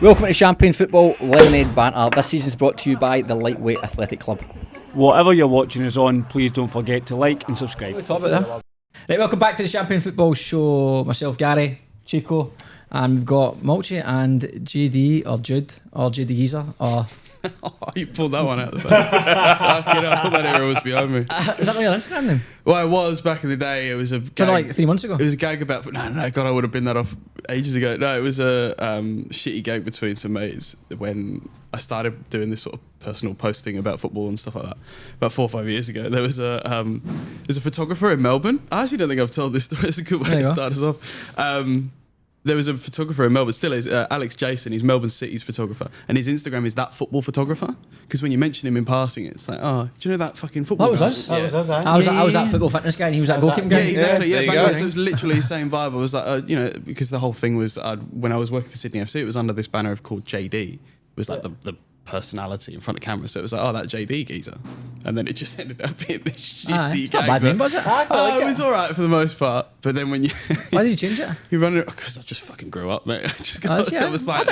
Welcome to Champagne Football Lemonade Banter. This season is brought to you by the Lightweight Athletic Club. Whatever you're watching us on, please don't forget to like and subscribe. Right, welcome back to the Champagne Football Show. Myself, Gary, Chico, and we've got Molchy and JD, or Jude, or JD Geezer, or... Oh, you pulled that one out of the bag. I thought that era was behind me. Is that not your Instagram name? Well, it was back in the day. It was a gag. Like 3 months ago? It was a gag about... No, God, I would have been that off ages ago. No, it was a shitty gag between some mates when I started doing this sort of personal posting about football and stuff like that. About 4 or 5 years ago. There's a photographer in Melbourne. I actually don't think I've told this story. It's a good way to start us off. There was a photographer in Melbourne, still is, Alex Jason. He's Melbourne City's photographer. And his Instagram is that football photographer. Because when you mention him in passing, it's like, oh, do you know that fucking football guy? That was us. I was that football fitness guy and he was that goalkeeping guy. Yeah, exactly. Yeah, So it was literally the same vibe. I was like, because the whole thing was, when I was working for Sydney FC, it was under this banner called JD. It was like the personality in front of camera. So it was like, oh, that JD geezer. And then it just ended up being this shitty it's not a bad name, was it? It was all right for the most part. But then when you... Why did you change it? You run it... Because I just fucking grew up, mate. I was like,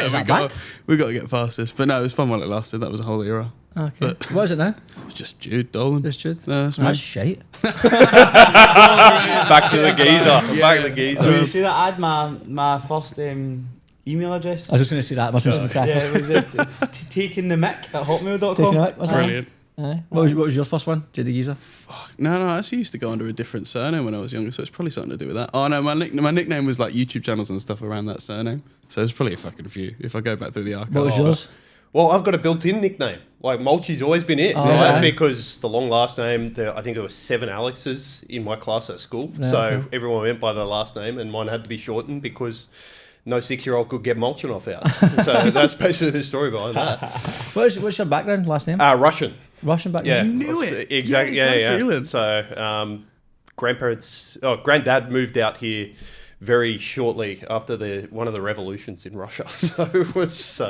we got to get past this. But no, it was fun while it lasted. That was a whole era. Okay. But what is it now? It's just Jude Dolan. Just Jude? That's shite. Back to the geezer. Back to the geezer. You see that I had my first email address? I was just going to say that. Must be some crackers. Yeah, it was taking the mick at hotmail.com. Taking the mick, was Brilliant. What was your first one? JD Geezer? Fuck. No, I actually used to go under a different surname when I was younger, so it's probably something to do with that. Oh no, my nickname was like YouTube channels and stuff around that surname. So there's probably a fucking few if I go back through the archive. What was yours? Well, I've got a built-in nickname. Like Molchy's always been it, right? Because the long last name, I think there were 7 Alexes in my class at school. Everyone went by their last name, and mine had to be shortened because no 6-year-old could get Molchanoff out. So that's basically the story behind that. What's your background, last name? Russian. Russian background? Yeah. You knew it. Exactly. Yeah. So granddad moved out here very shortly after one of the revolutions in Russia. So it was,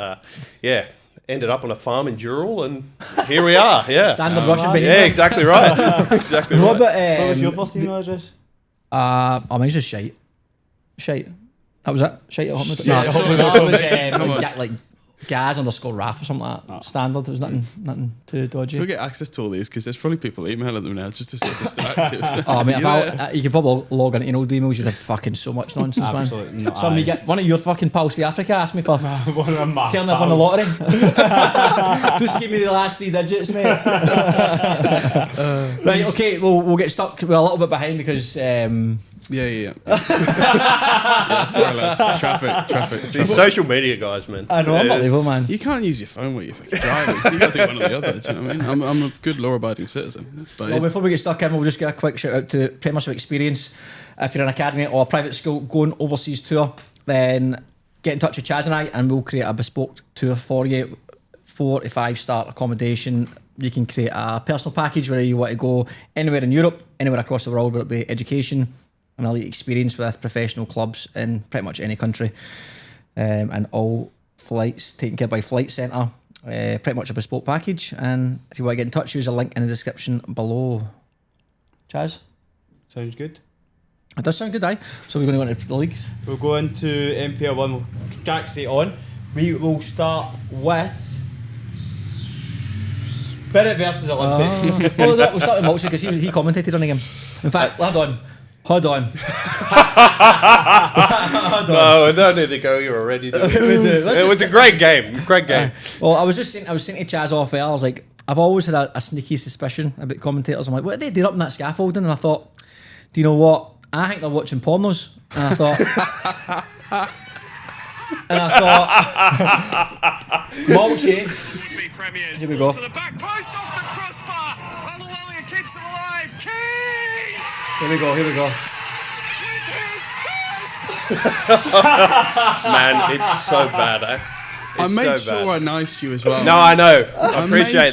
ended up on a farm in Dural, and here we are. Yeah. Standard Russian behaviour. Yeah, exactly right. Exactly right. What was your first email address? Mine's just shite. Shite. That was it? Shite at hotmail. Yeah, It was like Gaz _Raf or something like that. Standard. There was nothing too dodgy. We'll get access to all these because there's probably people emailing them now just to stay distracted. Oh, mate, you can probably log into old emails. You have fucking so much nonsense, man. Absolutely not. Somebody get one of your fucking pals from Africa asked me for one of my telling me I've won the lottery. Just give me the last 3 digits, mate. Right, okay, we'll get stuck. We're a little bit behind because. Yeah, sorry, lads. Traffic. These social media guys, man. I know, unbelievable, man. You can't use your phone while you're fucking driving. So you got to do one or the other. Do you know what I mean? I'm a good law-abiding citizen. But well, before we get stuck in, we'll just get a quick shout out to Premiership experience. If you're in an academy or a private school going overseas tour, then get in touch with Chaz and I, and we'll create a bespoke tour for you. 4 to 5 star accommodation. You can create a personal package where you want to go anywhere in Europe, anywhere across the world, whether it be education, an elite experience with professional clubs in pretty much any country, and all flights taken care by Flight Centre. Pretty much a bespoke package, and if you want to get in touch, use a link in the description below. Chaz? Sounds good. It does sound good, aye. So we're going to go into the leagues. We'll go into NPL 1. We'll track straight on. We will start with Spirit versus Olympic. We'll start with Molchy because he commentated on the game. In fact, Hold on. No, we don't need to go. You're already doing it. It was a great game. Well, I was saying to Chaz off air, I was like, I've always had a sneaky suspicion about commentators. I'm like, what are they doing up in that scaffolding? And I thought, do you know what? I think they're watching pornos. And I thought, Molchy. Here we go. To the back post off the crossbar. And the Wallier keeps it alive. Keys! Here we go. Man, it's so bad, eh? I made sure I niced you as well. No, I know. I appreciate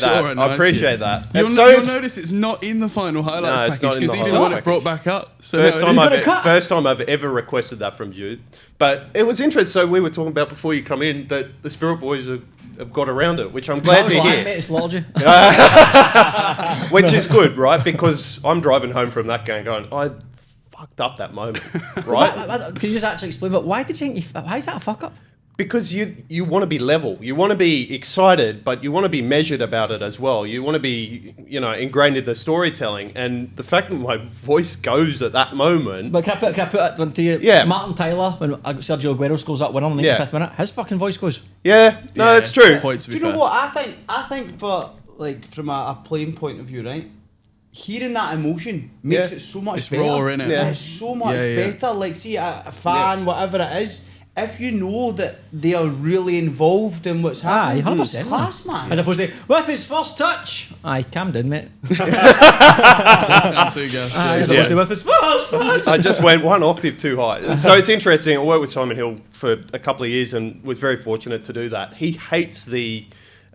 that. You'll notice it's not in the final highlights package because he didn't want it brought back up. So first time I've ever requested that from Jude. But it was interesting. So we were talking about before you come in that the Spirit Boys have got around it, which I'm glad to hear. Mate, it's logic. Which is good, right? Because I'm driving home from that game going, I fucked up that moment, right? Can you just actually explain? But why did you think? Why is that a fuck up? Because you want to be level, you want to be excited, but you want to be measured about it as well. You want to be, ingrained in the storytelling. And the fact that my voice goes at that moment. But can I put it onto you? Yeah. Martin Tyler, when Sergio Aguero scores that winner in the 85th minute, his fucking voice goes. Yeah, no, it's true. Point to be Do you know fair. what I think for like from a playing point of view, right? Hearing that emotion makes it so much It's better. raw, innit? Yeah. It's so much Yeah. better. Like, see, a fan, whatever it is, if you know that they are really involved in what's happening, 100%. it's class, man. As opposed to, with his first touch. Aye, calm down, mate. Doesn't sound too gas. As opposed to with his first touch. I just went one octave too high. So it's interesting. I worked with Simon Hill for a couple of years and was very fortunate to do that. He hates the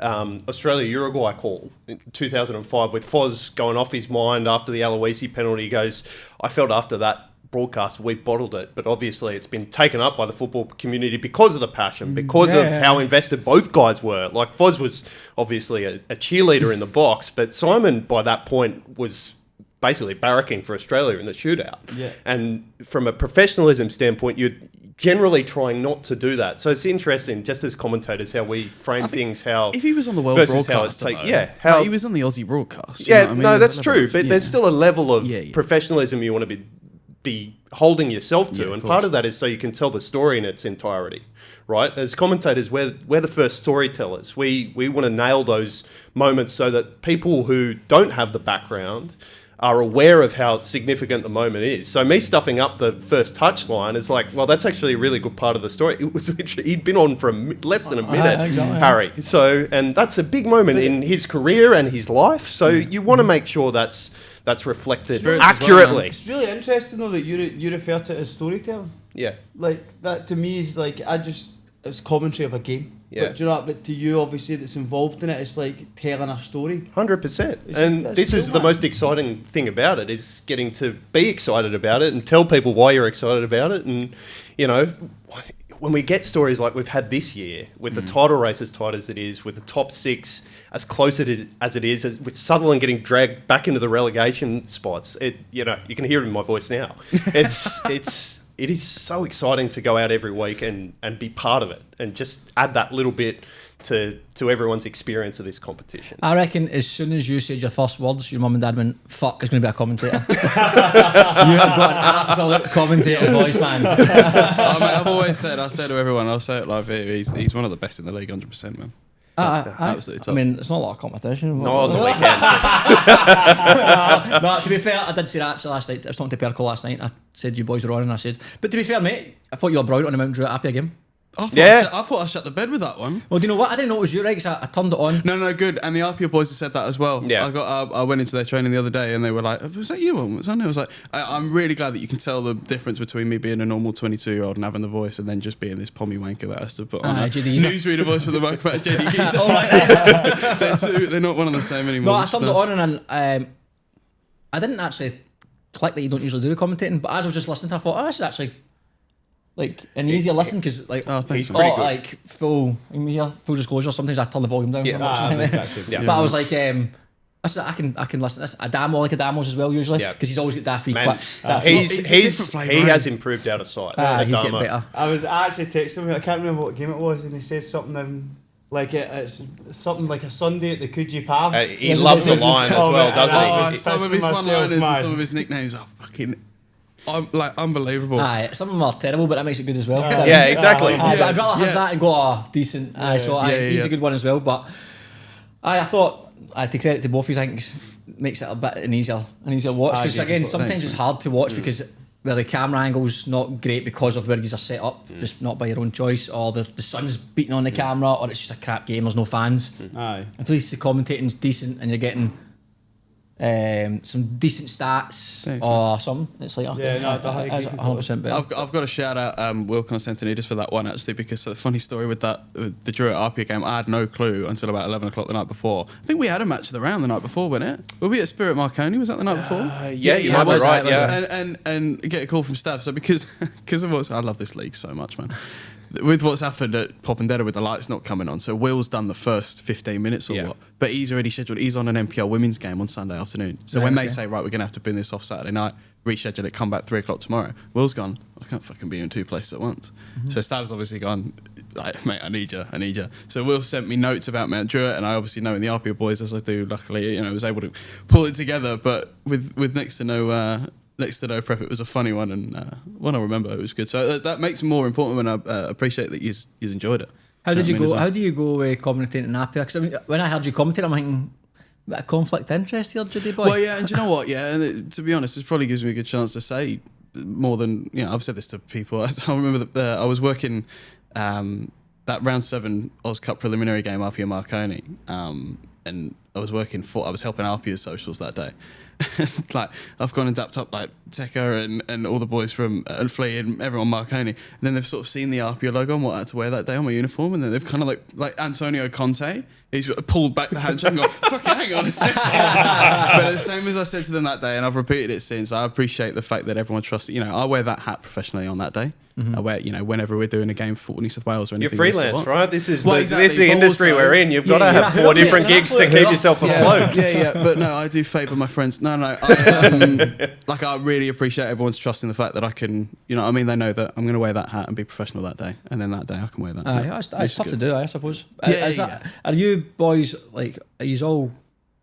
Australia-Uruguay call in 2005 with Foz going off his mind after the Aloisi penalty. He goes, I felt after that broadcast we've bottled it, but obviously it's been taken up by the football community because of the passion, because of how invested both guys were. Like, Foz was obviously a cheerleader in the box, but Simon by that point was basically barracking for Australia in the shootout. Yeah. And from a professionalism standpoint, you're generally trying not to do that. So it's interesting, just as commentators, how we frame things. How If he was on the world versus how broadcast, it's how he was on the Aussie broadcast. You know yeah, what I mean? no, There's that's a level true. of- But yeah. there's still a level of Yeah. professionalism you want to be holding yourself to, Yeah, of and course. part of that is so you can tell the story in its entirety, right? As commentators, we're the first storytellers. We want to nail those moments so that people who don't have the background are aware of how significant the moment is. So me stuffing up the first touchline is like, well, that's actually a really good part of the story. It was literally, he'd been on for less than a minute, exactly. Harry. So, and that's a big moment in his career and his life. So you want to make sure that's reflected Spirits as well, accurately. man. It's really interesting though that you refer to it as storytelling. Yeah. Like that to me is like it's commentary of a game. Yeah. But do you know what? But to you, obviously, that's involved in it, it's like telling a story. 100%. It's- And that's this cool, is the man. most exciting thing about it, is getting to be excited about it and tell people why you're excited about it. And, when we get stories like we've had this year, with the title race as tight as it is, with the top six as close as it is, with Sutherland getting dragged back into the relegation spots, you can hear it in my voice now. It is so exciting to go out every week and be part of it and just add that little bit to everyone's experience of this competition. I reckon as soon as you said your first words, your mum and dad went, fuck, it's going to be a commentator. You have got an absolute commentator's voice, man. Oh, mate, I say to everyone, I'll say it live here, he's one of the best in the league, 100%, man. Absolutely I top. mean, it's not a lot of competition. Not on the weekend. No, to be fair, I did say that actually last night. I was talking to Perco last night. I said you boys were on, and I said, but to be fair, mate, I thought you were brilliant on the Mount Druitt Appia game. I Yeah. thought I shut the bed with that one. Well, do you know what? I didn't know it was you, right? 'Cause I turned it on. No, good. And the RPA boys have said that as well. Yeah. I went into their training the other day and they were like, was that you on Sunday? I was like, I'm really glad that you can tell the difference between me being a normal 22-year-old and having the voice and then just being this pommy wanker that has to put on a JD Geezer. newsreader voice for the microphone. JD Geezer. Oh, right. They're not one and the same anymore. No, I which turned it is on and I didn't actually click that you don't usually do the commentating, but as I was just listening to it, I thought, oh, this is actually like an easier listen because like Oh, thanks. He's pretty good. like full disclosure. Sometimes I turn the volume down. Yeah, exactly. Yeah. But I was like, I said, I can listen to this. Adamo, like Adamo's as well usually, Yeah. because he's always got daffy Man, quips. It's a different flavour, he isn't has it? improved out of sight. He's Adamo. getting better. I actually texted him, I can't remember what game it was, and he says something like it's something like a Sunday at the Coogee Pav. He loves a line as well, doesn't he? Some of his one-liners and some of his nicknames are fucking unbelievable. Aye, some of them are terrible, but that makes it good as well. Yeah, exactly. But I'd rather have Yeah. that and go, oh, decent. He's a good one as well. But I thought I had to credit to both. I think makes it a bit an easier watch. Because again, sometimes it's hard to watch because the camera angle's not great because of where these are set up, just not by your own choice, or the sun's beating on the camera, or it's just a crap game. There's no fans. Aye. At least the commentating's decent, and you're getting some decent stats or something. It's like Yeah, no, I agree it's 100% better. I've got to shout out Will Constantinidis for that one actually, because the funny story with that the Druitt Appia game, I had no clue until about 11 o'clock the night before. I think we had a match of the round the night before, wasn't it? Were we at Spirit Marconi? Was that the night before? Yeah, you might be right. Yeah. And get a call from Stav. So because of what's, I love this league so much, man. With what's happened at Poppendetta with the lights not coming on, so Will's done the first 15 minutes or what, but he's already scheduled. He's on an NPL women's game on Sunday afternoon. So when they say, right, we're gonna have to bin this off Saturday night, reschedule it, come back 3 o'clock tomorrow, Will's gone, I can't fucking be in 2 places at once. So Stav's obviously gone, like, mate, I need you. So Will sent me notes about Mount Druitt, and I obviously know in the APIA boys as I do. Luckily, was able to pull it together. But with next to no prep, it was a funny one, and one I remember it was good. So that makes it more important when I appreciate that you enjoyed it. How did you go? Well? How do you go commentating in Appia? Because when I heard you commentate, I'm thinking, a bit of conflict of interest here, Judy boy. Well, yeah, and do you know what? Yeah, and to be honest, this probably gives me a good chance to say more than I've said this to people. I remember that I was working that round 7 Oz Cup preliminary game, Appia Marconi, and I was helping Alpia's socials that day. Like I've gone and dapped up like Tekka and all the boys from Flea and everyone Marconi, and then they've sort of seen the Appia logo and what I had to wear that day on my uniform, and then they've kind of like Antonio Conte, he's pulled back the handshake and gone, fucking hang on a second. But the same as I said to them that day, and I've repeated it since, I appreciate the fact that everyone trusts it. I wear that hat professionally on that day. I wear, whenever we're doing a game for New South Wales or anything. You're freelance, right? This is the industry also, we're in. You've got to have 4 different gigs to keep yourself afloat. Yeah. But no, I do favour my friends. No. I really appreciate everyone's trust in the fact that I can, they know that I'm going to wear that hat and be professional that day, and then that day I can wear that hat. It's tough to do, I suppose. Yeah, Are you boys, are you all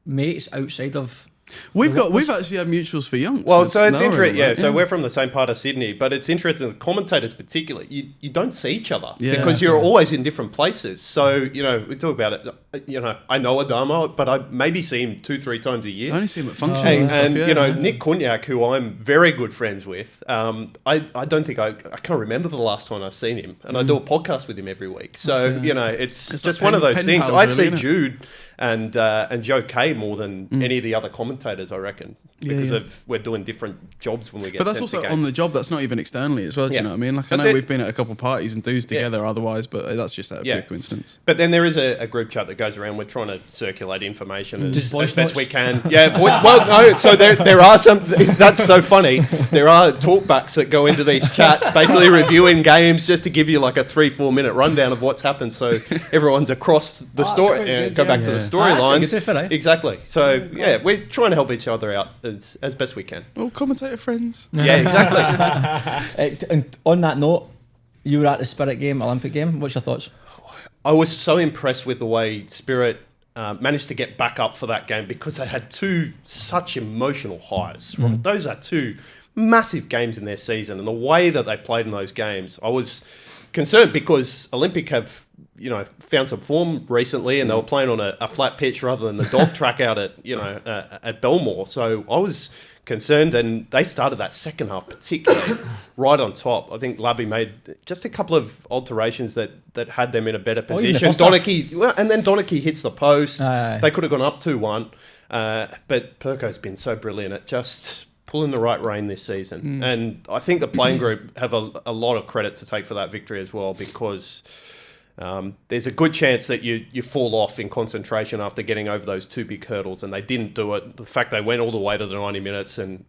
mates outside of... We've actually had mutuals for young. Well, so it's interesting. Yeah, so we're from the same part of Sydney, but it's interesting. The commentators, particularly, you don't see each other because you're always in different places. So we talk about it. I know Adama, but I maybe see him 2-3 times a year. I only see him at functions and Nick Kunyak, who I'm very good friends with. I don't think I can't remember the last time I've seen him, and I do a podcast with him every week. So it's just one of those things. I see Jude and Joe Kay more than any of the other commentators, I reckon, because we're doing different jobs when we get. But that's also on the job. That's not even externally as well. Do you know what I mean? Like I know we've been at a couple of parties and do's together otherwise, but that's just a pure coincidence. But then there is a group chat that goes around. We're trying to circulate information as best we can. Yeah. Well, no. So there are some. That's so funny. There are talkbacks that go into these chats, basically reviewing games, just to give you like a 3-4 minute rundown of what's happened, so everyone's across the story. Go back to the storylines. Exactly. So we're trying to help each other out as best we can. Well, commentator friends. Yeah, exactly. And on that note, you were at the Spirit game, Olympic game. What's your thoughts? I was so impressed with the way Spirit managed to get back up for that game, because they had 2 such emotional highs. Those are 2 massive games in their season, and the way that they played in those games, I was concerned because Olympic have found some form recently, and they were playing on a flat pitch rather than the dog track out at Belmore. So I was concerned, and they started that second half particularly right on top. I think Labby made just a couple of alterations that had them in a better position. And then Donachie hits the post. They could have gone up 2-1, but Perko's been so brilliant at just pulling the right rein this season. And I think the playing group have a lot of credit to take for that victory as well, because there's a good chance that you fall off in concentration after getting over those 2 big hurdles, and they didn't do it. The fact they went all the way to the 90 minutes, and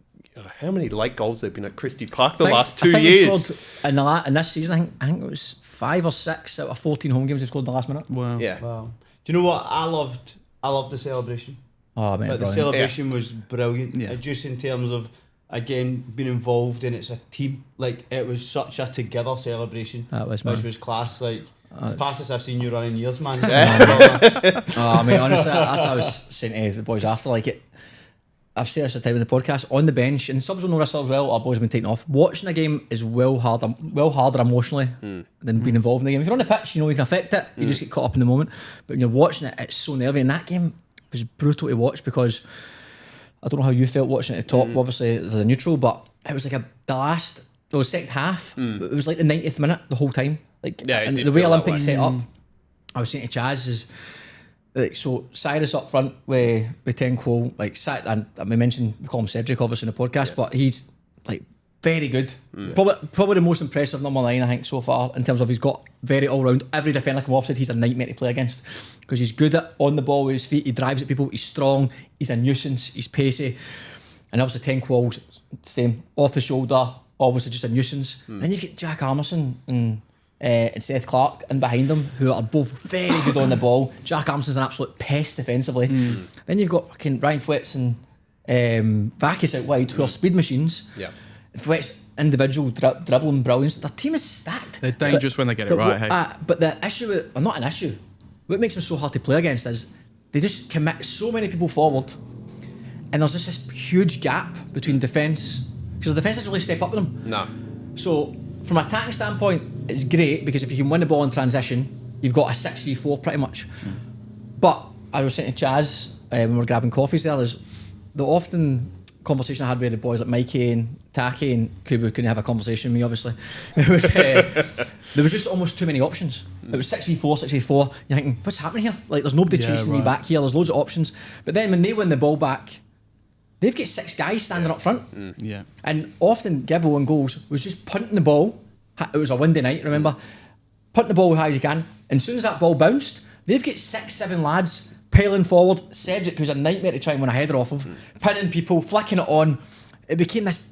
how many late goals there have been at Christie Park the last 2 years? In this season, I think it was 5 or 6 out of 14 home games they scored in the last minute. Wow. Yeah. Wow. Do you know what? I loved the celebration. Oh, man, the celebration was brilliant. Yeah. Just in terms of, again, being involved in it's a team. Like, it was such a together celebration. That was, which was class. Like, it's the fastest I've seen you run in years, man. Honestly, that's what I was saying to the boys after. I've said this at the time in the podcast, on the bench, and subs will know this as well, our boys have been taken off. Watching a game is well harder emotionally than being involved in the game. If you're on the pitch, you can affect it. You just get caught up in the moment. But when you're watching it, it's so nervy. And that game was brutal to watch, because I don't know how you felt watching it at the top. Obviously, as a neutral, but it was like the second half. It was like the 90th minute the whole time. And the way Olympic set up, I was saying to Chaz is, so Cyrus up front with Tenquo, and we mentioned, we call him Cedric obviously in the podcast, but he's very good. Probably the most impressive number 9 I think so far, in terms of he's got very all round. Every defender come offside, he's a nightmare to play against, because he's good at on the ball with his feet, he drives at people, he's strong, he's a nuisance, he's pacey, and obviously Tenquo, same, off the shoulder, obviously just a nuisance. And then you get Jack Armisen and Seth Clark in behind them, who are both very good on the ball. Jack Armson's an absolute pest defensively. Then you've got fucking Ryan Flitz and Vakis out wide, who are speed machines. Fleck's individual dribbling brilliance. Their team is stacked. They're dangerous when they get it right. Hey? But the issue, or not an issue, what makes them so hard to play against is they just commit so many people forward, and there's just this huge gap between defence, because the defence doesn't really step up with them. No. So from an attacking standpoint, it's great because if you can win the ball in transition, you've got a 6-3-4 pretty much. But I was saying to Chaz when we were grabbing coffees there, is the often conversation I had with the boys like Mikey and Taki and Kubu couldn't have a conversation with me, obviously. It was, there was just almost too many options. It was 6-3-4, 6-3-4. You're thinking, what's happening here? Like, there's nobody chasing me back here. There's loads of options. But then when they win the ball back, they've got 6 guys standing up front. Yeah. And often Gibbo in goals was just punting the ball. It was a windy night, remember? Punt the ball as high as you can. And as soon as that ball bounced, they've got 6-7 lads piling forward. Cedric, who's a nightmare to try and win a header off of, pinning people, flicking it on. It became this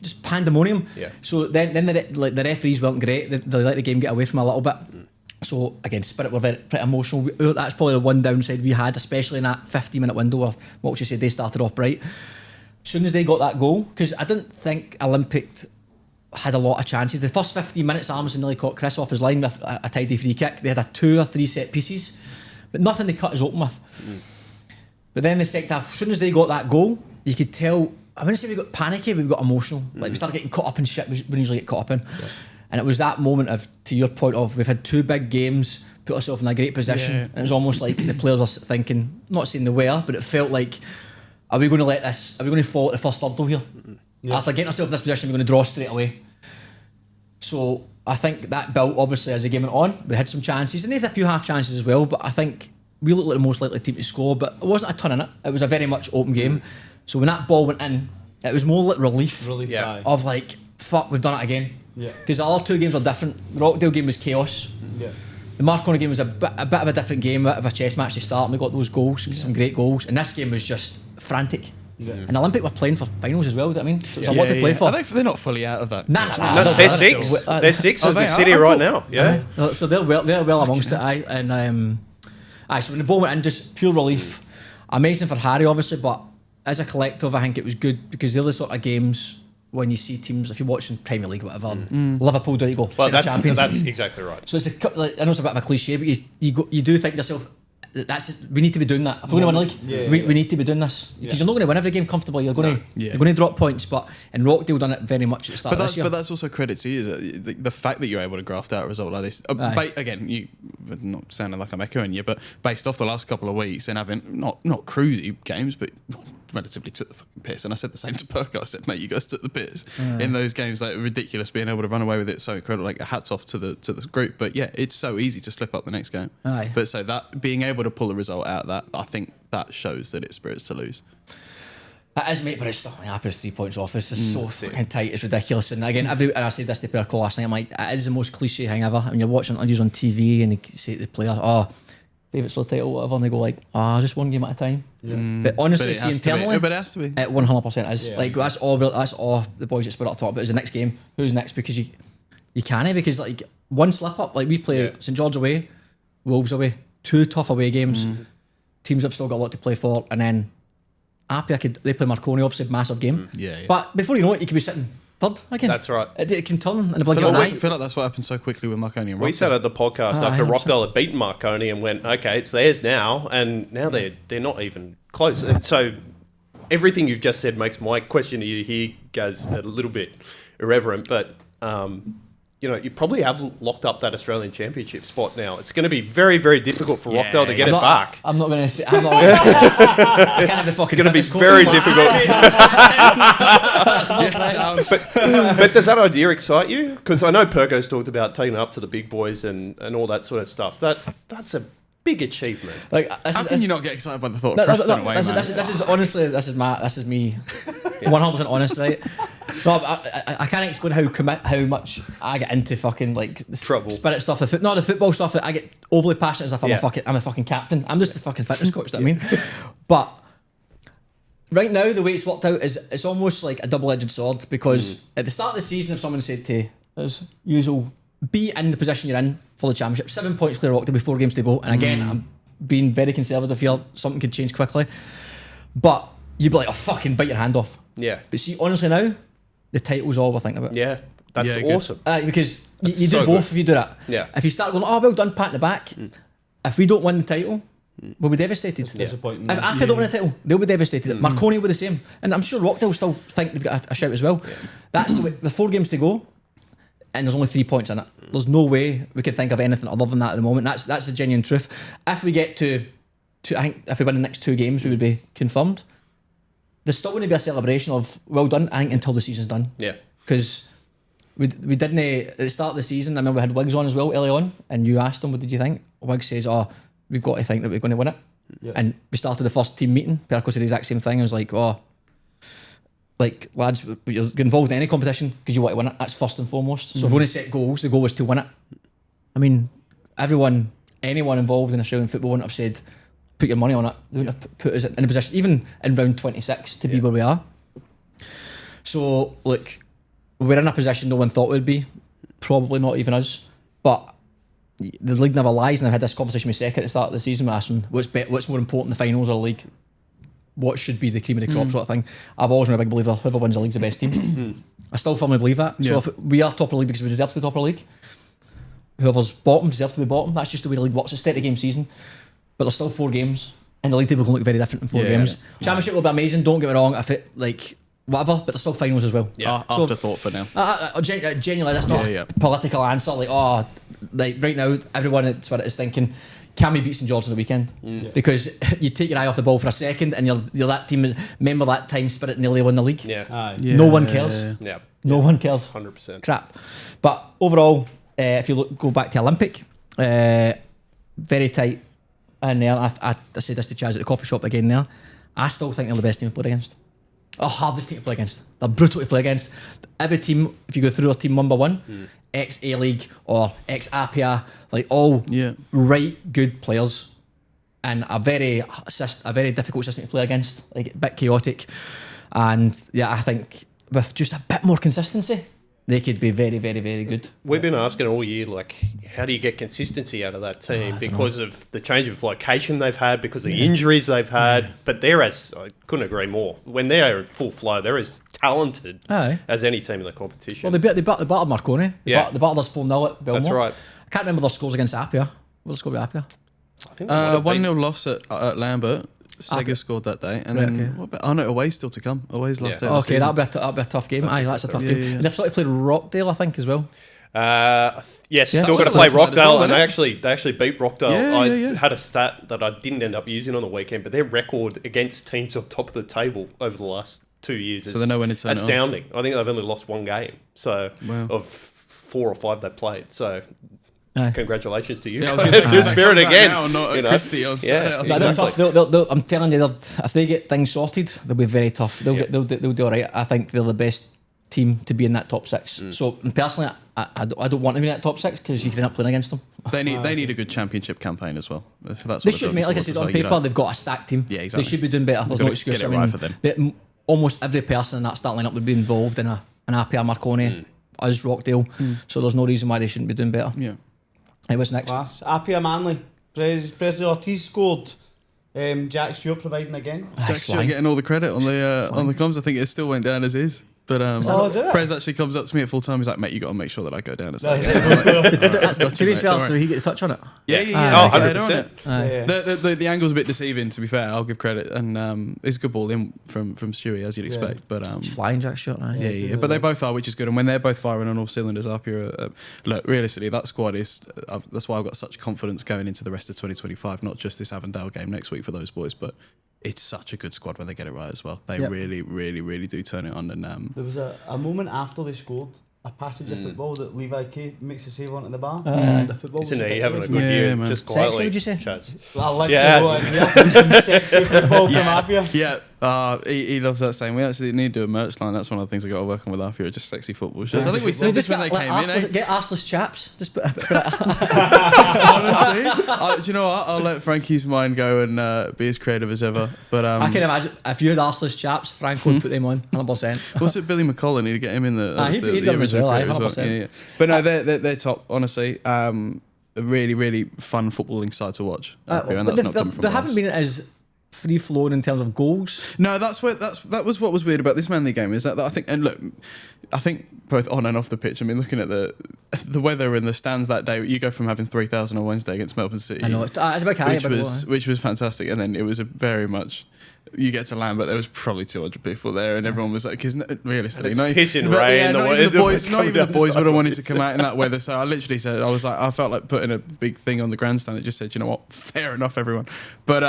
just pandemonium. Yeah. So then the referees weren't great. They let the game get away from them a little bit. So again, Spirit were pretty emotional. That's probably the one downside we had, especially in that 50-minute window where Mulchy said they started off bright. As soon as they got that goal, because I didn't think Olympic had a lot of chances. The first 15 minutes, Armisen nearly caught Chris off his line with a tidy free kick. They had a 2 or 3 set pieces, but nothing they cut us open with. But then the second half, as soon as they got that goal, you could tell, I wouldn't say we got panicky, but we got emotional. Like we started getting caught up in shit we wouldn't usually get caught up in. Yeah. And it was that moment of, to your point of, we've had 2 big games, put ourselves in a great position, and it was almost like the players are thinking, not saying they were, but it felt like, are we going to fall at the first third though here? After getting ourselves in this position, we're going to draw straight away. So I think that built, obviously, as the game went on. We had some chances, and they had a few half chances as well, but I think we looked like the most likely team to score, but it wasn't a ton in it. It was a very much open game. So when that ball went in, it was more like relief of like, fuck, we've done it again. Because the other 2 games are different. The Rockdale game was chaos. The Marconi game was a bit of a different game, a bit of a chess match to start, and we got those goals, some great goals. And this game was just frantic. And Olympic were playing for finals as well, do you know what I mean? So there's a lot to play for. They're not fully out of that. No, they're 6. They're 6 as they sit here right now. Yeah. So they're well amongst it. So when the ball went in, just pure relief. Amazing for Harry, obviously, but as a collective, I think it was good because they're the sort of games when you see teams, if you're watching Premier League or whatever, Liverpool, don't you go? Well, that's exactly right. So it's I know it's a bit of a cliche, but you do think to yourself, we need to be doing that. If we're going to win a league, we need to be doing this because you're not going to win every game comfortably. You're going to drop points, but in Rockdale done it very much at the start of this year. But that's also credit to you, the fact that you're able to graft out a result like this. Again, you not sounding like I'm echoing you, but based off the last couple of weeks and having not cruisy games, but relatively took the fucking piss. And I said the same to Perko. I said, mate, you guys took the piss in those games. Like ridiculous, being able to run away with it, so incredible. Like hats off to the group. But yeah, it's so easy to slip up the next game. But so that being able to pull a result out of that, I think that shows that it's Spirits to lose. It is, mate, but it's still Appia's 3 points off. It's just so fucking tight. It's ridiculous. And again, and I said this to Perko last night. I'm like, it is the most cliche thing ever. I mean, you're watching interviews on TV and you say to the player, favourite sort of title, whatever, and they go like, just 1 game at a time. But honestly, see internally, but it has to be. It 100% is. Like that's all the boys at Spirit are talking about is the next game. Who's next? Because you can't, because like one slip up, like we play St George away, Wolves away, 2 tough away games. Teams have still got a lot to play for, and then Appia they play Marconi, obviously massive game. But before you know it, you could be sitting third again. That's right. It can turn in the blink of an eye. I feel like that's what happened so quickly with Marconi and Rockdale. We started the podcast after Rockdale had beaten Marconi and went, okay, it's theirs now, and now they're not even close. And so everything you've just said makes my question to you here, Gaz, a little bit irreverent, but you probably have locked up that Australian Championship spot now. It's going to be very, very difficult for Rockdale to get it back. I'm not going to say. I can't have the fucking. It's going to be very difficult. But does that idea excite you? Because I know Perko's talked about taking it up to the big boys and all that sort of stuff. That's a big achievement. Like, how can you not get excited by the thought of Preston away, man? This is honestly, this is me, 100% honest, right? No, I can't explain how much I get into fucking like trouble, Spirit stuff, the football stuff. That I get overly passionate as if I'm a fucking captain. I'm just a fucking fitness coach. You know what I mean? But right now, the way it's worked out is it's almost like a double-edged sword, because at the start of the season, if someone said to us, usual, be in the position you're in for the championship, 7 points clear of Rockdale with 4 games to go, and again, I'm being very conservative here, something could change quickly, but you'd be like, fucking bite your hand off. Yeah. But see, honestly now, the title's all we're thinking about. Yeah, that's Yeah, good. awesome. Because you do so both good. if you do that. Yeah. If you start going, oh, well done, pat in the back. If we don't win the title, we'll be devastated. Disappointing. If Appia don't win the title, they'll be devastated. Marconi will be the same. And I'm sure Rockdale still think they've got a shout as well. That's the way, with 4 games to go, and there's only 3 points in it. There's no way we could think of anything other than that at the moment. That's the genuine truth. If we get to I think if we win the next 2 games, we would be confirmed. There's still going to be a celebration of well done, I think, until the season's done. Yeah. Because we didn't, at the start of the season, I remember we had Wiggs on as well early on, and you asked him, what did you think? Wiggs says, we've got to think that we're going to win it. Yeah. And we started the first team meeting, Perko said the exact same thing. I was like, lads, you're involved in any competition because you want to win it. That's first and foremost. So if we're going to set goals, the goal was to win it. I mean, anyone involved in Australian football wouldn't have said, put your money on it. They wouldn't have put us in a position, even in round 26, to be where we are. So, look, we're in a position no one thought we'd be. Probably not even us. But the league never lies, and I had this conversation with Sek at the start of the season. We asked him, what's more important, the finals or the league? What should be the cream of the crop sort of thing? I've always been a big believer, whoever wins the league's the best team. I still firmly believe that. Yeah. So if we are top of the league because we deserve to be top of the league, whoever's bottom deserves to be bottom. That's just the way the league works. It's a 30-game season. But there's still 4 games, and the league table can look very different in 4 games. Championship will be amazing, don't get me wrong, if it, whatever, but there's still finals as well. Yeah. So, Afterthought for now. genuinely, that's not a political answer. Right now, everyone at Spirit is thinking, can we beat St George on the weekend? Because you take your eye off the ball for a second, and you're that team. Remember that time Spirit nearly won the league? Yeah. No one cares. Yeah. No one cares. 100%. Crap. But overall, if you go back to Olympic, very tight. And I said this to Chaz at the coffee shop again there. I still think they're the best team to play against. Hardest team to play against. They're brutal to play against. Every team, if you go through our team number 1, ex-A-League or ex-Appia, all right good players, and a very difficult system to play against, a bit chaotic. And I think with just a bit more consistency, they could be very, very, very good. We've been asking all year, how do you get consistency out of that team because of the change of location they've had, because of the injuries they've had. But I couldn't agree more. When they're in full flow, they're as talented as any team in the competition. Well, they battered Marconi. They battered us 4-0 at Belmore. That's right. I can't remember their scores against Appia. What was the score with Appia? I think they might have 1-0 loss at Lambert. Sega scored that day, and then away's still to come. Away's last day. Of the season. That'll be a tough game. That's a tough game. Yeah. And they've sort of played Rockdale, I think, as well. Yes, Yeah, still got to that was play last night as Rockdale, well, and wasn't they actually beat Rockdale. Yeah. I had a stat that I didn't end up using on the weekend, but their record against teams on top of the table over the last 2 years is they know when to turn it on. astounding. I think they've only lost 1 game, so of 4 or 5 they played. So. Congratulations to you. Yeah, I was gonna say, to Spirit again. Now, not at Christie on Saturday. They're tough. I'm telling you, if they get things sorted, they'll be very tough. They'll do all right. I think they're the best team to be in that top 6. So personally, I don't want to be in that top 6 because you can end up playing against them. They need a good championship campaign as well. If that's They what should, mate. Like I said, on paper, they've got a stacked team. Yeah, exactly. They should be doing better. There's no excuse. Get it right for them. Almost every person in that starting lineup would be involved in an Appia, Marconi, us, Rockdale. So there's no reason why they shouldn't be doing better. Yeah. Hey, what's next? Class. Appia Manley. Presley Ortiz scored. Jack Stewart providing again. Jack Stewart getting all the credit on the comms. I think it still went down as is. But did it? Prez actually comes up to me at full time. He's like, mate, you got to make sure that I go down as To be fair, so he get a touch on it. Yeah. Oh, Get on 100%. it. The angle's a bit deceiving, to be fair. I'll give credit, and it's a good ball in from Stewie, as you'd expect. But He's flying Jack Stewart. yeah. But they both are, which is good. And when they're both firing on all cylinders, Appia, look, realistically, that squad is. That's why I've got such confidence going into the rest of 2025. Not just this Avondale game next week for those boys, but it's such a good squad when they get it right as well. They really, really, really do turn it on. And there was a moment after they scored, a passage of football that Levi K makes a save onto the bar. The football was Isn't he having a good Yeah, year? man. Just Sexy, quietly. would you say? I Chaz. literally wrote in here, some sexy football from Appia. Yeah, he loves that saying. We actually need to do a merch line. That's one of the things I got to work on with Appia, just sexy football shirts. I think we said this when they came in. Get arseless chaps. Just put Honestly, do you know what? I'll let Frankie's mind go and be as creative as ever. But I can imagine if you had arseless chaps, Frank would put them on 100%. was it Billy McCullough? Need to get him in the. He'd done as well, creator 100%. Yeah. But no, they're top. Honestly, a really, really fun footballing side to watch. And that's not coming from They us. haven't been as free flowing in terms of goals. No, that was what was weird about this Manley game is that I think both on and off the pitch. I mean, looking at the weather and the stands that day, you go from having 3,000 on Wednesday against Melbourne City. I know it's a big high, which was fantastic, and then it was a very much. You get to land, but there was probably 200 people there, and everyone was like, because realistically, not pissing rain. Not even the boys would have wanted to come out in that weather. So I literally said, I felt like putting a big thing on the grandstand that just said, you know what, fair enough, everyone. But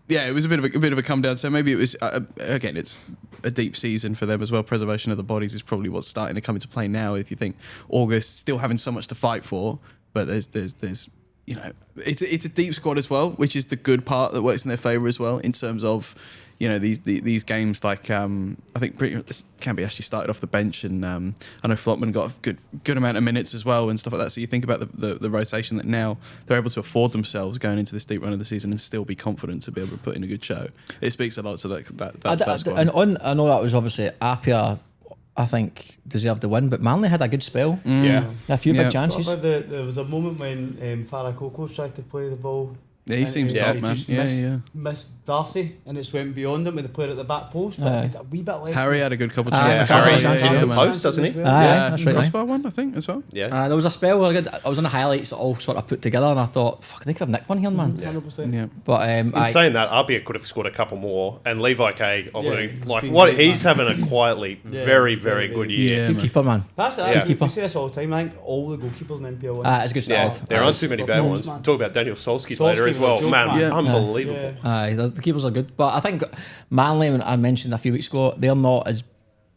yeah, it was a bit of a come down. So maybe it was again, it's a deep season for them as well. Preservation of the bodies is probably what's starting to come into play now. If you think August still having so much to fight for, but there's you know, it's a deep squad as well, which is the good part that works in their favour as well in terms of, you know, these games like I think Canby actually started off the bench, and I know Flotman got a good amount of minutes as well and stuff like that. So you think about the rotation that now they're able to afford themselves going into this deep run of the season and still be confident to be able to put in a good show. It speaks a lot to that squad. And I know that was obviously Appia, I think, deserved the win, but Manley had a good spell. Yeah. A few big chances. There was a moment when Farah Coco's tried to play the ball. Yeah, he seems top, man. Missed Darcy, and it's went beyond him with the player at the back post. But a wee bit less. Harry had a good couple of Yeah, chances. Harry chances. hits the post, doesn't he? That's right. Crossbar one, I think, as well. Yeah. There was a spell where I was on the highlights all sort of put together, and I thought, fuck, they could have nicked one here, man. 100%. Yeah. But In saying that, Appia could have scored a couple more, and Levi K, he's having a quietly very, very good year. Yeah, good man. keeper, man. That's it. Yeah. We say this all the time. I think all the goalkeepers in NPL win. It's a good Yeah, start. there aren't too many bad ones. man. Talk about Daniel Solsky later as Solsky well. was a joke, Man, man. unbelievable. Yeah. Aye, the keepers are good, but I think Manley, I mentioned a few weeks ago, they're not as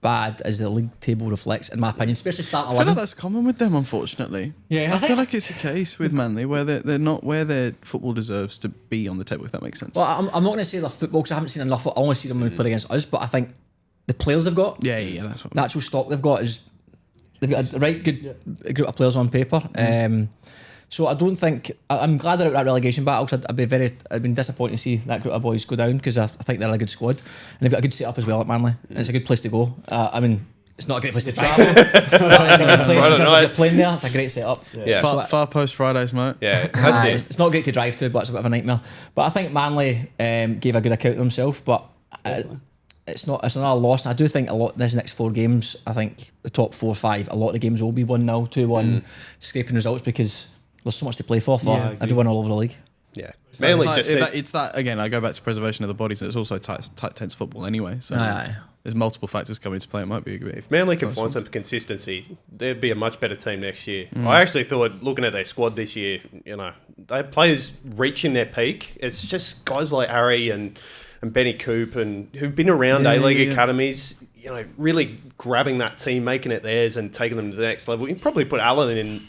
bad as the league table reflects, in my opinion, especially starting I feel 11. like that's common with them, unfortunately. Yeah, I feel like it's a case with Manley where they're not where their football deserves to be on the table, if that makes sense. Well, I'm not going to say they're football because I haven't seen enough. I only see them when they play against us, but I think the players they've got, Yeah, that's what. natural stock they've got is they've got a right good group of players on paper. So I don't think I'm glad they're out that relegation battle. Cause I'd been disappointed to see that group of boys go down because I think they're a good squad and they've got a good setup as well at Manley. And it's a good place to go. I mean, it's not a great place to travel, but it's a good place in terms of the plane there. It's a great setup. Yeah. Far post Fridays, mate. Yeah, that's it. It's not great to drive to, but it's a bit of a nightmare. But I think Manley gave a good account of themselves, but it's not a loss. I do think a lot these next 4 games, I think the top 4 or 5, a lot of the games will be 1-0, 2-1, scraping results because there's so much to play for everyone all over the league. Yeah. Manley it's that again. I go back to preservation of the bodies, and it's also tight tense football anyway. So there's multiple factors coming into play. It might be a bit. If Manley can find some consistency, they'd be a much better team next year. I actually thought, looking at their squad this year, you know, they have players reaching their peak. It's just guys like Harry and Benny Coop and who've been around A-League academies, you know, really grabbing that team, making it theirs and taking them to the next level. You can probably put Alan in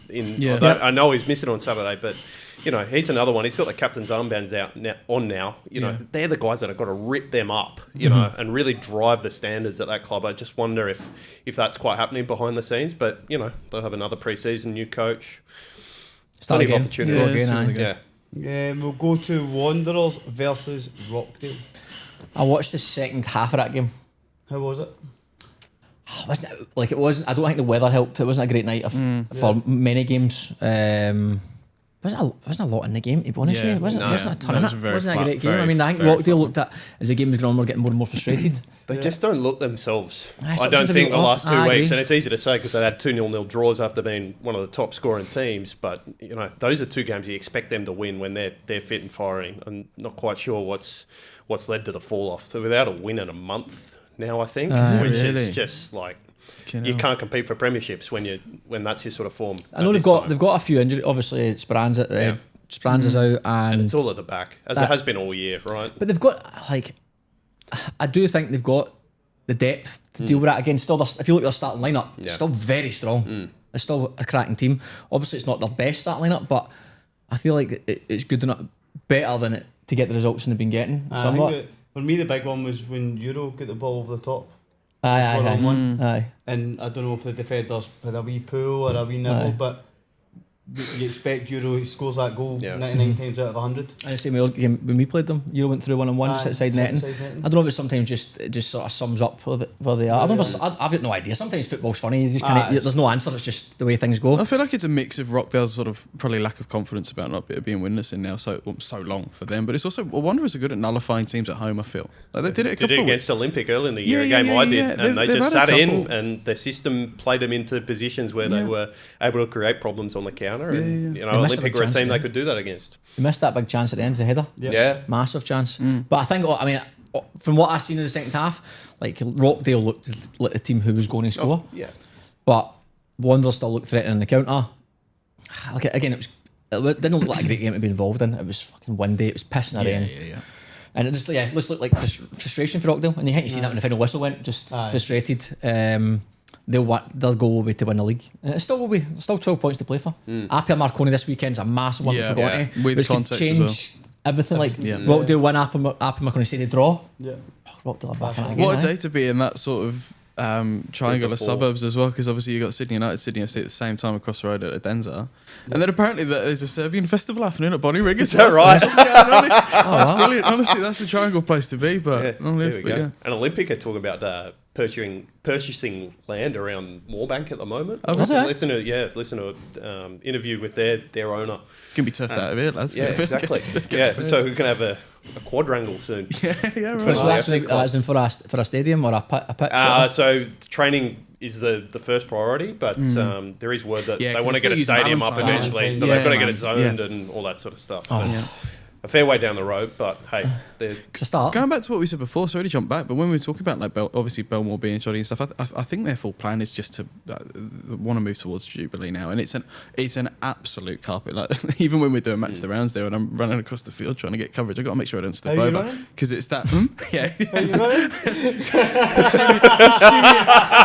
I know he's missing on Saturday, but you know, he's another one. He's got the captain's armbands out now. You know, they're the guys that have got to rip them up, you know, and really drive the standards at that club. I just wonder if that's quite happening behind the scenes, but you know, they'll have another pre-season, new coach. Start again. Opportunity. We'll go to Wanderers versus Rockdale. I watched the second half of that game. How was it? It wasn't. I don't think the weather helped. It wasn't a great night for many games. Wasn't a lot in the game, to be honest with you. Wasn't a ton in it. Wasn't a great game. I mean, I think Rockdale looked at as the game was going on, we're getting more and more frustrated. They just don't look themselves. I don't think the last 2 weeks, and it's easy to say because they had 2 0-0 draws after being one of the top scoring teams. But you know, those are 2 games you expect them to win when they're fit and firing. I'm not quite sure what's led to the fall off. So without a win in a month now, I think, which is just like. You can't compete for premierships when that's your sort of form. I know they've got a few injuries. Obviously, Speranza's out, and it's all at the back as it has been all year, right? But they've got I do think they've got the depth to deal with that. Again, still, if you look at their starting lineup, it's still very strong. It's still a cracking team. Obviously, it's not their best starting lineup, but I feel like it's good enough, better than it to get the results they've been getting. I think for me, the big one was when Euro got the ball over the top. Aye. And I don't know if the defenders had a wee pull or a wee nibble, but you expect Euro, he scores that goal Yeah. 99 times out of 100. And the same game when we played them, Euro went through 1-on-1 just outside netting. I don't know if it's sometimes it just sort of sums up where they are. I don't know if I've got no idea. Sometimes football's funny. You just there's no answer. It's just the way things go. I feel like it's a mix of Rockdale's sort of probably lack of confidence about not being winless in now so long for them, but it's also Wanderers are good at nullifying teams at home. I feel like they did it a couple against Olympic early in the year. Yeah, a game yeah, I yeah, did, yeah. and they They've just had a sat in, couple. and their system played them into positions where they were able to create problems on the counter. And They missed a Olympic big were a chance team at the they end. could do that against. We missed that big chance at the end of the header. Yeah. Massive chance. But I think, from what I've seen in the second half, like Rockdale looked like the team who was going to score. Yeah. But Wanderers still looked threatening in the counter. Like, again, it didn't look like a great game to be involved in. It was fucking windy. It was pissing at rain. Yeah. And it just looked like frustration for Rockdale. And you think you see that when the final whistle went, just frustrated. They'll go away to win the league. And it still will be. Still 12 points to play for. Appia Marconi this weekend's a massive one for Gonty. With which could context as change everything. Rockdale win, Appia Marconi say they draw. Yeah. Rockdale are back in it again. What a day to be in that sort of triangle of suburbs as well, because obviously you got Sydney United, Sydney FC at the same time across the road at Adenza, and then apparently there's a Serbian festival happening at Bonnyrigg. Is that right? That's brilliant. Honestly, that's the triangle place to be. But There we go. And Olympic are talking about purchasing land around Moorbank at the moment. Listen to an interview with their owner. Can be turfed out of here, lads. Yeah, exactly. So we can have a quadrangle soon. Yeah, So right. that's in for a stadium or a pitch? So training is the first priority, but there is word that they want to get a still stadium using up Valentine. eventually, but they've got to get it zoned and all that sort of stuff. A fair way down the road, but hey, To start. Going back to what we said before, sorry to jump back, but when we were talking about obviously Belmore being shoddy and stuff, I think their full plan is just to want to move towards Jubilee now, and it's an absolute carpet. Like even when we're doing match the rounds there, and I'm running across the field trying to get coverage, I got to make sure I don't step over because it's that. Yeah. Are you running?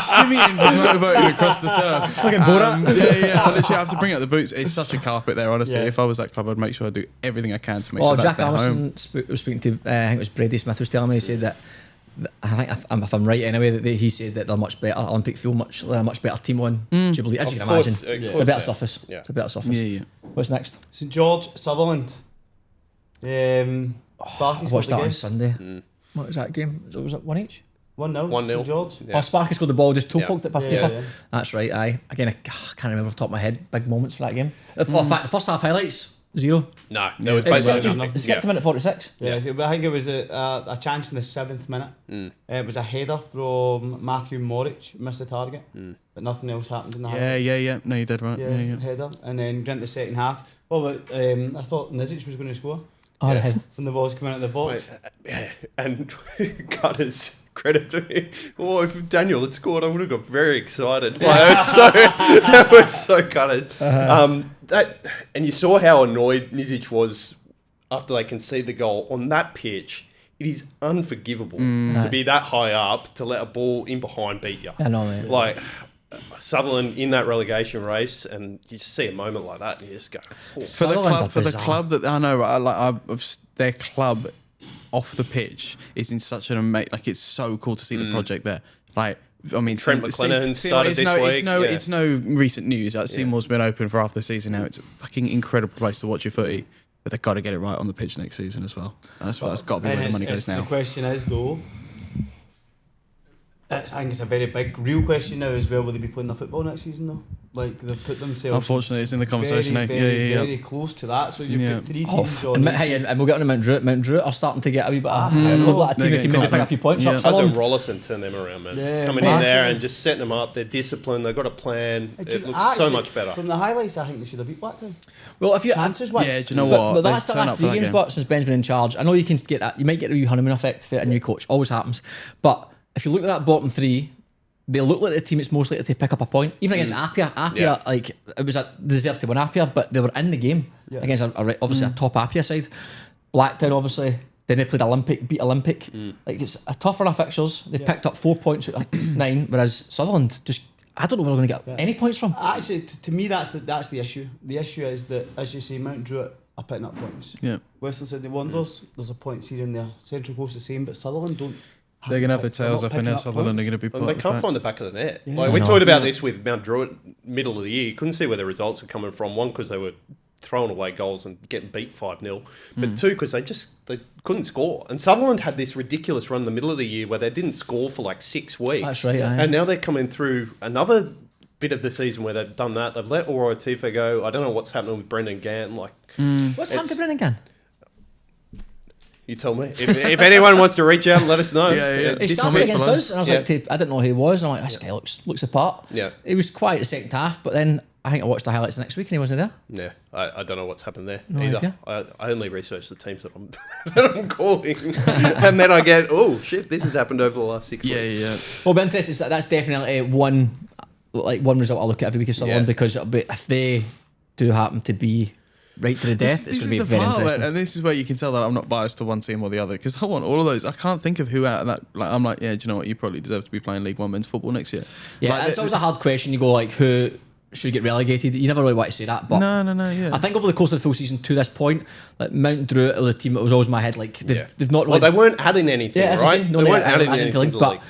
Shimmying motorboating across the turf. Fucking Borat. Yeah. I literally have to bring out the boots. It's such a carpet there, honestly. Yeah. If I was that club, I'd make sure I do everything I can to make sure that's Jack their home. Allison was speaking to, I think it was Brady Smith was telling me, he said that, I think if I'm right anyway, that he said that they're much better. Olympic feel they're a much better team on Jubilee. As you can imagine, it's a better surface. Yeah. It's a better surface. Yeah. What's next? St George, Sutherland. Sparky's I watched that on Sunday. What was that game? Was it 1 each? 1-0. 1-0. St George. Yeah. Sparky scored the ball, just toe poked it past Yeah, keeper. yeah. That's right, aye. Again, I can't remember off the top of my head big moments for that game. In fact, the first half highlights, 0. No, there was It's basically nothing. It's to minute 46. Yeah, but I think it was a chance in the 7th minute. It was a header from Matthew Morich, missed the target, but nothing else happened in the highlights. Yeah. No, you did right. Yeah. Header, and then went the second half. Well, but I thought Nizic was going to score Oh, yeah. when the ball's coming out of the box. And Cutter's credit to him. Oh, if Daniel had scored, I would have got very excited. That was so Cutter. And you saw how annoyed Nizic was after they conceded the goal on that pitch. It is unforgivable to be that high up to let a ball in behind beat you. I know, mate. Like Sutherland in that relegation race, and you just see a moment like that, and you just go, oh. For the club that I know, right, their club off the pitch is in such an amazing. Like it's so cool to see the project there. Like I mean, Trent McLennan started this week. It's no recent news. Seymour's been open for half the season now. It's a fucking incredible place to watch your footy. But they've got to get it right on the pitch next season as well. That's got to be where the money goes now. The question is though. I think it's a very big, real question now as well. Will they be playing the football next season though? Like they've put themselves. Unfortunately, it's in the conversation. Very close to that. So you've got 3 teams on. And we'll get on to Mount Druitt. Mount Druitt are starting to get a wee bit of a team that can maybe pick a few points up. Isaac Rollison turned them around, man. Yeah, Coming in there and just setting them up. They're disciplined. They've got a plan. It looks so much better. From the highlights, I think they should have beat Blacktown. Well, if you Chances wise. Yeah, do you know what? But that's the last 3 games, but since Ben's been in charge, I know you can get that. You might get a wee honeymoon effect for a new coach. Always happens. But if you look at that bottom 3. They look like the team that's most likely to pick up a point. Even against Appia, like it was deserved to win Appia, but they were in the game against obviously a top Appia side. Blacktown obviously, then they played beat Olympic. Like it's a tougher of fixtures. They picked up 4 points out of 9, whereas Sutherland just I don't know where we're going to get any points from. Actually, to me that's the issue. The issue is that, as you say, Mount Druitt are picking up points. Yeah. Western Sydney Wanderers, there's a points here and there. Central Coast the same, but Sutherland don't. They're going to have their tails up, and now Sutherland are going to be. Well, they can't find the back of the net. Yeah. Like we talked about this with Mount Druitt middle of the year. You couldn't see where the results were coming from. One, because they were throwing away goals and getting beat 5-0. But two, because they couldn't score. And Sutherland had this ridiculous run in the middle of the year where they didn't score for like 6 weeks. That's right, aye. And now they're coming through another bit of the season where they've done that. They've let Aurora Tifa go. I don't know what's happening with Brendan Gann. Like, What's happened to Brendan Gann? you tell me. If anyone wants to reach out, let us know. He started against us, and I was like, I didn't know who he was. And I'm like, this guy looks apart. Yeah. He was quiet the second half, but then I think I watched the highlights the next week and he wasn't there. Yeah, I don't know what's happened there No either. idea. I only research the teams that I'm calling, and then I get, oh shit, this has happened over the last 6 weeks. Yeah. Well, be interesting. That's definitely one result I'll look at every week of Sutherland because it'll be, if they do happen to be right to the death, it's going to be very interesting. And this is where you can tell that I'm not biased to one team or the other, because I want all of those. I can't think of who out of that. Like, I'm like, yeah, do you know what? You probably deserve to be playing League One men's football next year. Yeah, like, it's always a hard question. You go like, who should get relegated? You never really want to say that, but no, yeah. I think over the course of the full season to this point, like Mount Druitt are the team that was always in my head. Like they've not really. Well, they weren't adding anything, right? No, they weren't adding anything to the league. But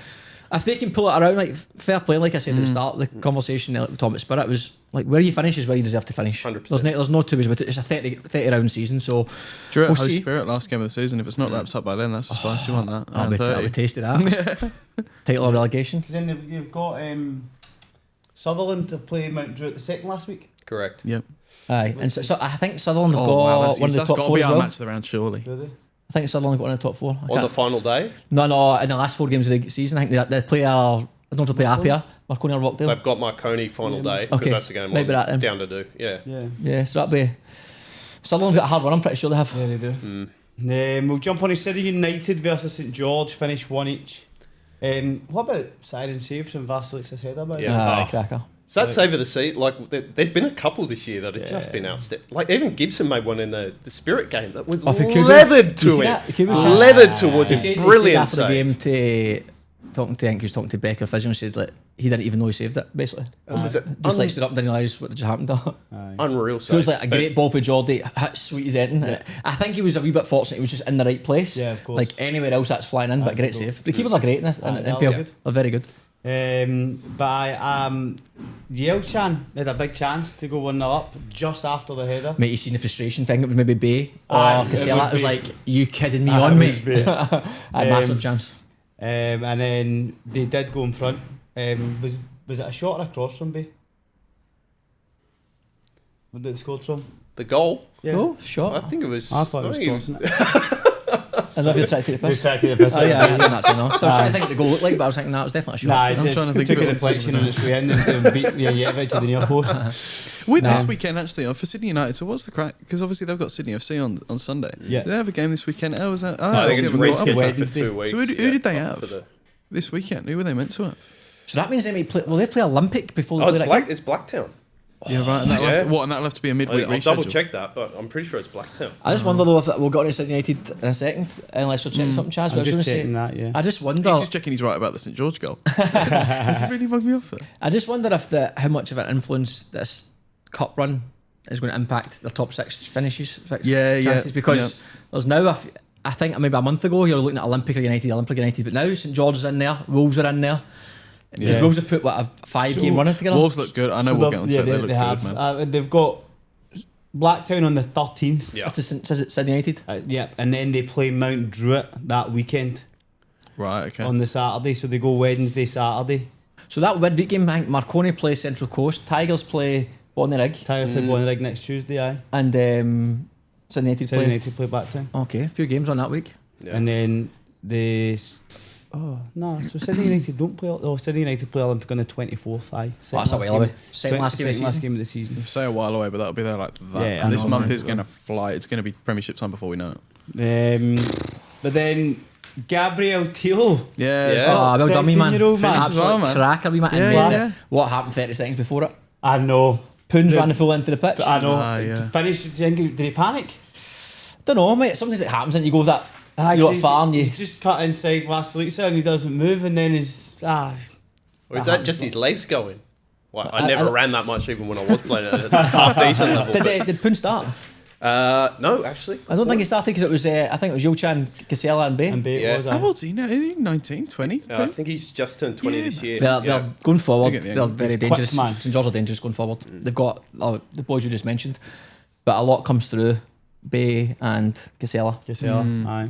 if they can pull it around, like fair play, like I said at the start, the conversation like, talking about Spirit was like where you finish is where you deserve to finish. 100%. There's no two ways about it. It's a 30 round season, so Druitt we'll host see. Spirit last game of the season. If it's not wrapped up by then, that's a spicy one. That I'll be tasted that. Title of relegation. Because then you've got Sutherland to play Mount Druitt the second last week. Correct. Yep. Aye, and so I think Sutherland have Oh, got wow, that's one of the huge. top That's got to four be as our well. match of the round, surely. Do they? I think Sutherland got one of the top four. On the final day, No, in the last 4 games of the season, I think they play I don't know if they play Appia, Marconi or Rockdale. they've got Marconi final day because Okay. that's the game Maybe that then. down to do. Yeah. Yeah, so that'd be Sutherland's got a hard run. I'm pretty sure they have. Yeah, they do. We'll jump on to City United versus St George, finish 1 each. What about siren saves from Vasilitsa's header? About Yeah. Cracker. So that save of the seat, like there's been a couple this year that have just been outstanding. Like even Gibson made one in the Spirit game that was Off a Kubo. leathered Did you to see him, that? The Kubo shot? leathered towards He his said brilliant after the save. game to I think he was talking to Becker Physio and said like he didn't even know he saved it basically. Was it Just like stood up and didn't realise what just happened. unreal save? It was like a But great ball for Geordie, hit sweet as anything. And I think he was a wee bit fortunate. He was just in the right place. Yeah, of course. Like anywhere else, that's flying in. But great Absolutely. save. The keepers are great in this. And they're NPL, good. they're very good. Yelchan had a big chance to go 1-0 up just after the header. Mate, you seen the frustration thing? It was maybe Bay or Aye, it Casella. It was was like, you kidding me Aye, on, it mate? was Bay. Massive chance. And then they did go in front. Was it a shot or a cross from Bay? What did they scored from? the goal, Yeah. Go, I shot. think it was. I thought it was think crossing it. As if you're trying to take the We've piss. tried to take the piss Oh out yeah, I of it. didn't actually know. So I was trying to think what the goal looked like, but I was thinking, no, it was definitely a shot. Nah, it's, I'm trying to think took of a it. deflection on its way in and beat Jevic to the near post. With No. this weekend, actually, for Sydney United, so what's the crack? Because obviously they've got Sydney FC on Sunday. Yeah. Do they have a game this weekend? Oh, was that? Oh, I think it's obviously haven't got rescheduled up. for Wednesday. 2 weeks. So who did they for have the- this weekend? Who were they meant to have? So that means they may play. Will they play Olympic before they Oh, play it's that game? It's Blacktown. Yeah, right. And that'll Yeah. have to, and that'll have to be a midweek I'll reschedule. double check that, but I'm pretty sure it's Blacktown. I just wonder though if we'll get on to Sydney United in a second, unless you're checking something, Chaz. But I I'm was going to just say, checking that, yeah. I just wonder. He's just checking he's right about the St George goal. Has it really bugged me off there? I just wonder if how much of an influence this cup run is going to impact the top 6 finishes. Chances, because there's now I think maybe a month ago you're looking at Olympic United, but now St George is in there, Wolves are in there. Because Yeah. Wolves have put what a 5-game run together. Wolves look good. I know we'll get onto it. They look they have. good, man. They've got Blacktown on the 13th. Yeah. That's Sydney United. Yeah, and then they play Mount Druitt that weekend Right, okay. on the Saturday. So they go Wednesday, Saturday. So that midweek game, I think Marconi play Central Coast, Tigers play Bonnyrigg, Tiger play Bonnyrigg next Tuesday, aye. and Sydney United Sydney play. United play Blacktown. Okay, a few games on that week. Yeah. And then so Sydney United don't play. Oh, Sydney United play Olympic on the 24th. Aye, That's a while away. Second last game of the last season. game of the season. Say a while away, but that'll be there like that. Yeah, And I this know, month sorry. is going to fly. It's going to be Premiership time before we know it. But then Gabriel Teal. Yeah. Yeah. Oh, well done, me man. 16-year-old man. Finished as well, man. Cracker, we man. Yeah, And yeah, then yeah. what happened 30 seconds before it? I know. Poons ran the full length of the pitch. I know. yeah. Finished. Did he panic? Don't know, mate. Sometimes it happens and you go that. You got far and you. He's just cut inside Vasilitsa and he doesn't move, and then he's Or is that just his legs going? Well, I I- never I- ran that much even when I was playing at a half decent level. Did Poon start? No, actually. I don't think he started because it was, I think it was Yulchan, Casella and Bay. And Bay Yeah. was How old's he now? Is he 19, 20? I think he's just turned 20 this year. They're going forward. They get the They're angle. very He's quick, dangerous. man. St George are dangerous going forward. They've got the boys you just mentioned, but a lot comes through Bay and Casella. Aye.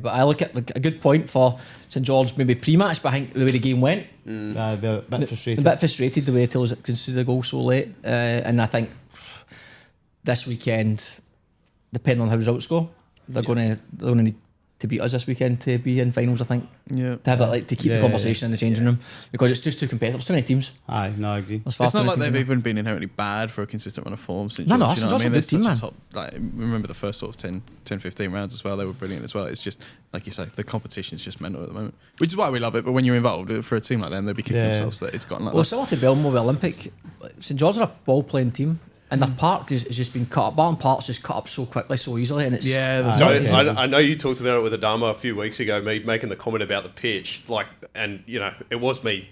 But I look at a good point for St George, maybe pre-match, but I think the way the game went, A bit a frustrated. bit frustrated the way Tills conceded the goal so late. And I think this weekend, depending on how results go, they're going to need to beat us this weekend to be in finals. I think Yeah. to have it, to keep the conversation in the changing room, because it's just too competitive. There's too many teams. Aye, no, I agree. There's far It's too not many like teams they've in there. even been inherently bad for a consistent run of form since No, George, St you know what I George's mean? a They're good team, such a man. top, like, remember the first sort of 10, 15 rounds as well, they were brilliant as well. It's just, like you say, the competition's just mental at the moment, which is why we love it, but when you're involved, for a team like them, they'll be kicking themselves that it's gotten like Well, that. similar to Belmore with Olympic, St George are a ball-playing team, and their park has just been cut up. Barton Park's just cut up so quickly, so easily, and it's Yeah, So that's I know you talked about it with Adama a few weeks ago, me making the comment about the pitch, and it was me,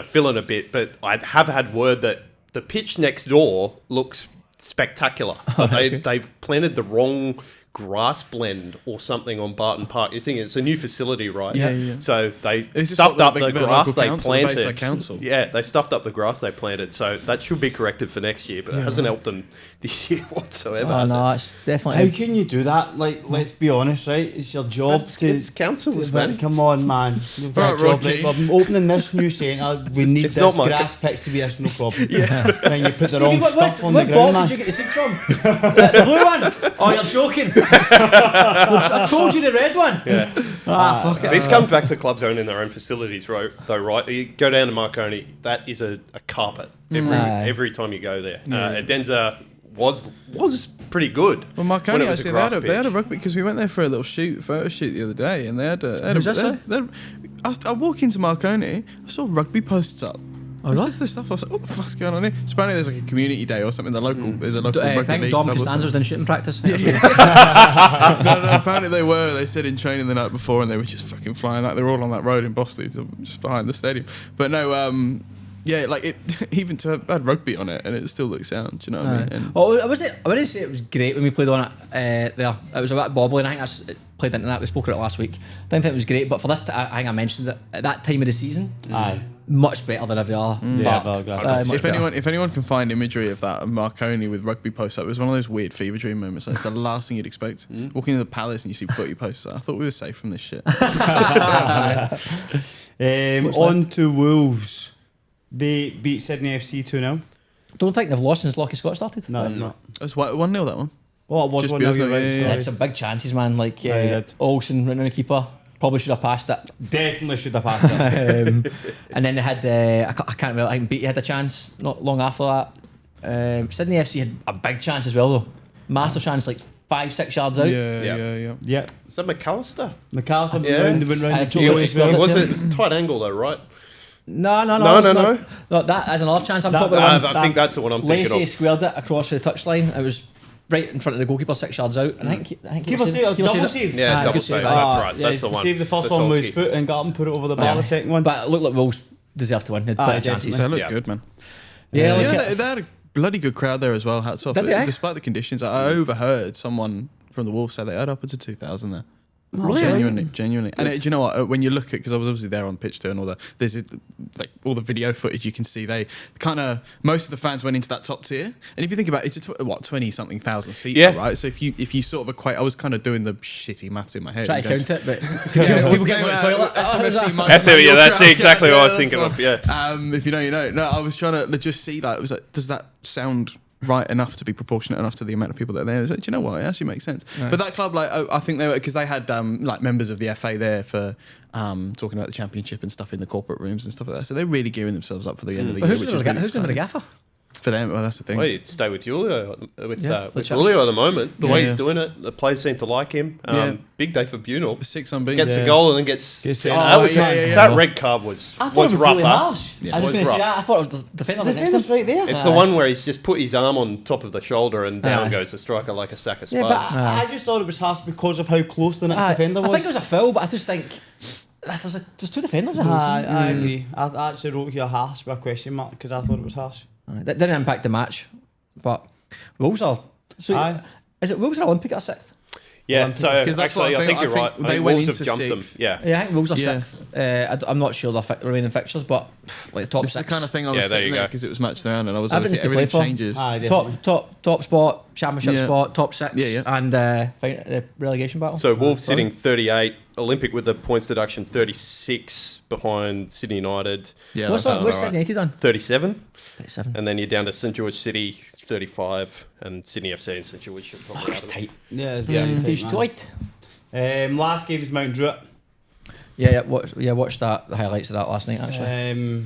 filling a bit, but I have had word that the pitch next door looks spectacular, but they've planted the wrong grass blend or something on Barton Park. You think it's a new facility, right? Yeah. So they It's just stuffed what up the grass local they council, the planted. Bayside Council. Yeah, they stuffed up the grass they planted, so that should be corrected for next year, but it hasn't helped them this year whatsoever. Oh has no, it? it's definitely. How can you do that? Like, let's be honest, right? It's your job It's councils, man. Come on, man. You've got a Right, job. Rocky. Right? I'm opening this new centre. We need it's this not my grass pitch to be this, no problem. Then you put the wrong What stuff on the box ground, man. did you get the seats from? The blue one? Oh, you're joking. I told you the red one. Yeah. Fuck it. This comes back to clubs owning their own facilities, though, right? You go down to Marconi, that is a carpet every time you go there. Adenza was pretty good. Well, when Marconi it was actually, grass they had a pitch. rugby, because we went there for a little photo shoot the other day, and they had a. Was that so? I walk into Marconi, I saw rugby posts up. Oh, really? This stuff. I was like, what the fuck's going on here? So apparently there's like a community day or something. There's a local I rugby think league Dom club or Costanza was something. in shooting practice. No, apparently they were. They said in training the night before, and they were just fucking flying. Like they were all on that road in Bosley, just behind the stadium. But no, yeah, like it. Even to have had rugby on it, and it still looks sound. Do you know what I mean? And Well, I wouldn't say it was great when we played on it there. It was a bit bobbly, and I think it played into that. We spoke about it last week. I didn't think it was great, but for this, I think I mentioned it at that time of the season. Aye. Much better than every other. Yeah, park. well, glad. Much better. if anyone can find imagery of that Marconi with rugby posts up, it was one of those weird fever dream moments. It's the last thing you'd expect. Walking into the Palace and you see footy posts. I thought we were safe from this shit. On to Wolves. They beat Sydney FC 2-0. Don't think they've lost since Lockie Scott started. No, it's not. It's 1-0 that one. Oh, it was Just 1-0, because you're of- right, yeah, sorry. yeah. Had some big chances, man. Like Yeah, he did. Olsen running the keeper. Probably should have passed it. Definitely should have passed it. And then they had I can't remember. I think Beattie had a chance not long after that. Sydney FC had a big chance as well though. Massive chance, like 5-6 yards out. Yeah. Yep. Is that McAllister? McAllister Yeah. went round the Joe tail Wilson as well. scored Was it was a tight angle though, right? No. No, that is another chance. I'm That- talking about. I think that's the one I'm thinking Lacey of. squared it across the touchline. It was right in front of the goalkeeper, 6 yards out. And I think Keeper save, double saved it. save. Yeah, Aye, double good save. save. That's right. Yeah, That's the one. saved the first one with his Vasolski. foot and got him, put it over the bar the second one. But it looked like Wolves deserved to win. They had plenty of definitely. chances. They look Yeah. good, man. Yeah, like Yeah, it- they had a bloody good crowd there as well. Hats off. Did they? Despite the conditions, I overheard someone from the Wolves say they had upwards of 2,000 there. Really? Genuinely. And do you know what? When you look at, because I was obviously there on pitch too, and there's like all the video footage you can see. They kind of most of the fans went into that top tier. And if you think about it, it's a 20-something thousand seats, Yeah. right? So if you sort of equate, I was kind of doing the shitty maths in my head. Try and to going, count it, but Yeah, people get to the toilet. SMFC must That's have it, yeah, your that's crowd. exactly what I was that's thinking the of, one. If you know, you know. No, I was trying to just see, like, it was like, does that sound right enough to be proportionate enough to the amount of people that are there? I was like, do you know what? It actually makes sense. Right. But that club, like, I think they were, because they had like members of the FA there for talking about the championship and stuff in the corporate rooms and stuff like that. So they're really gearing themselves up for the end of the But year, who's which going is to really who's going to the exciting. gaffer? For them. Well, that's the thing. Well, you'd stay with Julio with the Julio at the moment. The way Yeah. he's doing it, the players seem to like him. Yeah. Big day for Bunal. 6 unbeaten. Gets Yeah. a goal and then gets Gets sent. it. That Oh, was- yeah. that red card was I thought it was rougher. really harsh. I was It going to was say rough. that. I thought it was the defender The was next to defender's him. right there. It's the one where he's just put his arm on top of the shoulder and down Aye. goes the striker like a sack of Yeah, sparks. but I just thought it was harsh because of how close the next Aye. defender was. I think it was a foul, but I just think there's two defenders. I agree. I actually wrote here harsh with a question mark because I thought it was harsh. That didn't impact the match, but Wolves are. So Aye. Is it Wolves or Olympic at 6th? Yeah, so 'Cause that's what actually, I I think you're right. they went Wolves into have jumped them. 6th. Yeah. Yeah, I think Wolves are Yeah. 6th. I'm not sure the remaining fixtures, but like the top It's the 6. kind of thing I Yeah, was there sitting you there go. because it was matched around and I was Everything's obviously to play everything for. changes. Definitely. top spot, championship Yeah. spot, top 6, Yeah. and the relegation battle. So Wolves sitting 38, Olympic with the points deduction 36 behind Sydney United, Yeah, what's that sounds Sydney about right. United on? 37, 37. and then you're down to St George City 35, and Sydney FC and St George should probably It's have it. tight. Yeah, it's Yeah. very Who's tight, tight? man. Last game is Mount Druitt. Watched the highlights of that last night actually.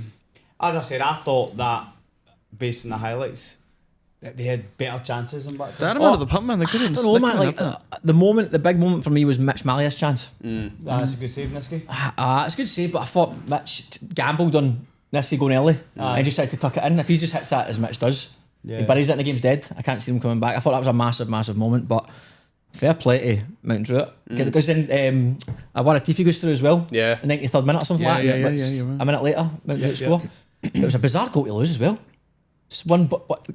As I said, I thought that based on the highlights, that they had better chances than back They had then. him out of the pump, man. They couldn't. I don't know, man. Like the big moment for me was Mitch Mallia's chance. That's a good save in this game. It's good to say, but I thought Mitch gambled on Nissi going early and just tried to tuck it in. If he just hits that as Mitch does, he buries it and the game's dead. I can't see him coming back. I thought that was a massive moment, but fair play to Mount Druitt. Because then Waratifi goes through as well. Yeah. In the 93rd minute or something like that. Yeah, But you're right. A minute later, Mount Druitt score. It was a bizarre goal to lose as well. Just one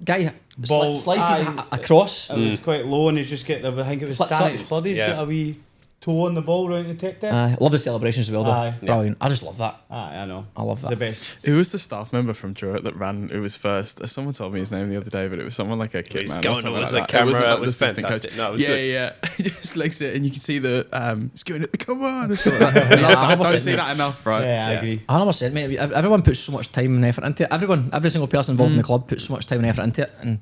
guy Ball- slices aye. across. It was quite low and he's just get the, I think it was Flick Stanich shot. Flood, he's Yeah. got a wee toe on the ball round the tip there. I love the celebrations as well though. Aye. Brilliant. I just love that. I know. I love It's that. the best. Who was the staff member from Druitt that ran? Who was first? Someone told me his name the other day, but it was someone like a kid He's man. going or something towards like the that. camera, wasn't it the was assistant fantastic. coach. No, it was yeah, good. yeah. He just likes it, and you can see the he's going, come on, and stuff like that. And I don't 100%, see mate. that enough, right? Yeah, I Yeah. agree. 100%, mate. Everyone puts so much time and effort into it. Every single person involved in the club puts so much time and effort into it, and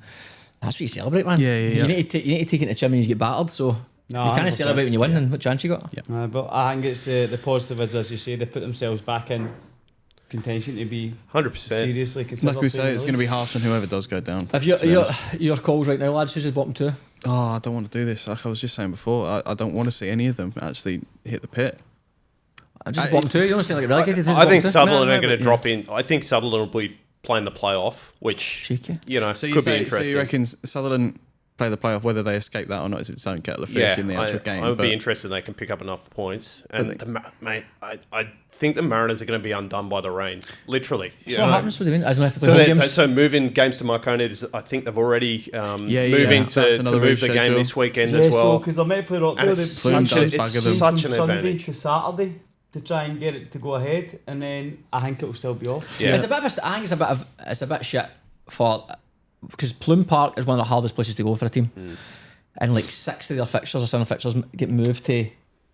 that's what you celebrate, man. Yeah, yeah, yeah. You need to take it to the gym and you get battered. So No, if you can't 100%. celebrate when you win, then what chance you got? Yeah. But I think it's the positive is, as you say, they put themselves back in contention to be 100%. seriously considered. Like we say, it's going to be harsh on whoever does go down. Have to be your honest. calls right now, lads? Who's the bottom two? Oh, I don't want to do this. Like I was just saying before, I don't want to see any of them actually hit the pit. I'm just bottom two. You don't say like relegated. Who's I bottom think two? Sutherland No, are going to but- drop in. I think Sutherland will be playing the playoff, which Cheeky. you know So you could be say, interesting. so you reckon Sutherland play the playoff, whether they escape that or not is its own kettle of fish yeah, in the actual game. I would but be interested. They can pick up enough points, and But mate, I think the Mariners are going to be undone by the rain, literally. So what happens with the win? As they have to play So, home games. so moving games to Marconi, I think they've already moving That's to another move the game reschedule. this weekend Yeah, as well. because they might play Rockdale. And They've it's Plume such, does a, bugger it's them. such from an Sunday advantage. to Saturday to try and get it to go ahead, and then I think it'll still be off. Yeah. It's a bit of I think it's a bit shit for because Plume Park is one of the hardest places to go for a team, and like 6 of their fixtures or 7 fixtures get moved to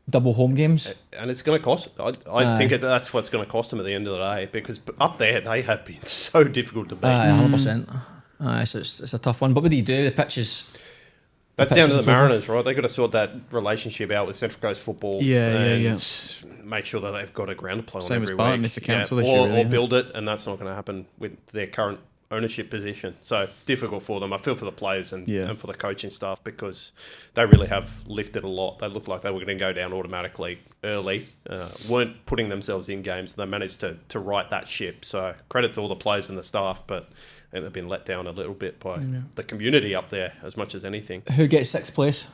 double home games. And it's going to cost. I think that's what's going to cost them at the end of the day, because up there they have been so difficult to beat. 100%. So it's a tough one. But what do you do? The pitch is. That's down to the Mariners, right? They've got to sort that relationship out with Central Coast Football. Yeah, yeah, and make sure that they've got a ground to play on Same as every Barton, week. it's a council issue, or, really, or isn't it? build it, and that's not going to happen with their current ownership position. So difficult for them. I feel for the players and for the coaching staff, because they really have lifted a lot. They looked like they were going to go down automatically early, weren't putting themselves in games. They managed to right that ship. So credit to all the players and the staff, but I think they've been let down a little bit by the community up there as much as anything. Who gets 6th place?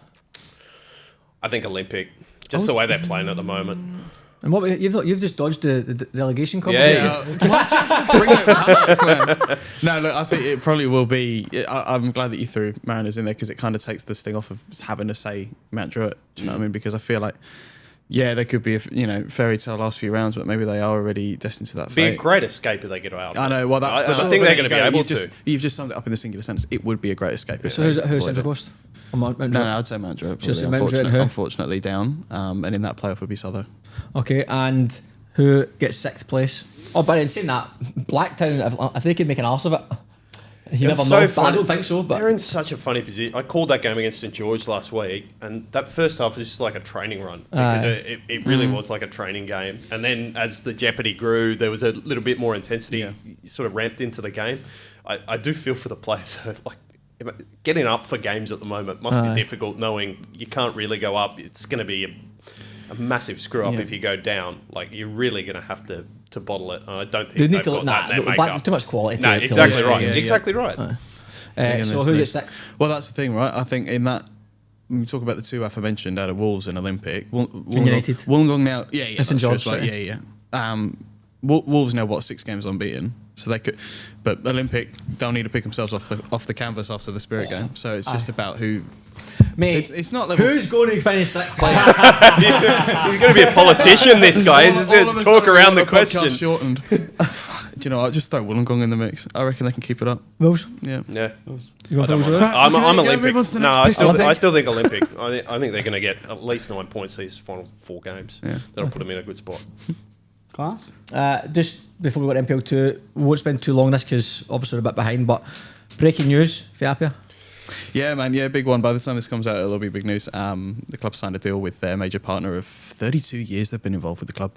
I think Olympic, just the way they're playing at the moment. And what you've just dodged the relegation Yeah, conversation. Bring it back, man. No, look, I think it probably will be. I'm glad that you threw Mariners in there, because it kind of takes the sting off of having to say Mount Druitt. Do you know what I mean? Because I feel like, there could be a fairy tale last few rounds, but maybe they are already destined to that Be a fate. great escape if they get out. I know. Well, that's. I think they're going to be able to. You've just summed it up in the singular sentence. It would be a great escape. So who's Central Coast? Or Mount Druitt? No, I'd say Mount Druitt. Just probably, Mount Druitt and who? unfortunately down, and in that playoff would be Souther. Okay, and who gets 6th place? Oh, but in saying that, Blacktown, if they could make an arse of it, you never know. But I don't think so. But they're in such a funny position. I called that game against St George last week, and that first half was just like a training run, because it really was like a training game. And then as the jeopardy grew, there was a little bit more intensity. Yeah. Sort of ramped into the game. I do feel for the players. Like, getting up for games at the moment must be difficult, knowing you can't really go up. It's going to be a massive screw up if you go down. Like, you're really going to have to bottle it. I don't think they've got that in their makeup. too much quality. No, to exactly lose. right. yeah. Exactly right. So who gets 6th? Well, that's the thing, right? I think in that, when we talk about the two aforementioned out of Wolves and Olympic, United. Wollongong now, yeah, That's in true George, as well, yeah. yeah. Wolves now 6 games unbeaten, so they could, but Olympic don't need to pick themselves off the canvas after the Spirit game. So it's just about who Mate, It's not level. who's going to finish sixth place? He's going to be a politician, this guy. He's going to talk around the question. Shortened. Do you know what? I'll just throw Wollongong in the mix. I reckon they can keep it up. Wolves? Yeah. Yeah. You going for Wolves? I'm Olympic. move on to the No, next I still think Olympic. I think they're going to get at least 9 points these final 4 games. Yeah. That'll put them in a good spot. Class. Just before we go to NPL 2, we won't spend too long on this because obviously we're a bit behind, but breaking news for Appia. Yeah, man. Yeah, big one. By the time this comes out, it'll be big news. The club signed a deal with their major partner of 32 years they've been involved with the club,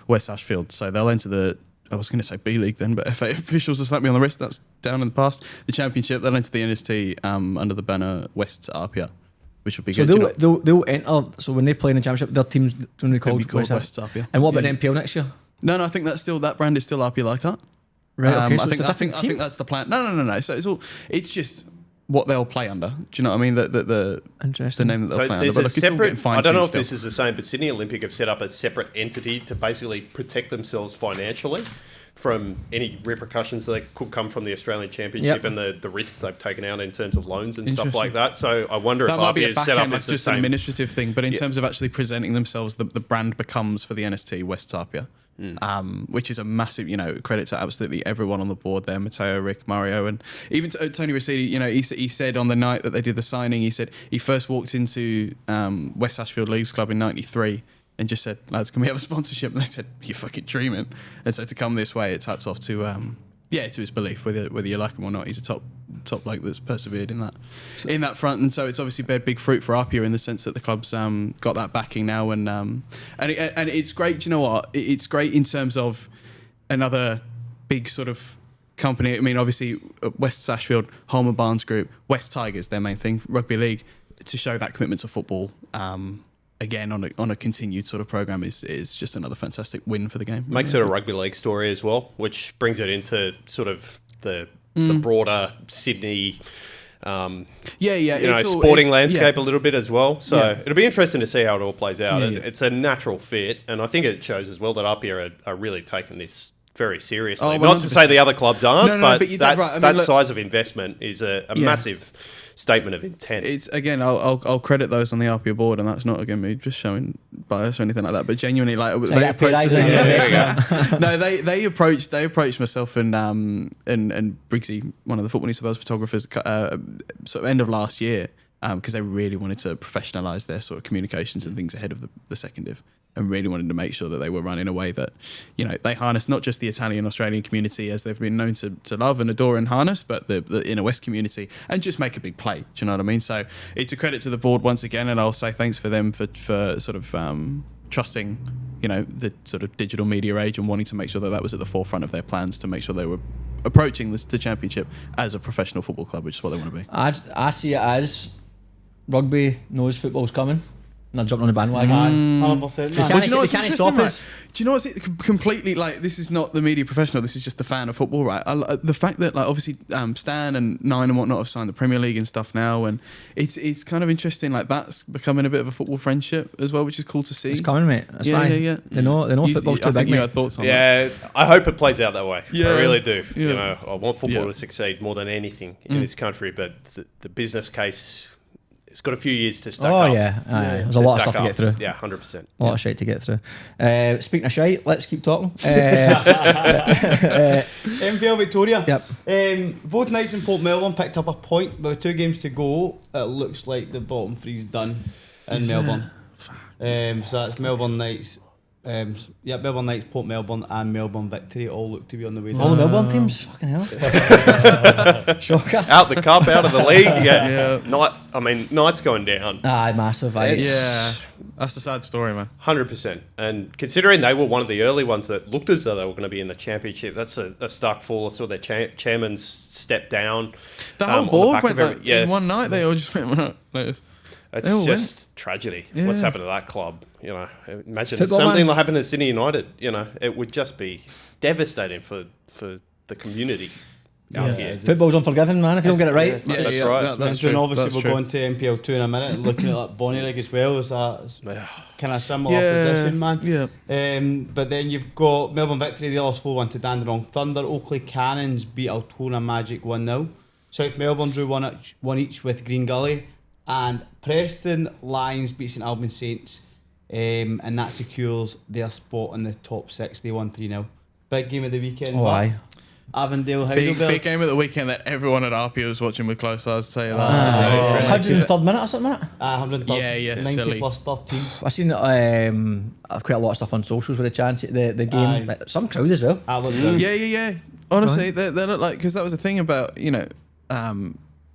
West Ashfield. So they'll enter the, I was going to say B League then, but FA officials have slapped me on the wrist. That's down in the past. The Championship, they'll enter the NST under the banner West APIA, which will be So good. they'll enter, so when they play in the Championship, their team's going to be It'll called, West APIA. And what about Yeah. NPL next year? No, I think that's still, that brand is still APIA Leichhardt. Right, okay, so I it's think, a I think, different I team? think that's the plan. No. So it's just what they'll play under. Do you know what I mean? The Interesting. name that they'll So play under. there's But a look, it's all getting separate. I don't know if fine-tuned this still. is the same, but Sydney Olympic have set up a separate entity to basically protect themselves financially from any repercussions that could come from the Australian Championship Yep. and the risk they've taken out in terms of loans and stuff Interesting. like that. So I wonder That if might be APIA a is back set up end, like as the just an same. administrative thing, but in Yeah. terms of actually presenting themselves, the brand becomes for the NST West Tapia, which is a massive, credit to absolutely everyone on the board there, Matteo, Rick, Mario, and even Tony Rossini. He said on the night that they did the signing, he said he first walked into West Ashfield Leagues Club in '93 and just said, "Lads, can we have a sponsorship?" And they said, "You're fucking dreaming." And so to come this way, it's hats off to to his belief, whether you like him or not. He's a top bloke that's persevered in that front, and so it's obviously bear big fruit for Appia in the sense that the club's got that backing now, and it's great. Do you know what? It's great in terms of another big sort of company. I mean, obviously West Ashfield, Holman Barnes Group, West Tigers, their main thing, rugby league, to show that commitment to football. Again, on a continued sort of program is just another fantastic win for the game. Makes it a rugby league story as well, which brings it into sort of the broader Sydney sporting landscape a little bit as well. So it'll be interesting to see how it all plays out. It's a natural fit, and I think it shows as well that Appia are really taking this very seriously. Oh, Not to say the other clubs aren't, but that's right. I mean, that look, size of investment is a massive statement of intent. It's again, I'll credit those on the Appia board, and that's not again me just showing bias or anything like that. But genuinely, like they approached they approached myself and Briggsy, one of the Football New South Wales photographers, sort of end of last year, because they really wanted to professionalise their sort of communications and things ahead of the second div. And really wanted to make sure that they were run in a way that, they harness not just the Italian-Australian community as they've been known to love and adore and harness, but the inner West community, and just make a big play. Do you know what I mean? So it's a credit to the board once again, and I'll say thanks for them for sort of trusting, the sort of digital media age and wanting to make sure that was at the forefront of their plans to make sure they were approaching the Championship as a professional football club, which is what they want to be. I see it as rugby knows football's coming. And they're jumping on the bandwagon. 100%. They can't stop us. Do you know what's completely like? This is not the media professional. This is just the fan of football, right? The fact that obviously Stan and Nine and whatnot have signed the Premier League and stuff now, and it's kind of interesting. Like that's becoming a bit of a football friendship as well, which is cool to see. It's coming, mate. That's fine. Yeah. They know football's too big, You mate. had thoughts on that. Yeah, I hope it plays out that way. Yeah. I really do. Yeah. I want football to succeed more than anything in this country, but the business case, it's got a few years to stack up. Oh, yeah. There's a lot of stuff to get through. Yeah, 100%. A lot of shite to get through. Speaking of shite, let's keep talking. NPL Victoria. Yep. Both nights in Port Melbourne picked up a point, but with 2 games to go, it looks like the bottom three's done in Melbourne. So that's Melbourne Knights. Melbourne Knights, Port Melbourne, and Melbourne Victoria all look to be on the way down. All the Melbourne teams? Fucking hell. Shocker. Out the cup, out of the league. Yeah. Knight's going down. Massive. Yeah, that's a sad story, man. 100%. And considering they were one of the early ones that looked as though they were going to be in the championship, that's a stark fall. I saw their chairman's step down. The whole board went in one night. They all just went. It's just tragedy. Yeah. What's happened to that club? Imagine Football, something man. like happened to Sydney United. It would just be devastating for the community out here. Football's unforgiving, man, if you don't get it right. Yeah, that's right. That's And true. obviously That's we're true. going to NPL 2 in a minute, looking at that Bonnie Rig as well. Is that kind of similar Yeah, position, man? yeah. But then you've got Melbourne Victory, they lost 4-1 to Dandenong Thunder. Oakley Cannons beat Altona Magic 1-0. South Melbourne drew one each with Green Gully. And Preston Lions beat St Albans Saints, and that secures their spot in the top 6. They won 3-0. Big game of the weekend. Oh, aye. Avondale, Big Heidelberg. game of the weekend that everyone at Appia was watching with close eyes, to tell you that. 103rd minute or something like that? 100. Yeah, 90 silly. plus 13. I've seen quite a lot of stuff on socials with the chance the game. Aye. Some crowd as well. Yeah. Honestly, they look like, because that was the thing about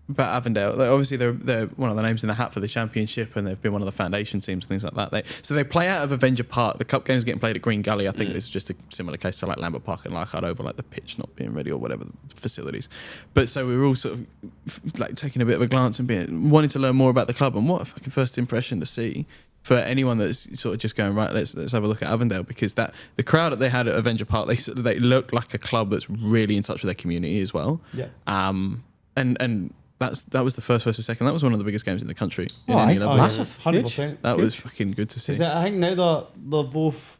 about Avondale. Obviously, they're one of the names in the hat for the championship, and they've been one of the foundation teams, things like that. So they play out of Avenger Park. The cup games getting played at Green Gully. I think it's just a similar case to like Lambert Park and Leichhardt over, like the pitch not being ready or whatever the facilities. But so we were all sort of like taking a bit of a glance and wanting to learn more about the club, and what a fucking first impression to see. For anyone that's sort of just going, right, let's have a look at Avondale, because the crowd that they had at Avenger Park, they look like a club that's really in touch with their community as well. Yeah. And that was the first versus second. That was one of the biggest games in the country. In Oh, any aye. level. Massive. 100%. That was fucking good to see. I think now they're both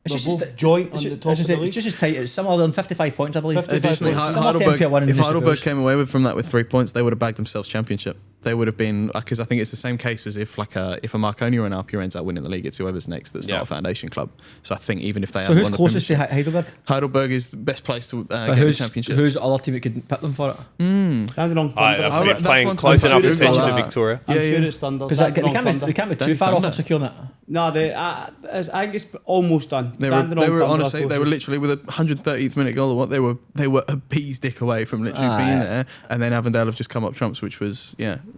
It's They're just both joint on the top of the league. It's just as tight. It's similar than 55 points, I believe. 55 Additionally, points. Similar to NPL one in if New Heidelberg South came away from that with 3 points, they would have bagged themselves championship. They would have been, because I think it's the same case as if a Marconi or an Appia ends up winning the league, it's whoever's next that's not a foundation club. So I think even if they So have who's won the closest to Premiership- Heidelberg? Heidelberg is the best place to get the Who's championship. who's the other team that could pick them for it? Dandenong Thunder. Oh, It's that's playing one to close consider enough as attention well. to Victoria. I'm Yeah, sure yeah. it's Thunder. Because they Dandenong can't be Thunder. too far off Thunder. of securing it. No, I think it's almost done. They Dandenong were Thunder honestly, are they were closest. literally with a 130th minute goal or what, they were a bee's dick away from literally Aye. being there, and then Avondale have just come up trumps, which was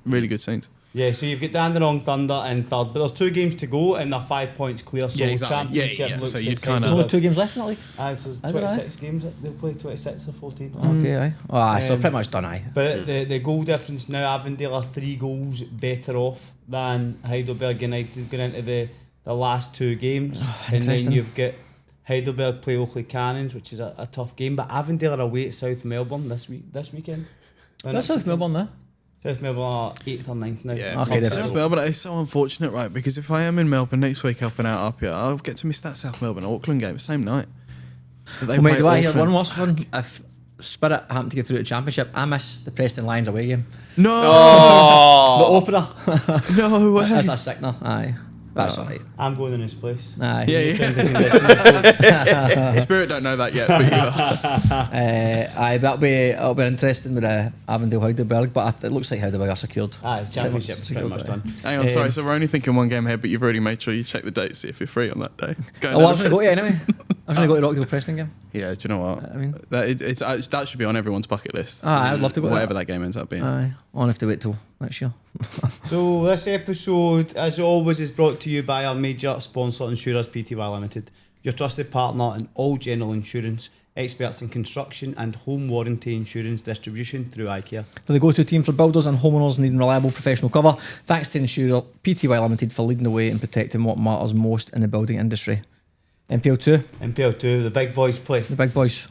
really good scenes. Yeah, so you've got Dandenong Thunder in third, but there's 2 games to go and they're 5 points clear. So Yeah, exactly. Yeah, championship yeah. looks So you'd exciting. kinda- There's only 2 games left in that league. So Is it 26 games. They'll play 26 or 14. Okay, aye. Oh, aye, so Um, pretty much done, aye. But the goal difference now, Avondale are 3 goals better off than Heidelberg United going into the last 2 games. And then interesting. you've got Heidelberg play Oakley Cannons, which is a tough game. But Avondale are away at South Melbourne this weekend. That's South Melbourne there. South Melbourne are 8th or 9th now. Yeah. Okay, South then. Melbourne is so unfortunate, right? Because if I am in Melbourne next week helping out Appia, I'll get to miss that South Melbourne Auckland game same night. But they Well, mate, play do I hear Auckland. one worse one? If Spirit happened to get through the championship, I miss the Preston Lions away game. No, The opener. no way. That's a sickener. Aye. That's alright. I'm going in his place. Aye. Spirit don't know that yet, but you are. Aye, that'll be interesting with Avondale Heidelberg, but it looks like Heidelberg are secured. Aye, championship is pretty much done. Hang on, sorry. So we're only thinking 1 game ahead, but you've already made sure you check the date, see if you're free on that day. Going Oh, down I was to going to go to it Preston. anyway. I was going to go to Rockdale Preston game. Yeah, do you know what? I mean, that should be on everyone's bucket list. I'd love to go to Whatever that game ends up being. aye. I'll have to wait till next year. So this episode, as always, is brought to you by our major sponsor, Insurers Pty Limited, your trusted partner in all general insurance, experts in construction and home warranty insurance distribution through IKEA. They're the go-to team for builders and homeowners needing reliable professional cover. Thanks to Insurer Pty Limited for leading the way in protecting what matters most in the building industry. NPL 2, NPL 2, the big boys play. the big boys.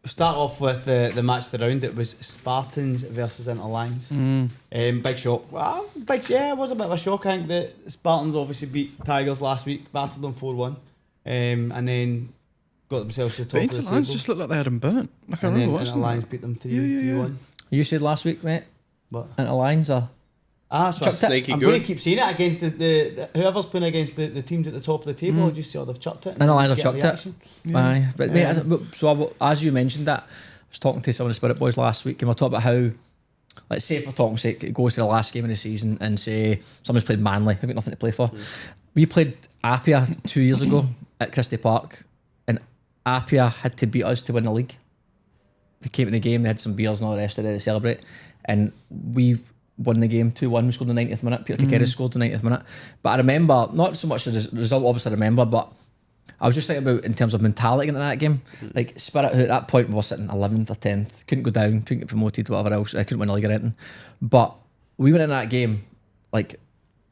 Start off with the match the round. It was Spartans versus Interlions. Big shock. Well, it was a bit of a shock. I think the Spartans obviously beat Tigers last week, battered them 4-1, and then got themselves to the top But of the Inter Lions table. just looked like they had them burnt. Like I And then remember watching Interlions that. beat them 3-1. Yeah. You said last week, mate, But into Lions are so Chucked it. Sneaky I'm good. going to keep saying it against the whoever's playing against the teams at the top of the table. I just see they've chucked it. And the Lions have Get a chucked it. reaction. Aye, but mate, as you mentioned that, I was talking to some of the Spirit boys last week, and we're talking about how, let's say for talking's sake, it goes to the last game of the season, and say someone's played Manley, they've got nothing to play for. We played Appia 2 years ago at Christie Park, and Appia had to beat us to win the league. They came to the game, they had some beers and all the rest of it to celebrate, and we won the game 2-1. We scored in the 90th minute. Peter Kikera scored in the 90th minute. But I remember, not so much the result, obviously I remember, but I was just thinking about in terms of mentality into that game. Like Spirit, who at that point we were sitting 11th or 10th, couldn't go down, couldn't get promoted, whatever else. I couldn't win the league or anything. But we went in that game like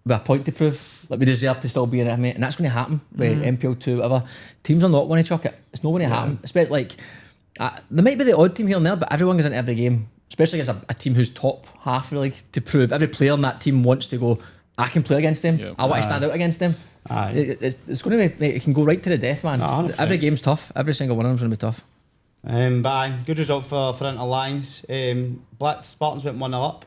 with a point to prove. Like we deserve to still be in it, mate. And that's going to happen with NPL 2, whatever. Teams are not going to chuck it. It's not going to happen. Especially like there might be the odd team here and there, but everyone goes into every game, especially against a team who's top half of the league, to prove every player in that team wants to go, I can play against them. Yeah. I want to stand out against them. It's going to be, it can go right to the death, man. 100%. Every game's tough. Every single one of them's going to be tough. But aye, good result for Interlions. Black Spartans went 1-0 up.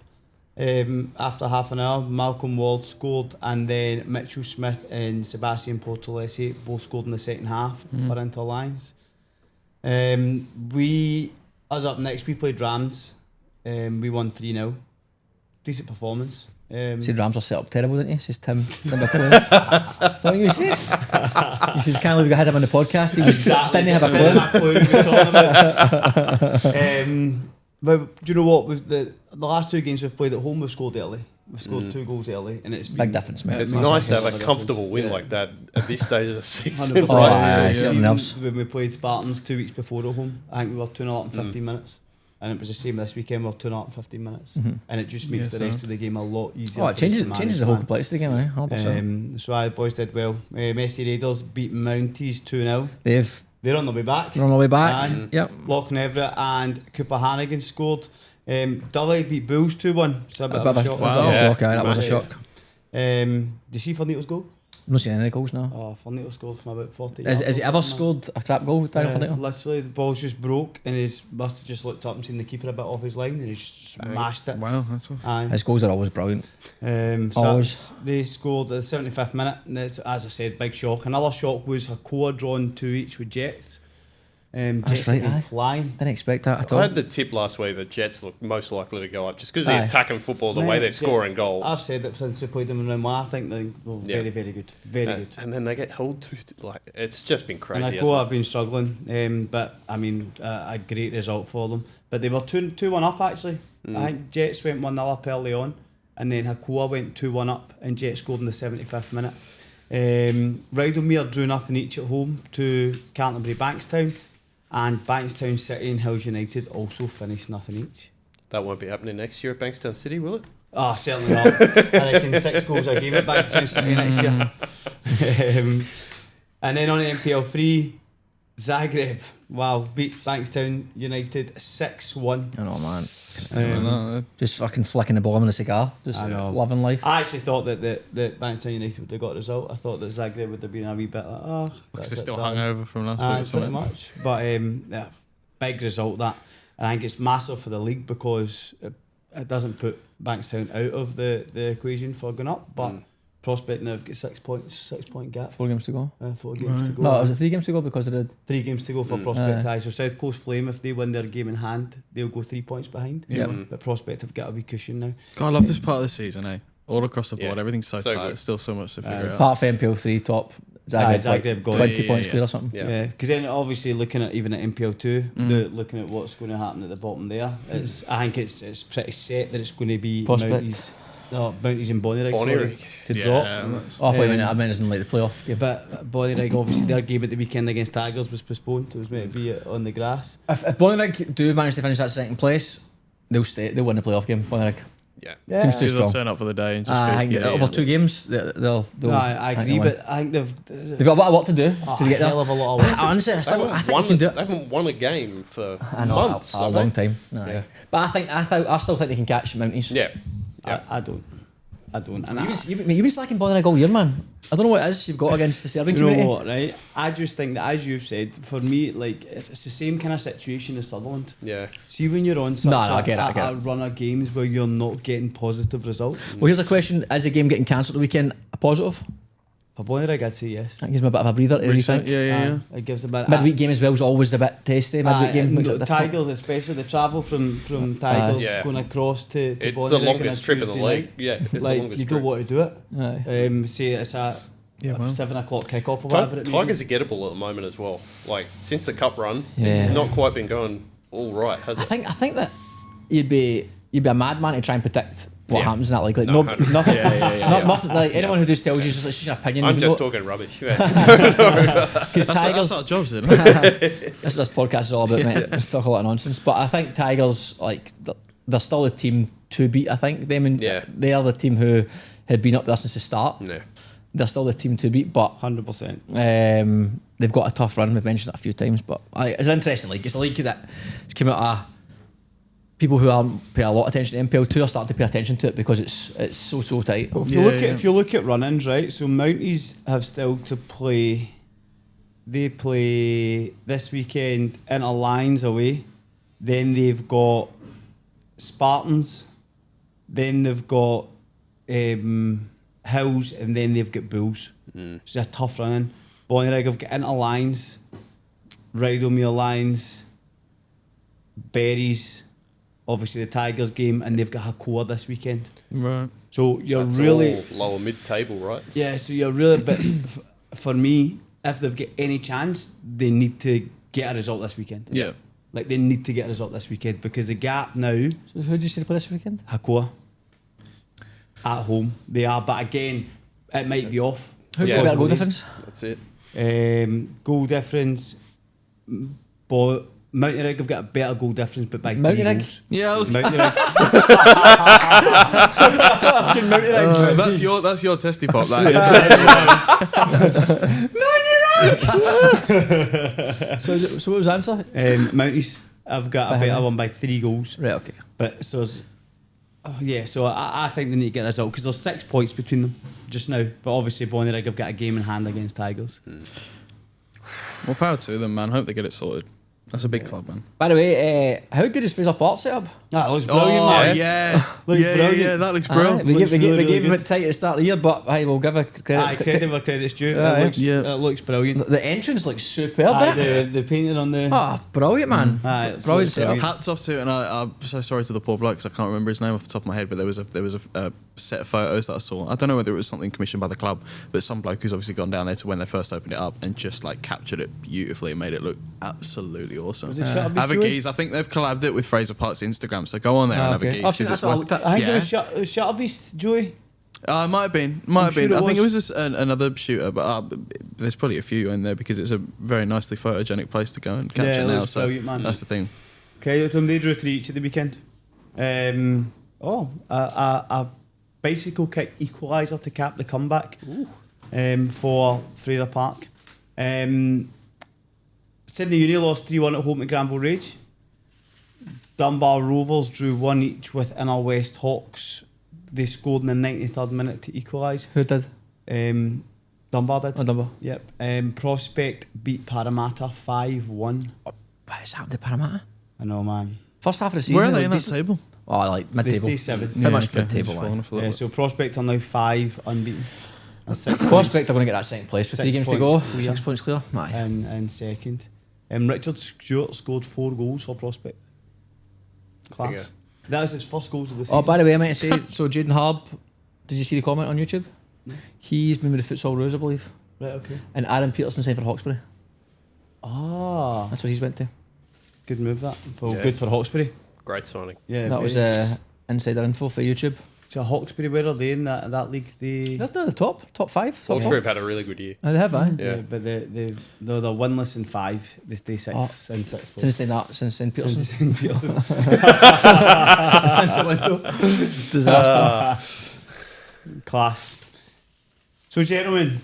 After half an hour, Malcolm Ward scored, and then Mitchell Smith and Sebastian Portolesi both scored in the second half for Inter Lions. Us up next, we played Rams. We won 3-0. Decent performance. Said Rams are set up terrible, didn't you? Says Tim McClure. That's what you said. He says, can't believe we had him on the podcast. He was, didn't have a clue. But do you know what? With the last 2 games we've played at home, we've scored early. We've scored 2 goals early, and it's big difference, mate. It's nice to have a comfortable win like that at this stage of the season. 100%. Oh, aye, something else. When we played Spartans 2 weeks before at home, I think we were 2-0 in 15 minutes. And it was the same this weekend, we were 2-0 in 15 minutes. And it just makes the rest of the game a lot easier. Oh, it changes the whole complexity of the game, 100%. So our boys did well. Messi Raiders beat Mounties 2-0. They're on their way back. They're on their way back. Yep. Lachlan Everett and Cooper Hannigan scored. Dully beat Bulls 2-1. So a bit of a shock. Wow. That was a shock. Did you see Fornito's goal? I've not seen any goals now. Oh, Fornito scored from about 40 Has yards. he ever scored a crap goal, Daniel Fornito? Literally, the ball's just broke, and he must have just looked up and seen the keeper a bit off his line, and he smashed it. Wow, that's all. Aye. His goals are always brilliant. So they scored at the 75th minute, and that's, as I said, big shock. Another shock was Hakoa drawn 2 each with Jets. Jets right, have been aye. flying. Didn't expect that at I all. had the tip last week that Jets look most likely to go up just because they're Aye. attacking football the way they're scoring goals. I've said it since we played them in round 1. I think they're very, very good. Very good. And then they get held to, like, it's just been crazy. And Hakoa have been struggling, but I mean, a great result for them. But they were 2-1 up actually. I think Jets went 1-0 up early on, and then Hakoa went 2-1 up, and Jets scored in the 75th minute. Rydalmere drew nothing each at home to Canterbury Bankstown, and Bankstown City and Hills United also finished nothing each. That won't be happening next year at Bankstown City, will it? Oh, certainly not. I reckon 6 goals a game at Bankstown City next year. And then on NPL 3, Zagreb, beat Bankstown United 6-1. I know, man. Just fucking flicking the ball in a cigar. Just loving life. I actually thought that Bankstown United would have got a result. I thought that Zagreb would have been a wee bit like, because they're still hungover from last week or pretty something. much. But big result that. And I think it's massive for the league because it doesn't put Bankstown out of the equation for going up. But Prospect now have got 6 points, 6-point gap. 4 games to go. 4 games to go. No, it was 3 games to go because of the 3 games to go for Prospect High. So South Coast Flame, if they win their game in hand, they'll go 3 points behind. Yeah. But Prospect have got a wee cushion now. God, I love this part of the season, eh? All across the board, Yeah. everything's so So tight. good. There's still so much to figure out. part of NPL 3 top. Zagreb got 20 points clear or something. Yeah, because then obviously looking at even at NPL 2, looking at what's going to happen at the bottom there, I think it's pretty set that it's going to be Prospect. Mounties and Bonnyrigg to drop. I thought I meant as in like the playoff game. But Bonnyrigg, obviously their game at the weekend against Tigers was postponed. It was meant to be on the grass. If Bonnyrigg do manage to finish that second place, they'll win the playoff game. Bonnyrigg. Yeah. Team's too They'll strong. turn up for the day and just I be, think over 2 games, they'll No, I agree, win. but I think They've got a bit of work to do to get there. hell of a lot of work. Honestly, I think they can do it. They haven't won a game for I know, months. a have long they? time. No. But I still think they can catch Mounties. Yeah. I don't. And You've been slacking Bonnyrigg all year, man. I don't know what it is you've got against the Serbian do you know community. what, right? I just think that, as you've said, for me, like it's the same kind of situation as Sutherland. Yeah. See, when you're on such I get it. a run of games where you're not getting positive results, Well, here's a question: is the game getting cancelled the weekend a positive? for Bonnyrigg, I'd say yes. That gives me a bit of a breather to rethink. Yeah. It gives a bit. Midweek game as well is always a bit tasty. Midweek game makes it difficult. Tigers, especially the travel from Tigers Yeah. going across to It's the Bonnyrigg on a longest trip in the Tuesday league. night. Yeah. It's the Like longest you trip. don't want to do it. Aye. Say it's a 7 o'clock kickoff or whatever. It may Tigers be. are gettable at the moment as well. Like since the cup run, Yeah. it's not quite been going all right, has I it? think that you'd be a madman to try and predict what Yeah. happens in that league. Like No, no, 100%. nothing. Yeah. Nothing. Like anyone who just tells you it's just an opinion. I'm even just though- talking rubbish. Yeah. Because That's Tigers. our jobs, isn't it? That's what this podcast is all about, mate. Let's talk a lot of nonsense. But I think Tigers, like, they're still the team to beat. I think them and they are the team who had been up there since the start. No. They're still the team to beat, but 100%. they've got a tough run. We've mentioned it a few times, but it's an interesting league. It's a league that it's come out of people who aren't paying a lot of attention to NPL 2 are starting to pay attention to it because it's so tight. Well, if you look at run-ins, right? So Mounties have still to play. They play this weekend Inter 'Lions away. Then they've got Spartans Then they've got Hills, and then they've got Bulls. It's a tough running. Bonnyrigg have got Inter Lions, Rydalmere Lions, Berries, obviously the Tigers game, and they've got Hakoah this weekend. Right. So you're That's really all lower mid-table, right? yeah. So you're really, but for me, if they've got any chance, they need to get a result this weekend. Yeah. Like they need to get a result this weekend because the gap now, So who did you say to play this weekend? Hakoah at home they are, but again, it might be off. Who's Yeah. got a better goal difference? That's it. Goal difference, but Mountaineerigg have got a better goal difference, but by 3 Mountaineerigg? goals. Yeah, I was. Mountaineerigg. That's your testy pop. That is. So what was the answer? Mounties have got a better one by 3 goals. Right, okay. But so so I think they need to get a result because there's 6 points between them just now. But obviously Bonnyrigg have got a game in hand against Tigers. Well, power to them, man. Hope they get it sorted. That's a big club, man. By the way, how good is Fraser Park set up? That looks brilliant, man. yeah. Looks brilliant. That looks Aye, brilliant. we Looks gave really him good. it tight at the start of the year, but hey, we'll give a credit. Credit where credit's due. Aye. It looks brilliant. The entrance looks superb, Aye, doesn't it? the painting on the... Ah, brilliant, man. Aye, it's Brilliant looks setup. brilliant. Hats off to, and I'm so sorry to the poor bloke 'cause I can't remember his name off the top of my head, but there was a set of photos that I saw. I don't know whether it was something commissioned by the club, but some bloke who's obviously gone down there to when they first opened it up and just like captured it beautifully and made it look absolutely awesome. Was it Shutterbeast Have a Joey? geez. I think they've collabed it with Fraser Park's Instagram, so go on there and have a geez. I've seen 'cause that's it's what I worth- looked at. I think Yeah. it was Shutterbeast, Joey. It might have been. sure it I think it was. was another shooter, but there's probably a few in there because it's a very nicely photogenic place to go and capture Yeah, it now. looks So brilliant, man. that's the thing. Okay, they drew 3 each at the weekend. A bicycle kick equaliser to cap the comeback for Fraser Park. Sydney Uni lost 3-1 at home to Granville Rage. Dunbar Rovers drew 1 each with Inner West Hawks. They scored in the 93rd minute to equalise. Who did? Dunbar did. Oh, Dunbar. Yep. Prospect beat Parramatta 5-1. What has happened to Parramatta? I know, man. First half of the season. Where are they they in were that decent. table? Oh, like They mid-table. stay 7th. Pretty much okay. mid-table, Just aye. falling off a little bit. So Prospect are now 5 unbeaten. And 6 Prospect are going to get that second place with 3 6 games to go. points clear. 6 points clear. Aye. in second. Richard Stewart scored 4 goals for Prospect. There you Class. That was his first goals of the season. Oh, by the way, I meant to say, so Jaden Harb, did you see the comment on YouTube? He's been with the Futsal Roos, I believe. Right, okay. And Aaron Peterson signed for Hawkesbury. Ah, That's what he's went to. good move that. Yeah. Good for Hawkesbury. Great signing. Yeah, That was very. insider info for YouTube. So Hawkesbury, where are they in that league? They They're the top 5. Top Hawkesbury 4. have had a really good year. Oh, they have, aye. Yeah. but they're winless in 5. They stay 6 Oh. in 6 Since saying that, since St. Peterson. Since Pearson. Since it went to disaster. Class. So, gentlemen,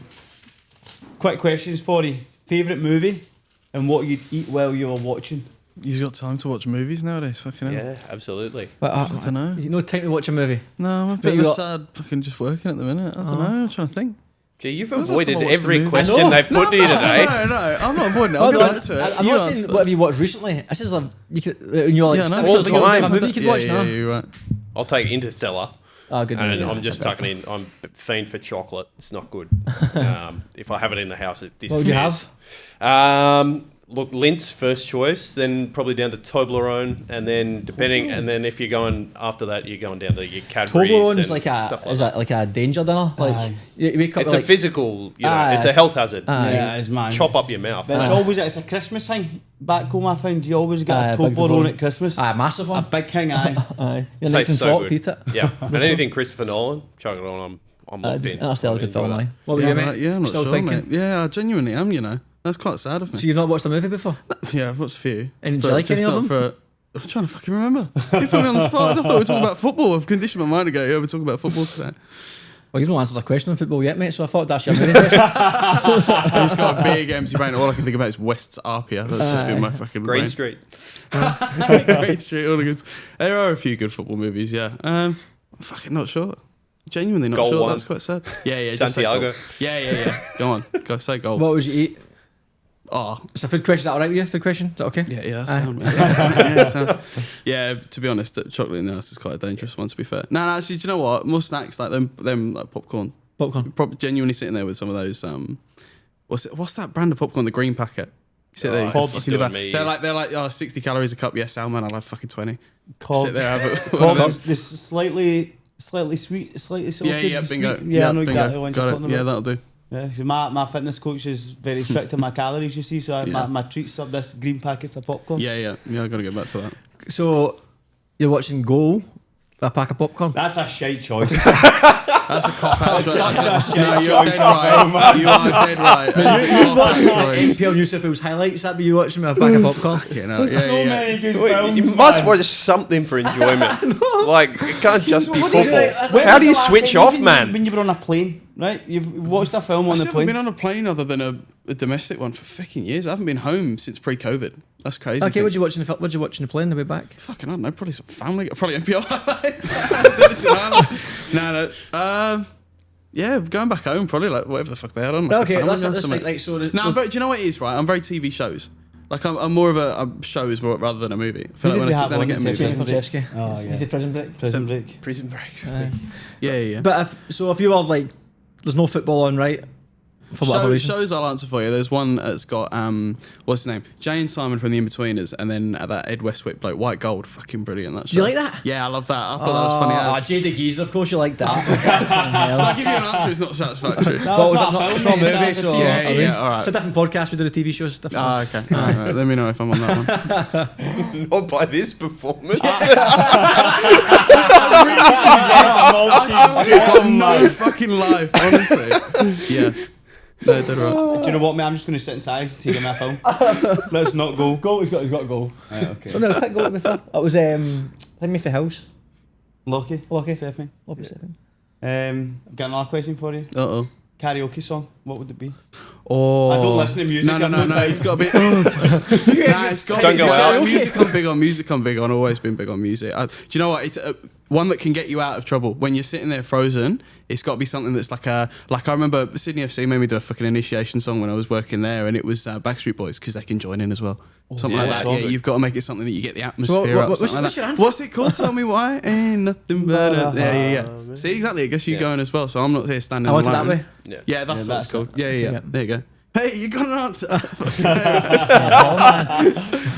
quick questions for you. Favourite movie and what you'd eat while you were watching? You've got time to watch movies nowadays, fucking hell. Yeah, absolutely. But, I don't know. You no time to watch a movie. No, I'm a But bit you of a got- sad fucking just working at the minute. I don't know. I'm trying to think. Gee, you've When was the avoided last time I watched every a movie? question I know. they've put to you today. No, I'm not avoiding it. I'll get back to it. I'm You not answer saying first. what have you watched recently. This is like, you could, when you're like, Yeah, I know. seven All years the old, time. a movie you could watch now. Yeah, you're right. I'll take Interstellar. Oh, good And movie. I'm That's just a better tucking in. I'm a fiend for chocolate. It's not good. If I have it in the house, it What would you disappears. Look, Lint's first choice, then probably down to Toblerone, and then and then if you're going after that, you're going down to your Cadbury's. Toblerone's and like stuff is that. that like a danger dinner? Like Aye. you wake up It's like a physical, Aye. it's a health hazard. Aye. Yeah, it is, man. Chop up your mouth. But it's a Christmas thing. Back home, I found you always got Aye, a a big Toblerone Toblerone. at Christmas. a massive A one. big king, aye. Aye, you're Tastes nice and so forked, good. eat it. Yeah, and anything Christopher Nolan, chuck it on. I'm locked in. That's still a good Enjoy film, that. aye. What about you, mate? Yeah, I'm not Still sure, thinking? mate. Yeah, I genuinely am, you know. That's quite sad of me. So you've not watched a movie before? Yeah, I've watched a few. And did you but like any just of not them? I'm trying to fucking remember. You put me on the spot. I thought we were talking about football. I've conditioned my mind to go, yeah, we're talking about football today. Well, you've not answered a question on football yet, mate, so I thought that's your movie question. I've just got a big empty brain. All I can think about is West's Appia. That's just been my fucking Green brain. Street. Great Street, all the good. There are a few good football movies, yeah. I'm fucking not sure. Genuinely not Goal sure. one. That's quite sad. Yeah, just say Santiago. goal. Yeah. Go on. Go say goal. What would you eat? Oh, It's a food question. Is that all right with you? Food question? Is that okay? yeah, sound, man. Yeah, sound. Yeah, to be honest, chocolate in the house is quite a dangerous one. To be fair, no, actually, do you know what? More snacks like them like popcorn. Probably genuinely sitting there with some of those. What's that brand of popcorn? The green packet. You sit there, they're like 60 calories a cup. Yeah, salmon. I'll have fucking 20. Cogs. Sit there, have it. Cogs. This slightly sweet, slightly salted. Yeah, bingo. Sweet. Yeah, I know bingo. exactly what you're Got talking it. Yeah, about. that'll do. Yeah, so my fitness coach is very strict on my calories, you see, so my treats are this green packets of popcorn. Yeah, I got to get back to that. So you're watching Goal, a pack of popcorn. That's a shite choice. That's a cop out. No, you're dead right. You are dead right. You watching NPL New South Wales highlights? That'd be you watching with a pack of popcorn. There's so many good films. You must watch something for enjoyment. Like, it can't just be What do you football. do? How do you switch off, man? When you were on a plane, right? You've watched a film on the I've never plane. been on a plane other than a domestic one for fucking years. I haven't been home since pre-COVID. That's crazy. Okay, what'd you watch in the plane the way back? Fucking, I don't know, probably some family, probably NPL highlights. No. Yeah, going back home, probably like whatever the fuck they had on. Like Okay, family that's or something. like so. But do you know what it is, right? I'm very TV shows. Like I'm more of a shows rather than a movie. I feel like when I sit down, I get a movie. James Malchevsky. Oh, yeah. Is it Prison Break? Prison Break. Yeah. But if you were like, there's no football on, right? For whatever reason. Shows I'll answer for you. There's one that's got what's his name? Jay and Simon from The Inbetweeners, and then that Ed Westwick bloke, White Gold, fucking brilliant. That show. Do you like that? Yeah, I love that. I thought that was funny. Ah, Jay the Geezer, of course you like that. So I give you an answer. It's not satisfactory. Well, was that not a movie? So Yeah, all right. It's a different podcast. We do the TV shows. Different. Okay. All right. Let me know if I'm on that one. Not by this performance. I sound like I've got no fucking life, honestly. Yeah. No, dead right. Do you know what, mate? I'm just going to sit inside to get my film. Let's not go. Goal. He's got a goal. Right, okay. So no, it's pick goal before. It was me for house. Lucky. Stepping. I've got another question for you. Uh-oh. Karaoke song. What would it be? Oh. I don't listen to music. No. It's got a bit. It's got Don't go out. Music I'm big on. Always been big on music. Do you know what? It's one that can get you out of trouble when you're sitting there frozen. It's got to be something that's like I remember Sydney FC made me do a fucking initiation song when I was working there, and it was Backstreet Boys because they can join in as well. Something like that. Yeah, you've got to make it something that you get the atmosphere up. What's your answer? What's it called? Tell me why. Ain't nothing but a... Yeah. See, exactly. I guess you're going as well, so I'm not here standing I want it alone. that way. Yeah, that's what it's called. Yeah. There you go. Hey, you got an answer.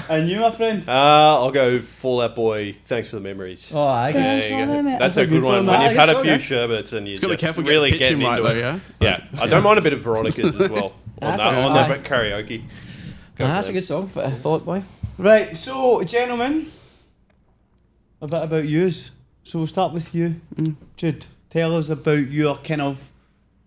And you, my friend? I'll go Fall Out Boy. Thanks for the memories. Oh, I Thanks Yeah, for yeah. the me- That's a good one. When I you've had guess a so, few yeah. sherbets and you're Got to be just careful really getting getting right into though, it. yeah? Yeah, I don't mind a bit of Veronica's as well on That's that karaoke. Go that's for a them. good song for Thought Boy. Right, so, gentlemen, a bit about yous. So we'll start with you. Jude, tell us about your kind of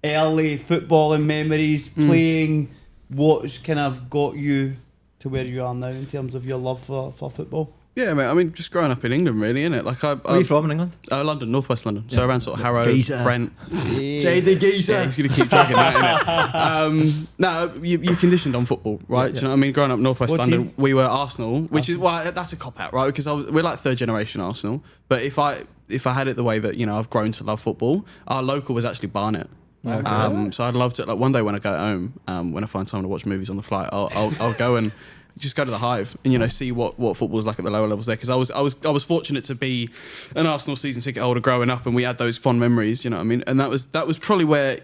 early footballing memories, playing, what's kind of got you to where you are now in terms of your love for football? Yeah, mate. I mean, just growing up in England, really, innit? Like, Where are you from in England? London, northwest London. So around sort of Harrow, Geezer. Brent. Jay the Geezer. Yeah, he's going to keep dragging that, innit? No, you're conditioned on football, right? Do you know what I mean? Growing up northwest What London, team? we were Arsenal, which is why that's a cop out, right? Because we're like third generation Arsenal. But if I had it the way that I've grown to love football, our local was actually Barnet. So I'd love to, like, one day when I go home, when I find time to watch movies on the flight, I'll go and just go to the Hive and see what football's like at the lower levels there, because I was fortunate to be an Arsenal season ticket holder growing up, and we had those fond memories, you know what I mean? And that was probably where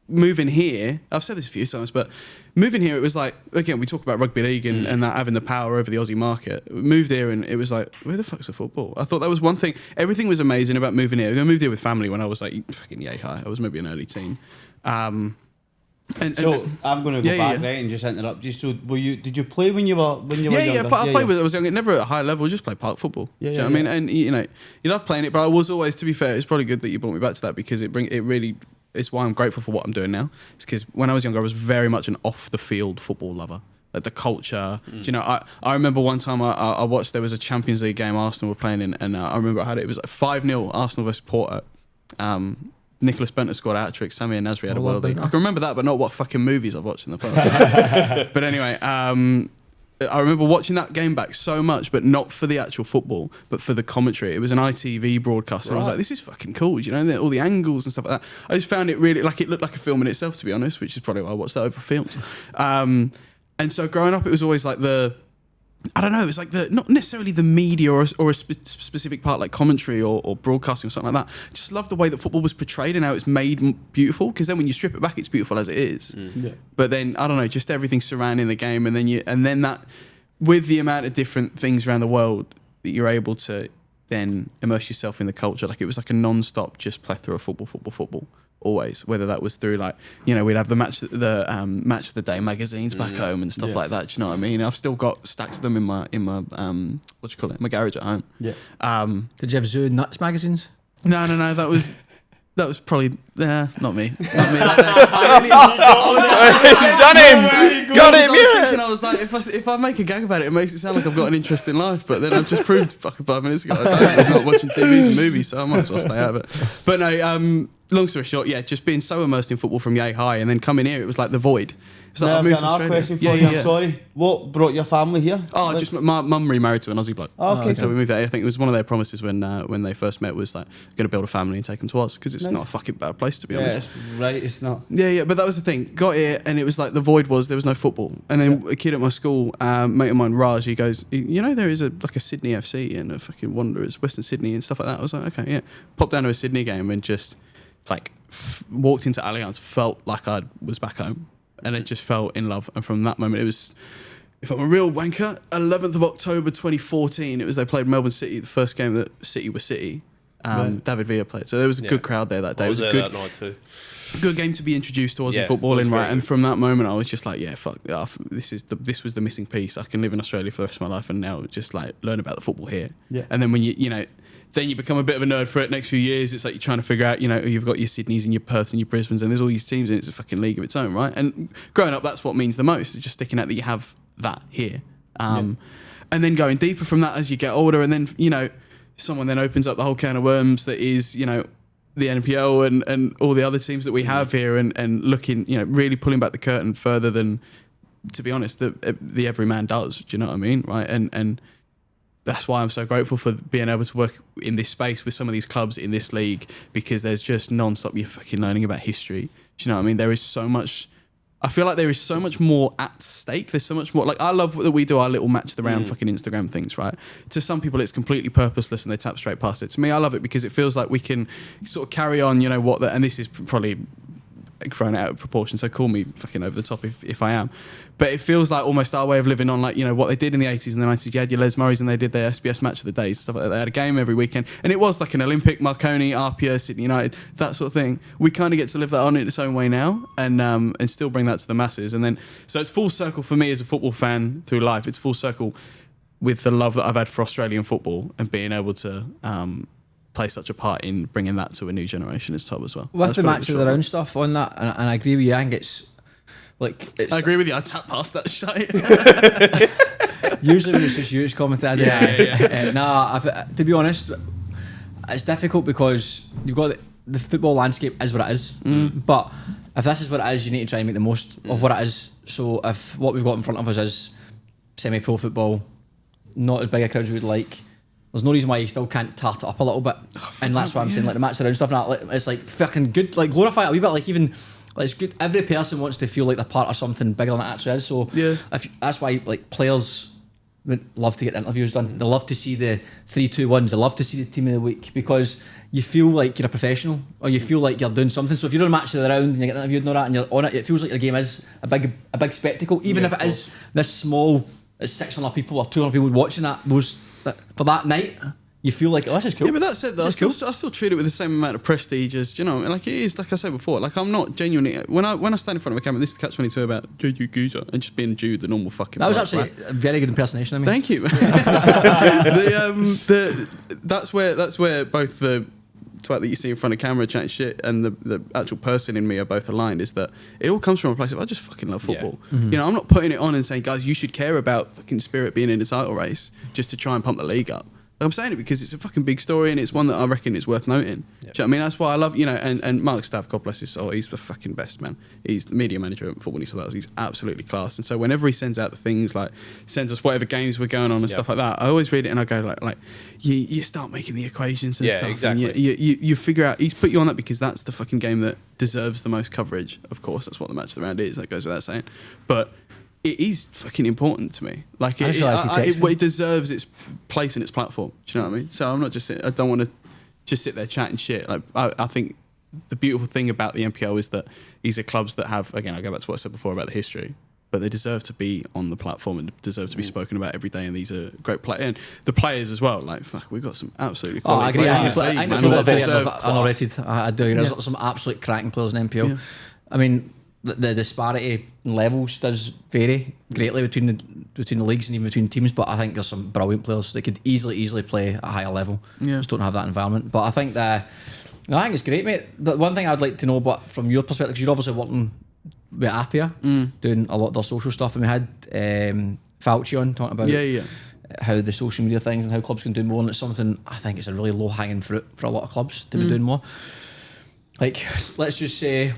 moving here, I've said this a few times, but moving here, it was like, again, we talk about rugby league and that having the power over the Aussie market. We moved here and it was like, where the fuck's the football? I thought that was one thing. Everything was amazing about moving here. I moved here with family when I was like fucking yay high. I was maybe an early teen. So I'm going to go back right and just interrupt you. So did you play when you were younger? I played with it. I was young. Never at a high level. Just play park football. Do you know what I mean? And you love playing it, but I was always, to be fair, it's probably good that you brought me back to that, because it's why I'm grateful for what I'm doing now. It's because when I was younger, I was very much an off the field football lover. Like the culture. Do I remember one time I watched, there was a Champions League game Arsenal were playing in, and I remember I had it was like 5-0 Arsenal versus Porto. Nicholas Benter scored a hat-trick. Sammy and Nasri had a worldie. I can remember that, but not what fucking movies I've watched in the past. But anyway, I remember watching that game back so much, but not for the actual football, but for the commentary. It was an ITV broadcast, and I was like, this is fucking cool, all the angles and stuff like that. I just found it really, like, it looked like a film in itself, to be honest, which is probably why I watched that over films. And so growing up, it was always like I don't know, it was like not necessarily the media or a specific part like commentary or broadcasting or something like that. I just loved the way that football was portrayed and how it's made beautiful, because then when you strip it back, it's beautiful as it is. Yeah. But then, I don't know, just everything surrounding the game, and then that, with the amount of different things around the world that you're able to then immerse yourself in the culture, like it was like a non-stop just plethora of football. Always, whether that was through like, you know, we'd have the match of the day magazines back home and stuff like that. Do you know what I mean? I've still got stacks of them in my my garage at home. Yeah. Did you have Zoo and Nuts magazines? No, that was probably not me. Done him. Got him. I was like, if I make a gag about it, it makes it sound like I've got an interesting life. But then I've just proved fucking 5 minutes ago I'm not watching TVs and movies, so I might as well stay out of it. But no, long story short, yeah, just being so immersed in football from yay high, and then coming here, it was like the void. It's like I've got another question for you. I'm sorry. What brought your family here? Oh, just my mum remarried to an Aussie bloke. Oh, okay. So we moved there. I think it was one of their promises when they first met was like, going to build a family and take them to us, because it's not a fucking bad place, to be honest. It's right, it's not. Yeah, but that was the thing. Got here, and it was like the void was there was no football. And then a kid at my school, mate of mine, Raj, he goes, you know, there is a Sydney FC and a fucking Wanderers, Western Sydney and stuff like that. I was like, okay, yeah. Popped down to a Sydney game and just like walked into Allianz, felt like I was back home. And it just fell in love. And from that moment, it was, if I'm a real wanker, 11th of October 2014, they played Melbourne City, the first game that City was City. David Villa played. So there was a good crowd there that day. I was it was there a good, that night too. Good game to be introduced to Aussie football in, right? And from that moment, I was just like, yeah, fuck, this was the missing piece. I can live in Australia for the rest of my life and now just like learn about the football here. Yeah. And then when you know, then you become a bit of a nerd for it. Next few years, it's like you're trying to figure out, you know, you've got your Sydneys and your Perths and your Brisbanes, and there's all these teams, and it's a fucking league of its own, right? And growing up, that's what means the most. It's just sticking out that you have that here. And then going deeper from that as you get older, and then, you know, someone then opens up the whole can of worms that is, you know, the NPL and all the other teams that we have here, and looking, you know, really pulling back the curtain further than, to be honest, the everyman does. Do you know what I mean? Right? And that's why I'm so grateful for being able to work in this space with some of these clubs in this league, because there's just non-stop, you're fucking learning about history. Do you know what I mean? There is so much, I feel like there is so much more at stake. There's so much more, like I love that we do our little match the round fucking Instagram things, right? To some people it's completely purposeless and they tap straight past it. To me, I love it because it feels like we can sort of carry on, you know, and this is probably thrown out of proportion, so call me fucking over the top if I am, but it feels like almost our way of living on, like, you know, what they did in the 80s and the 90s. You had your Les Murrays and they did their SBS match of the days and stuff like that. They had a game every weekend, and it was like an Olympic, Marconi, Appia, Sydney United, that sort of thing. We kind of get to live that on in its own way now, and still bring that to the masses. And then, so it's full circle for me as a football fan through life. It's full circle with the love that I've had for Australian football and being able to play such a part in bringing that to a new generation is top as well. With the match of the round stuff on that, and I agree with you, I think it's like... I agree with you, I tap past that shite. Usually when it's just you, it's commentator. To be honest, it's difficult because you've got the football landscape is what it is, but if this is what it is, you need to try and make the most of what it is. So if what we've got in front of us is semi-pro football, not as big a crowd as we would like, there's no reason why you still can't tart it up a little bit. And that's what I'm saying, like the match around stuff and that, it's like fucking good, like glorify it a wee bit, like even, like it's good, every person wants to feel like they're part of something bigger than it actually is. So that's why like players would love to get interviews done. They love to see the 3-2-1s, they love to see the team of the week, because you feel like you're a professional, or you feel like you're doing something. So if you're on a match of the round and you get interviewed and all that and you're on it, it feels like your game is a big spectacle, even if it is this small, it's 600 people or 200 people watching that, for that night, you feel like, oh, this is cool. Yeah, but that said, though, I still treat it with the same amount of prestige as, you know, like it is, like I said before, like I'm not genuinely, when I stand in front of a camera, this is Catch-22 about Jude Dolan and just being Jude, the normal fucking That was actually a very good impersonation, I mean. Thank you. That's where both the twat that you see in front of camera chatting shit and the actual person in me are both aligned, is that it all comes from a place of I just fucking love football. You know, I'm not putting it on and saying, guys, you should care about fucking Spirit being in the title race just to try and pump the league up. I'm saying it because it's a fucking big story and it's one that I reckon is worth noting. Do you know what I mean? That's why I love, you know, and Mark Staff, God bless his soul, he's the fucking best, man. He's the media manager at Football New South Wales. He's absolutely class. And so whenever he sends out the things, like sends us whatever games we're going on and stuff like that, I always read it and I go like you start making the equations and stuff. Exactly. And you figure out, he's put you on that because that's the fucking game that deserves the most coverage. Of course, that's what the match of the round is. That goes without saying. But it is fucking important to me. Like it deserves its place in its platform. Do you know what I mean? So I'm not just. I don't want to just sit there chatting shit. Like I think the beautiful thing about the NPL is that these are clubs that have. Again, I go back to what I said before about the history, but they deserve to be on the platform and deserve to be spoken about every day. And these are great players, and the players as well. Like fuck, we've got some absolutely. I agree. I do. Yeah. There's some absolute cracking players in NPL. Yeah. I mean, the disparity in levels does vary greatly between the leagues and even between teams. But I think there's some brilliant players that could easily play at a higher level. Yeah. Just don't have that environment. But I think I think it's great, mate. The one thing I'd like to know, but from your perspective, because you're obviously working with Appia, doing a lot of their social stuff, and we had Fauci on talking about how the social media things and how clubs can do more, and it's something I think it's a really low hanging fruit for a lot of clubs to be doing more. Like, let's just say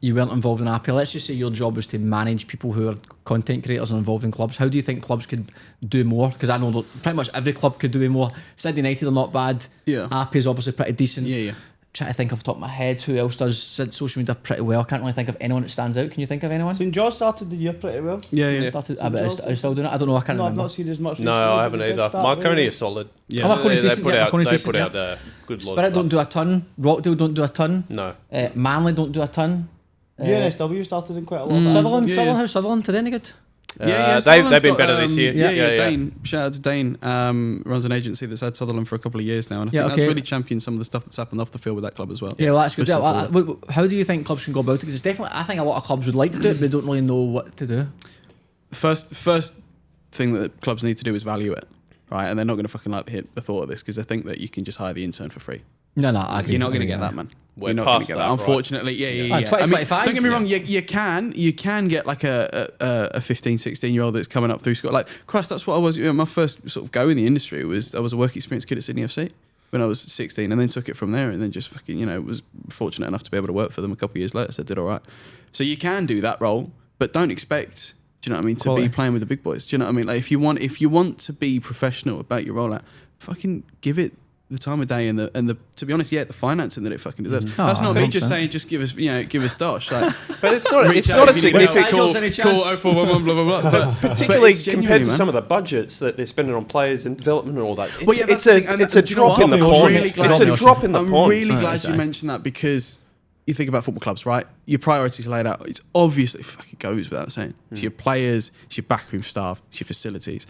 you weren't involved in Appia. Let's just say your job was to manage people who are content creators and involved in clubs. How do you think clubs could do more? Because I know that pretty much every club could do more. Sydney United are not bad. Yeah. Appia's obviously pretty decent. Yeah. Trying to think off the top of my head who else does social media pretty well. I can't really think of anyone that stands out. Can you think of anyone? St George started the year pretty well. Yeah. Started, but are they still doing it? I don't know. I can't No, I've remember. not seen as much. No, I haven't either. Marconi is solid. Yeah. Marconi's They decent, put yeah, out Marconi's they decent, put yeah. out good lot Spirit of don't stuff. do a ton. Rockdale don't do a ton. No. Manley don't do a ton. NSW started in quite a lot. of Sutherland, Yeah. how's Sutherland today? Any good? Yeah, they've been Sutherland's better got, this year. Yeah. Dane, shout out to Dane. Runs an agency that's had Sutherland for a couple of years now, and I think that's really championed some of the stuff that's happened off the field with that club as well. Yeah, well, that's good. Pushing forward. How do you think clubs can go about it? Because it's definitely, I think a lot of clubs would like to do it, but they don't really know what to do. First thing that clubs need to do is value it, right? And they're not going to fucking like the thought of this because they think that you can just hire the intern for free. No, I agree. You're not going to get that, man. We're You're not going to past get that, that. right? Unfortunately, yeah. I mean, 2025, don't get me wrong. You can get like a 15, 16-year-old that's coming up through school. Like, Christ, that's what I was. My first sort of go in the industry was I was a work experience kid at Sydney FC when I was 16, and then took it from there, and then just fucking was fortunate enough to be able to work for them a couple of years later. So I did all right. So you can do that role, but don't expect. Do you know what I mean? Quality. To be playing with the big boys. Do you know what I mean? Like if you want to be professional about your rollout, fucking give it the time of day and the to be honest, the financing that it fucking deserves. That's not me just saying just give us dosh. Like, But it's not a significant call 0411 blah blah blah. But particularly it's genuinely, compared to man. some of the budgets that they're spending on players and development and all that. Well, yeah, It's a drop in the pond. It's a drop in the pond. I'm really glad you mentioned that because you think about football clubs, right? Your priorities are laid out. It's obviously fucking goes without saying. It's your players, it's your backroom staff, it's your facilities.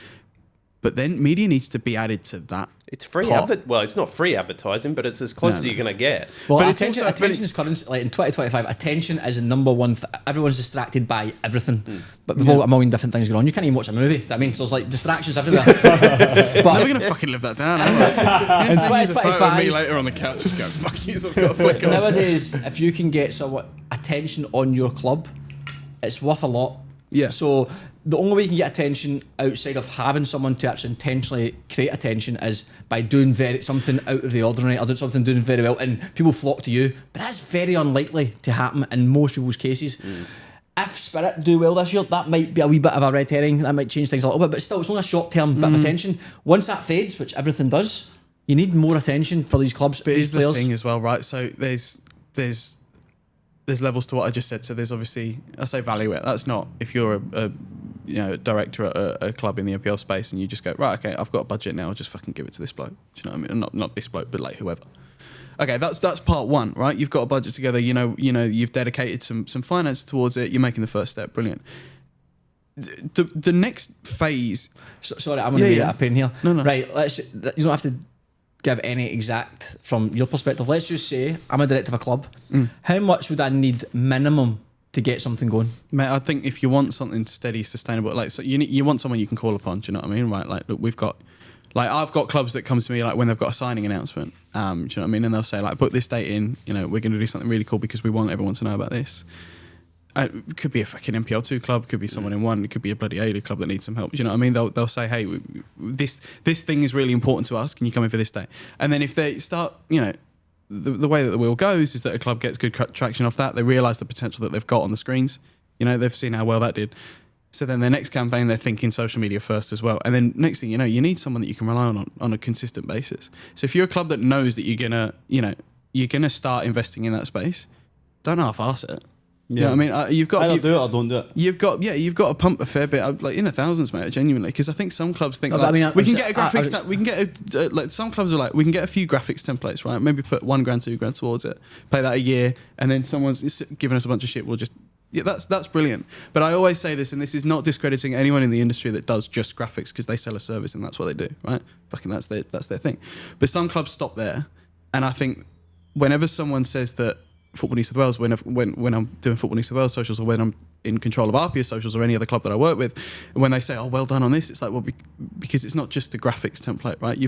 But then media needs to be added to that. It's free well, it's not free advertising, but it's as close as you're going to get. Well, But it's attention also- is currency. Like in 2025, attention is the number one. Everyone's distracted by everything, but we've all got a million different things going on. You can't even watch a movie. I mean, so there's like distractions everywhere. But Never gonna fucking live that down. Am I? In Use a photo of 2025 me later on the couch, just go fuck you. I've got a flick on. nowadays, if you can get somewhat attention on your club, it's worth a lot. Yeah. So the only way you can get attention outside of having someone to actually intentionally create attention is by doing something out of the ordinary or doing very well, and people flock to you. But that's very unlikely to happen in most people's cases. If Spirit do well this year, that might be a wee bit of a red herring. That might change things a little bit, but still, it's only a short-term bit of attention. Once that fades, which everything does, you need more attention for these clubs. But these here's the players. thing as well, right? So there's levels to what I just said. So there's obviously, I say value it. That's not if you're a director at a club in the NPL space and you just go, right, okay, I've got a budget now, I'll just fucking give it to this bloke. Do you know what I mean? Not this bloke, but like whoever. Okay, that's part one, right? You've got a budget together, you've dedicated some finance towards it, you're making the first step, brilliant. The next phase... Sorry, I'm going to be a pain here. No. Right, you don't have to give any exact from your perspective. Let's just say I'm a director of a club. How much would I need minimum to get something going? Mate, I think if you want something steady, sustainable, like so you want someone you can call upon. Do you know what I mean? Right? Like, look, I've got clubs that come to me like when they've got a signing announcement. Do you know what I mean? And they'll say like, book this date in. We're going to do something really cool because we want everyone to know about this. It could be a fucking NPL2 club, could be someone in one, it could be a bloody A-League club that needs some help. Do you know what I mean? They'll say, hey, this thing is really important to us. Can you come in for this day? And then if they start, the way that the wheel goes is that a club gets good traction off that. They realise the potential that they've got on the screens. They've seen how well that did. So then their next campaign, they're thinking social media first as well. And then next thing you know, you need someone that you can rely on a consistent basis. So if you're a club that knows that you're gonna start investing in that space, don't half-arse it. You know what I mean? You've got Either do it or don't do it. You've got to pump a fair bit, like in the thousands, mate. Genuinely, because I think some clubs think No, but like, I mean, we can get a graphics. We can get like some clubs are like we can get a few graphics templates, right? Maybe put $1 grand, $2 grand towards it, play that a year, and then someone's giving us a bunch of shit. We'll just that's brilliant. But I always say this, and this is not discrediting anyone in the industry that does just graphics because they sell a service and that's what they do, right? Fucking that's their thing. But some clubs stop there, and I think whenever someone says that. Football New South Wales, when I'm doing Football New South Wales socials, or when I'm in control of APIA socials or any other club that I work with, and when they say, "Oh, well done on this," it's like, well, because it's not just a graphics template, right?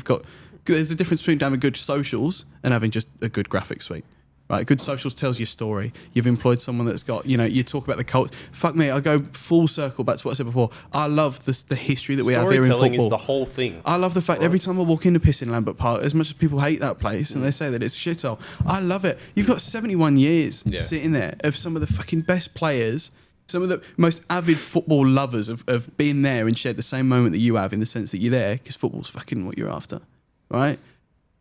There's a difference between having good socials and having just a good graphic suite. Right, good socials tells your story. You've employed someone that's got, you talk about the cult. Fuck me, I go full circle back to what I said before. I love the history that we have here in football. Storytelling is the whole thing. I love the fact every time I walk into piss in Lambert Park, as much as people hate that place and they say that it's a shithole, I love it. You've got 71 years sitting there of some of the fucking best players, some of the most avid football lovers of being there and shared the same moment that you have in the sense that you're there because football's fucking what you're after, right?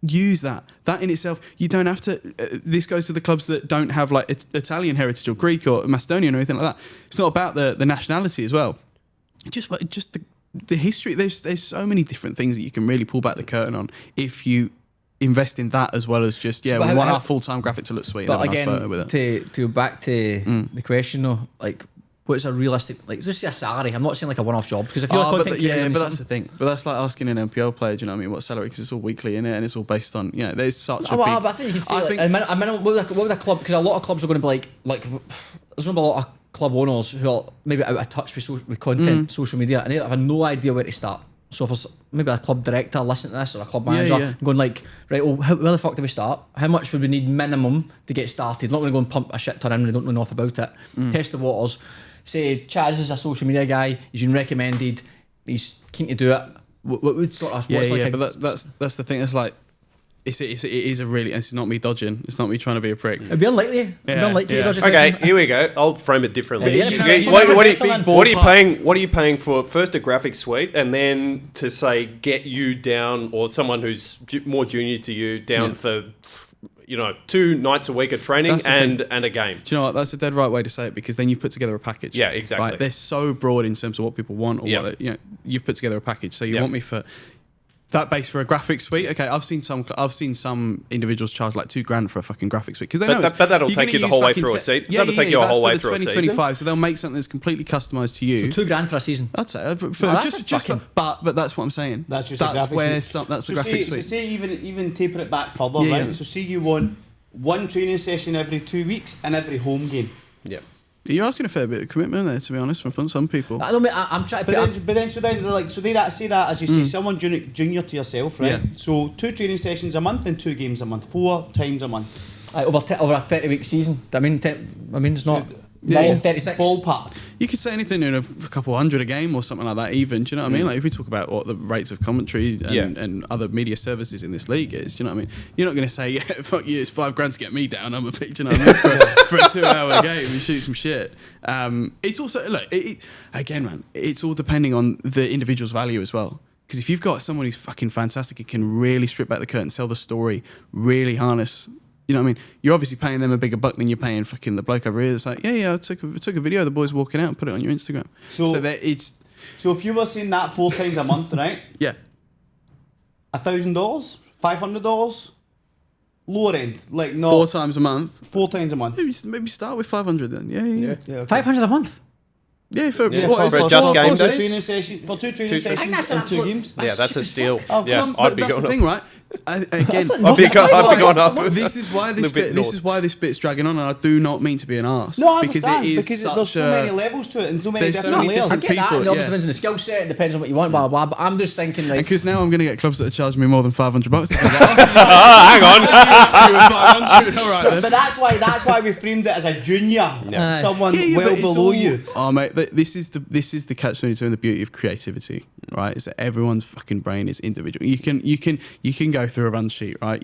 Use that in itself. You don't have to this goes to the clubs that don't have like Italian heritage or Greek or Macedonian or anything like that. It's not about the nationality as well, just the history. There's so many different things that you can really pull back the curtain on if you invest in that as well as just we want our full-time graphic to look sweet. But and have again, a nice photo with it. to go back to the question though, like what's a realistic, like just say a salary. I'm not saying like a one-off job because if you're a content creator, but that's the thing. But that's like asking an NPL player, do you know what I mean? What salary? Because it's all weekly in it, and it's all based on there's such a big. But I think you can say a minimum. What would a club? Because a lot of clubs are going to be like there's going to be a lot of club owners who are maybe out of touch with content, social media, and they have no idea where to start. So if there's maybe a club director listening to this or a club manager going like, right, well, where the fuck do we start? How much would we need minimum to get started? Not going to go and pump a shit ton in when they don't know enough about it. Test the waters. Say Chaz is a social media guy. He's been recommended. He's keen to do it. What would sort of but that's the thing. It's like it is a really. It's not me dodging. It's not me trying to be a prick. It'd be unlikely. Okay, here we go. I'll frame it differently. Yeah, What are you paying for? First a graphic suite, and then to say get you down or someone who's more junior to you down for 2 nights a week of training and a game. Do you know what? That's a dead right way to say it because then you've put together a package. Yeah, exactly. Right? They're so broad in terms of what people want or what you've put together a package. So you want me for that base for a graphic suite. Okay, I've seen some individuals charge like $2 grand for a fucking graphic suite because they know. But that'll take you the whole way through a season. That'll take you a whole way through a season. 2025. So they'll make something that's completely customized to you. So $2 grand for a season. I'd say but that's what I'm saying. That's just that's a where graphic that's the graphic suite. So say even taper it back further, right? So see you want one training session every 2 weeks and every home game. Yeah. You're asking a fair bit of commitment there, to be honest, from some people. I don't mean, I'm trying to. But then they say that as you say, someone junior to yourself, right? Yeah. So 2 training sessions a month and 2 games a month, 4 times a month. Over a 30-week season. I mean, it's not. 36 ballpark. You could say anything in a couple hundred a game or something like that even, do you know what I mean? Like if we talk about what the rates of commentary and other media services in this league is, do you know what I mean? You're not going to say, fuck you, it's $5 grand to get me down, I'm a bitch, do you know what I mean? For a 2-hour game and shoot some shit. It's also, look, again, man, it's all depending on the individual's value as well. Because if you've got someone who's fucking fantastic, it can really strip back the curtain, tell the story, really harness. You know what I mean? You're obviously paying them a bigger buck than you're paying fucking the bloke over here. It's like, I took a video of the boys walking out and put it on your Instagram. So if you were seeing that 4 times a month, right? Yeah. $1,000, $500, lower end, like not 4 times a month. 4 times a month. Maybe start with 500 then. Yeah. Okay. 500 a month. Yeah, for just game days. For 2 training sessions and 2 games. Yeah, that's a steal. I'd be going thing, right? Again, I'd be going up. This is why this bit's dragging on, and I do not mean to be an arse. No, I because understand, it is because there's so many levels to it and so many different layers. I get that, and obviously depends on the skill set, it depends on what you want, blah, blah, blah, but I'm just thinking like... Because now I'm going to get clubs that are charging me more than $500 to play. Hang on. All right, but that's why we framed it as a junior, someone well below you. Oh mate, this is the catch-22 and the beauty of creativity, right? Is that everyone's fucking brain is individual. You can go through a run sheet, right?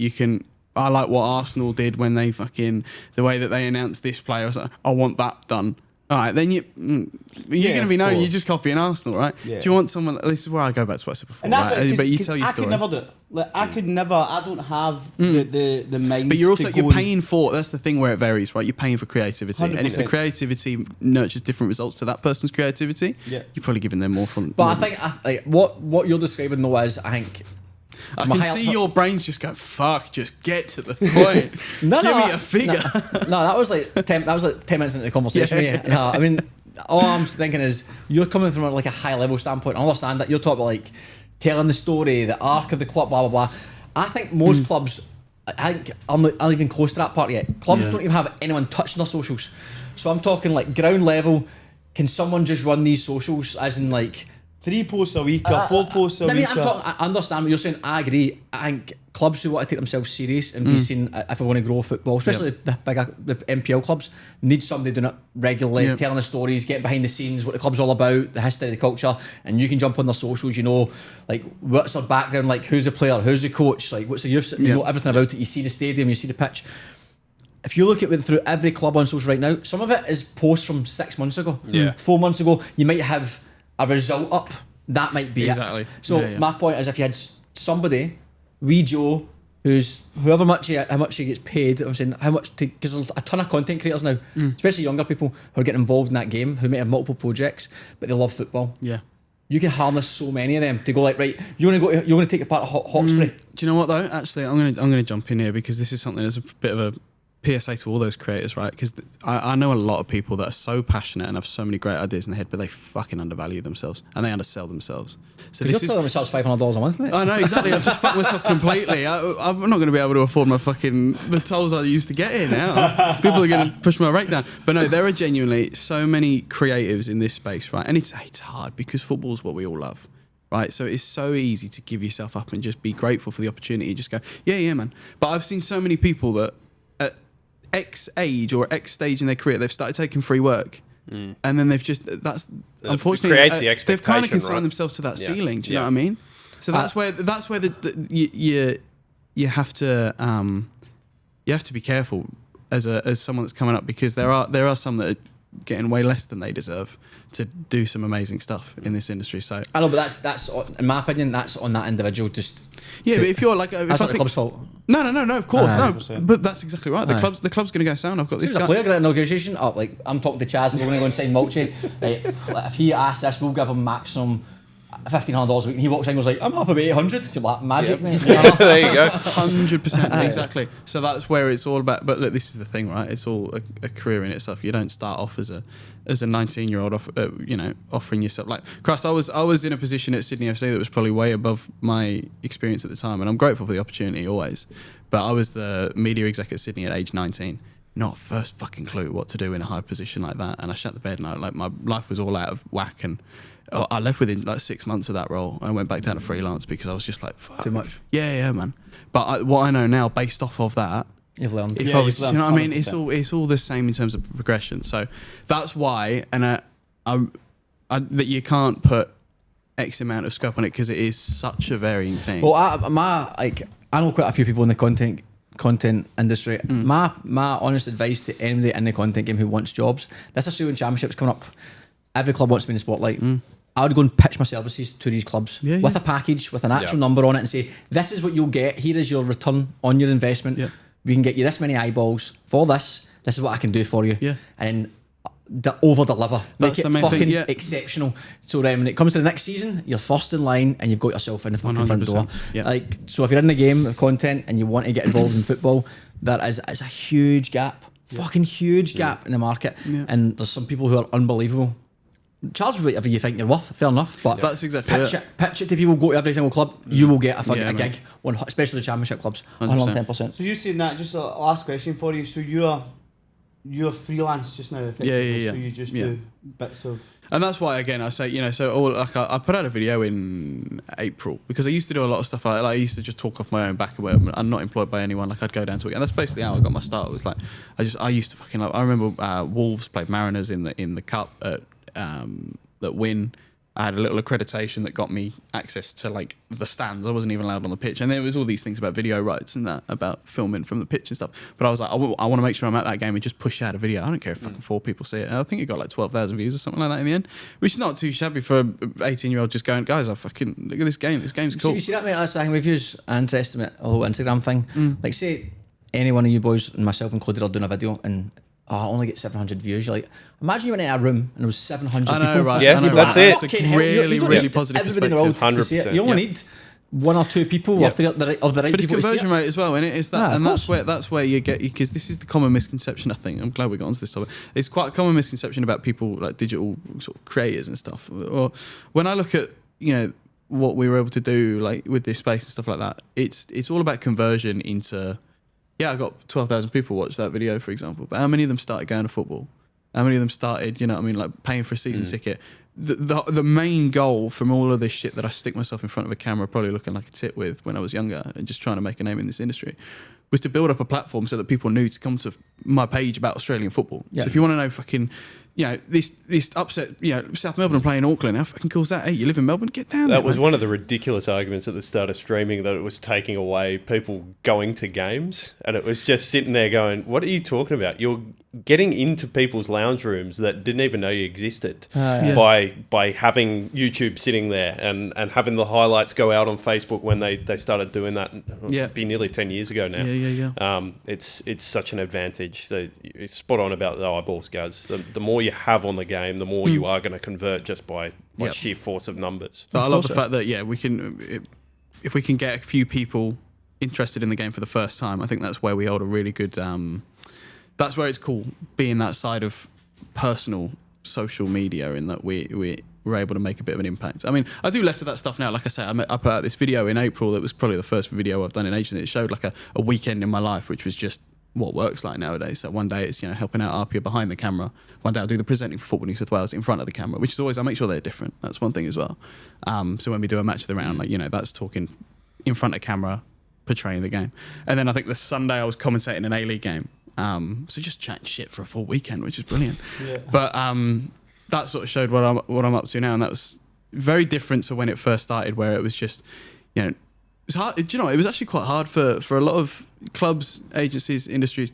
I like what Arsenal did when they the way that they announced this player. I was like, I want that done. All right, then you're going to be known. You're just copying Arsenal, right? Yeah. Do you want someone? This is where I go back to what I said before. And that's right? it, But you tell your story. I could never do it. Like, I could never. I don't have the mind. But you're to also go you're paying for. That's the thing where it varies, right? You're paying for creativity, and if the 100%. creativity nurtures different results to that person's creativity, you're probably giving them more from. But I think what you're describing though is, I think. I can see your brains just go, fuck, just get to the point. Give me a figure. No, that was like 10 minutes into the conversation. Yeah. Mate. No, I mean, all I'm thinking is you're coming from like a high level standpoint. I understand that you're talking about like telling the story, the arc of the club, blah blah blah. I think most clubs, I think I'm not even close to that part yet. Clubs don't even have anyone touching their socials. So I'm talking like ground level. Can someone just run these socials as in like 3 posts a week or 4 posts a week? I understand what you're saying. I agree. I think clubs who want to take themselves serious and be seen if they want to grow football, especially the NPL clubs, need somebody doing it regularly, telling the stories, getting behind the scenes, what the club's all about, the history, the culture, and you can jump on their socials. You know, like what's their background, like who's the player, who's the coach, like what's the youth. You know everything about it. You see the stadium, you see the pitch. If you look at it through every club on social right now, some of it is posts from 6 months ago, 4 months ago. You might have a result up, that might be exactly. it. So my point is, if you had somebody, wee Joe, who's how much he gets paid, I'm saying how much, because there's a ton of content creators now, especially younger people who are getting involved in that game, who may have multiple projects, but they love football. Yeah. You can harness so many of them to go like, right, you're going to take a part of Hawkesbury. Do you know what though? Actually, I'm going to jump in here because this is something that's a bit of a PSA to all those creators, right? Because I know a lot of people that are so passionate and have so many great ideas in their head, but they fucking undervalue themselves and they undersell themselves. So you're telling themselves $500 a month, mate. I know, exactly. I've just fucked myself completely. I'm not going to be able to afford the tolls I used to get here now. People are going to push my rate down. But no, there are genuinely so many creatives in this space, right? And it's hard because football's what we all love. Right, so it's so easy to give yourself up and just be grateful for the opportunity and just go, yeah, man. But I've seen so many people that X age or X stage in their career, they've started taking free work, and then they've just unfortunately creates the expectation, they've kind of consigned right? themselves to that ceiling. Do you know what I mean? So that's where you have to be careful as someone that's coming up, because there are some that are getting way less than they deserve to do some amazing stuff in this industry. So I know, but that's in my opinion, that's on that individual. Just but if you're like, that's not the club's fault. No, of course, no. But that's exactly right. The club's going to go sound. I've got this As a player getting a negotiation up, like I'm talking to Chaz and we're going to go and sign Molchy. Like, if he asks this, we'll give him maximum $1,500 a week, and he walks in and goes like, I'm happy with 800. You're like, magic, mate. There you go. 100%, exactly. So that's where it's all about. But look, this is the thing, right? It's all a career in itself. You don't start off as a 19-year-old, offering yourself. Like, Christ, I was in a position at Sydney FC that was probably way above my experience at the time, and I'm grateful for the opportunity always. But I was the media exec at Sydney at age 19. Not first fucking clue what to do in a high position like that, and I shut the bed and my life was all out of whack, and I left within like 6 months of that role. I went back down to freelance because I was just like, fuck. Too much. Yeah, man. But what I know now, based off of that, you've learned. If I was, you know what I mean? It's all the same in terms of progression. So that's why, and that you can't put X amount of scope on it because it is such a varying thing. Well, I know quite a few people in the content industry. My honest advice to anybody in the content game who wants jobs: this Australian Championship's coming up. Every club wants to be in the spotlight. I would go and pitch my services to these clubs with a package, with an actual number on it, and say, this is what you'll get. Here is your return on your investment. We can get you this many eyeballs for this. This is what I can do for you. And then over deliver. Make it fucking exceptional. So then when it comes to the next season, you're first in line and you've got yourself in the fucking front door. Like, so if you're in the game of content and you want to get involved in football, it's a huge gap. Fucking huge gap in the market. And there's some people who are unbelievable. Charge whatever you think you're worth, fair enough. But that's exactly pitch it to people, go to every single club, you will get a gig, especially the Championship clubs, 110%. So you're saying that, just a last question for you. So you're freelance just now, effectively. So you just do bits of. And that's why, again, I say, I put out a video in April because I used to do a lot of stuff like I used to just talk off my own back where I'm not employed by anyone. Like, I'd go down to it, and that's basically how I got my start. It was like I used to fucking love. I remember Wolves played Mariners in the cup at Win. I had a little accreditation that got me access to like the stands. I wasn't even allowed on the pitch, and there was all these things about video rights and that, about filming from the pitch and stuff. But I was like, I want to make sure I'm at that game and just push out a video. I don't care if fucking 4 people see it. And I think it got like 12,000 views or something like that in the end, which is not too shabby for an 18-year-old just going, guys, I fucking look at this game. This game's cool. You see that, mate? That's the thing. Reviews are interesting, mate. The whole Instagram thing. Like, say any one of you boys, and myself included, are doing a video and I only get 700 views. You're like, imagine you went into a room and there was 700 I know, people. right? Yeah, I know, that's right. it. It's a really positive everybody in the world perspective. to see it. 100%. You only need 1 or 2 people or 3 of the right But it's people to see conversion it. rate as well, and it's that, Yeah, and of that's where you get, because this is the common misconception. I think I'm glad we got onto this topic. It's quite a common misconception about people like digital sort of creators and stuff. Or when I look at what we were able to do like with this space and stuff like that, it's all about conversion into. Yeah, I got 12,000 people watch that video, for example. But how many of them started going to football? How many of them started, like paying for a season ticket? The main goal from all of this shit that I stick myself in front of a camera, probably looking like a tit with when I was younger and just trying to make a name in this industry, was to build up a platform so that people knew to come to my page about Australian football. Yeah. So if you want to know fucking, this upset, South Melbourne playing Auckland, how fucking cool is that? Hey, you live in Melbourne, get down there. That was man. one of the ridiculous arguments at the start of streaming, that it was taking away people going to games, and it was just sitting there going, what are you talking about? You're getting into people's lounge rooms that didn't even know you existed by having YouTube sitting there and having the highlights go out on Facebook when they started doing that. It'd be nearly 10 years ago now. It's such an advantage. It's spot on about the eyeballs, Gaz. The more you have on the game, the more you are going to convert just by sheer force of numbers. But I love the fact that we can, if we can get a few people interested in the game for the first time, I think that's where we hold a really good. That's where it's cool being that side of personal social media, in that we're able to make a bit of an impact. I mean, I do less of that stuff now. Like I say, I put out this video in April that was probably the first video I've done in ages, and it showed like a weekend in my life, which was just what work's like nowadays. So one day it's helping out Appia behind the camera. One day I'll do the presenting for Football New South Wales in front of the camera, which is always, I make sure they're different. That's one thing as well. So when we do a match of the round, that's talking in front of camera, portraying the game. And then I think the Sunday I was commentating an A-League game. So just chatting shit for a full weekend, which is brilliant. Yeah. But that sort of showed what I'm up to now, and that was very different to when it first started, where it was just, it was hard. Do you know, it was actually quite hard for a lot of clubs, agencies, industries,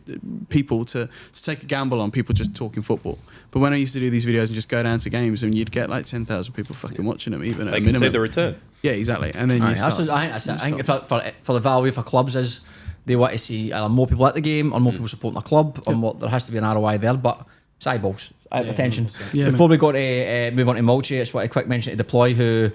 people to take a gamble on people just talking football. But when I used to do these videos and just go down to games, and you'd get like 10,000 people fucking watching them, even at a minimum. They can see the return. Yeah, exactly. And then I think for the value for clubs is, they want to see either more people at the game or more people supporting their club, or more, there has to be an ROI there. But it's eyeballs, attention. Before we go to move on to Mulchi, I just want a quick mention to Deploy, who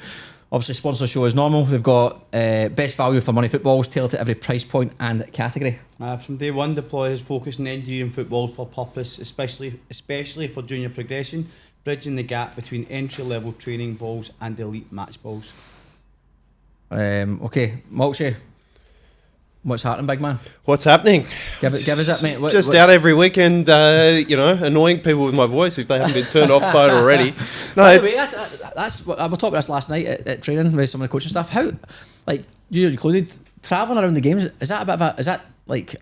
obviously sponsors the show as normal. They've got best value for money footballs, tailored to every price point and category. From day one, Deploy has focused on engineering football for purpose, especially for junior progression, bridging the gap between entry-level training balls and elite match balls. Okay, Mulchi. What's happening, big man? What's happening? Give us that, mate. Just out every weekend, annoying people with my voice if they haven't been turned off by it already. No, by the way, that's what I was talking about this last night at training with some of the coaching staff. How, like, you included, travelling around the games, is that a bit of a, is that like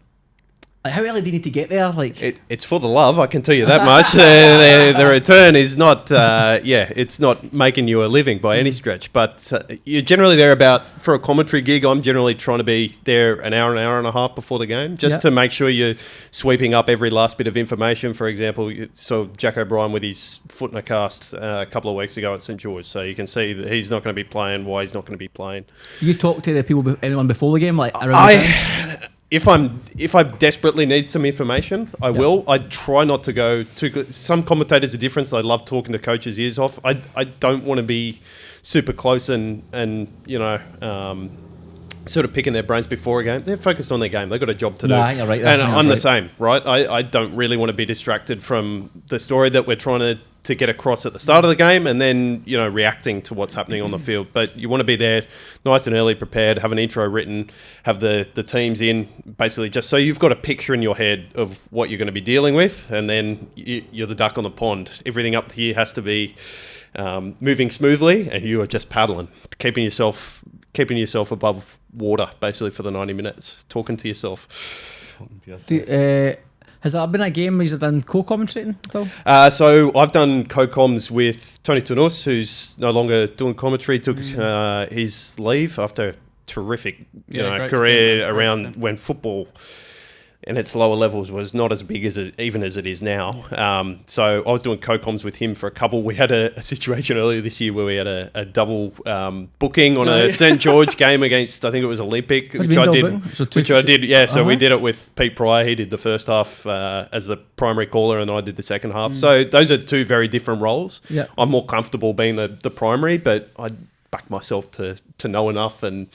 how early do you need to get there? Like, it's for the love, I can tell you that much. The return is not, it's not making you a living by any stretch. But you're generally there for a commentary gig, I'm generally trying to be there an hour and a half before the game, just to make sure you're sweeping up every last bit of information. For example, you saw Jack O'Brien with his foot in a cast a couple of weeks ago at St George, so you can see that he's not going to be playing, why he's not going to be playing. You talk to the people, anyone before the game, like around the time? If I desperately need some information, I will. I try not to go too. Some commentators are different. So they love talking to coaches' ears off. I don't want to be super close and sort of picking their brains before a game. They're focused on their game. They've got a job to do. You're right there. And I'm the same, right? I don't really want to be distracted from the story that we're trying to get across at the start of the game, and then reacting to what's happening on the field. But you want to be there nice and early, prepared, have an intro written, have the teams in, basically just so you've got a picture in your head of what you're going to be dealing with, and then you're the duck on the pond. Everything up here has to be moving smoothly, and you are just paddling, keeping yourself above water, basically, for the 90 minutes, talking to yourself. Has there been a game where you've done co-commentating at all? So I've done co-coms with Tony Tunus, who's no longer doing commentary. Took his leave after a terrific career around when football and its lower levels was not as big as it is now. So I was doing co-coms with him for a couple. We had a situation earlier this year where we had a double booking on a St George game against, I think it was Olympic, which I did. Yeah, so we did it with Pete Pryor. He did the first half as the primary caller, and I did the second half. So those are two very different roles. Yeah. I'm more comfortable being the primary, but I back myself to know enough and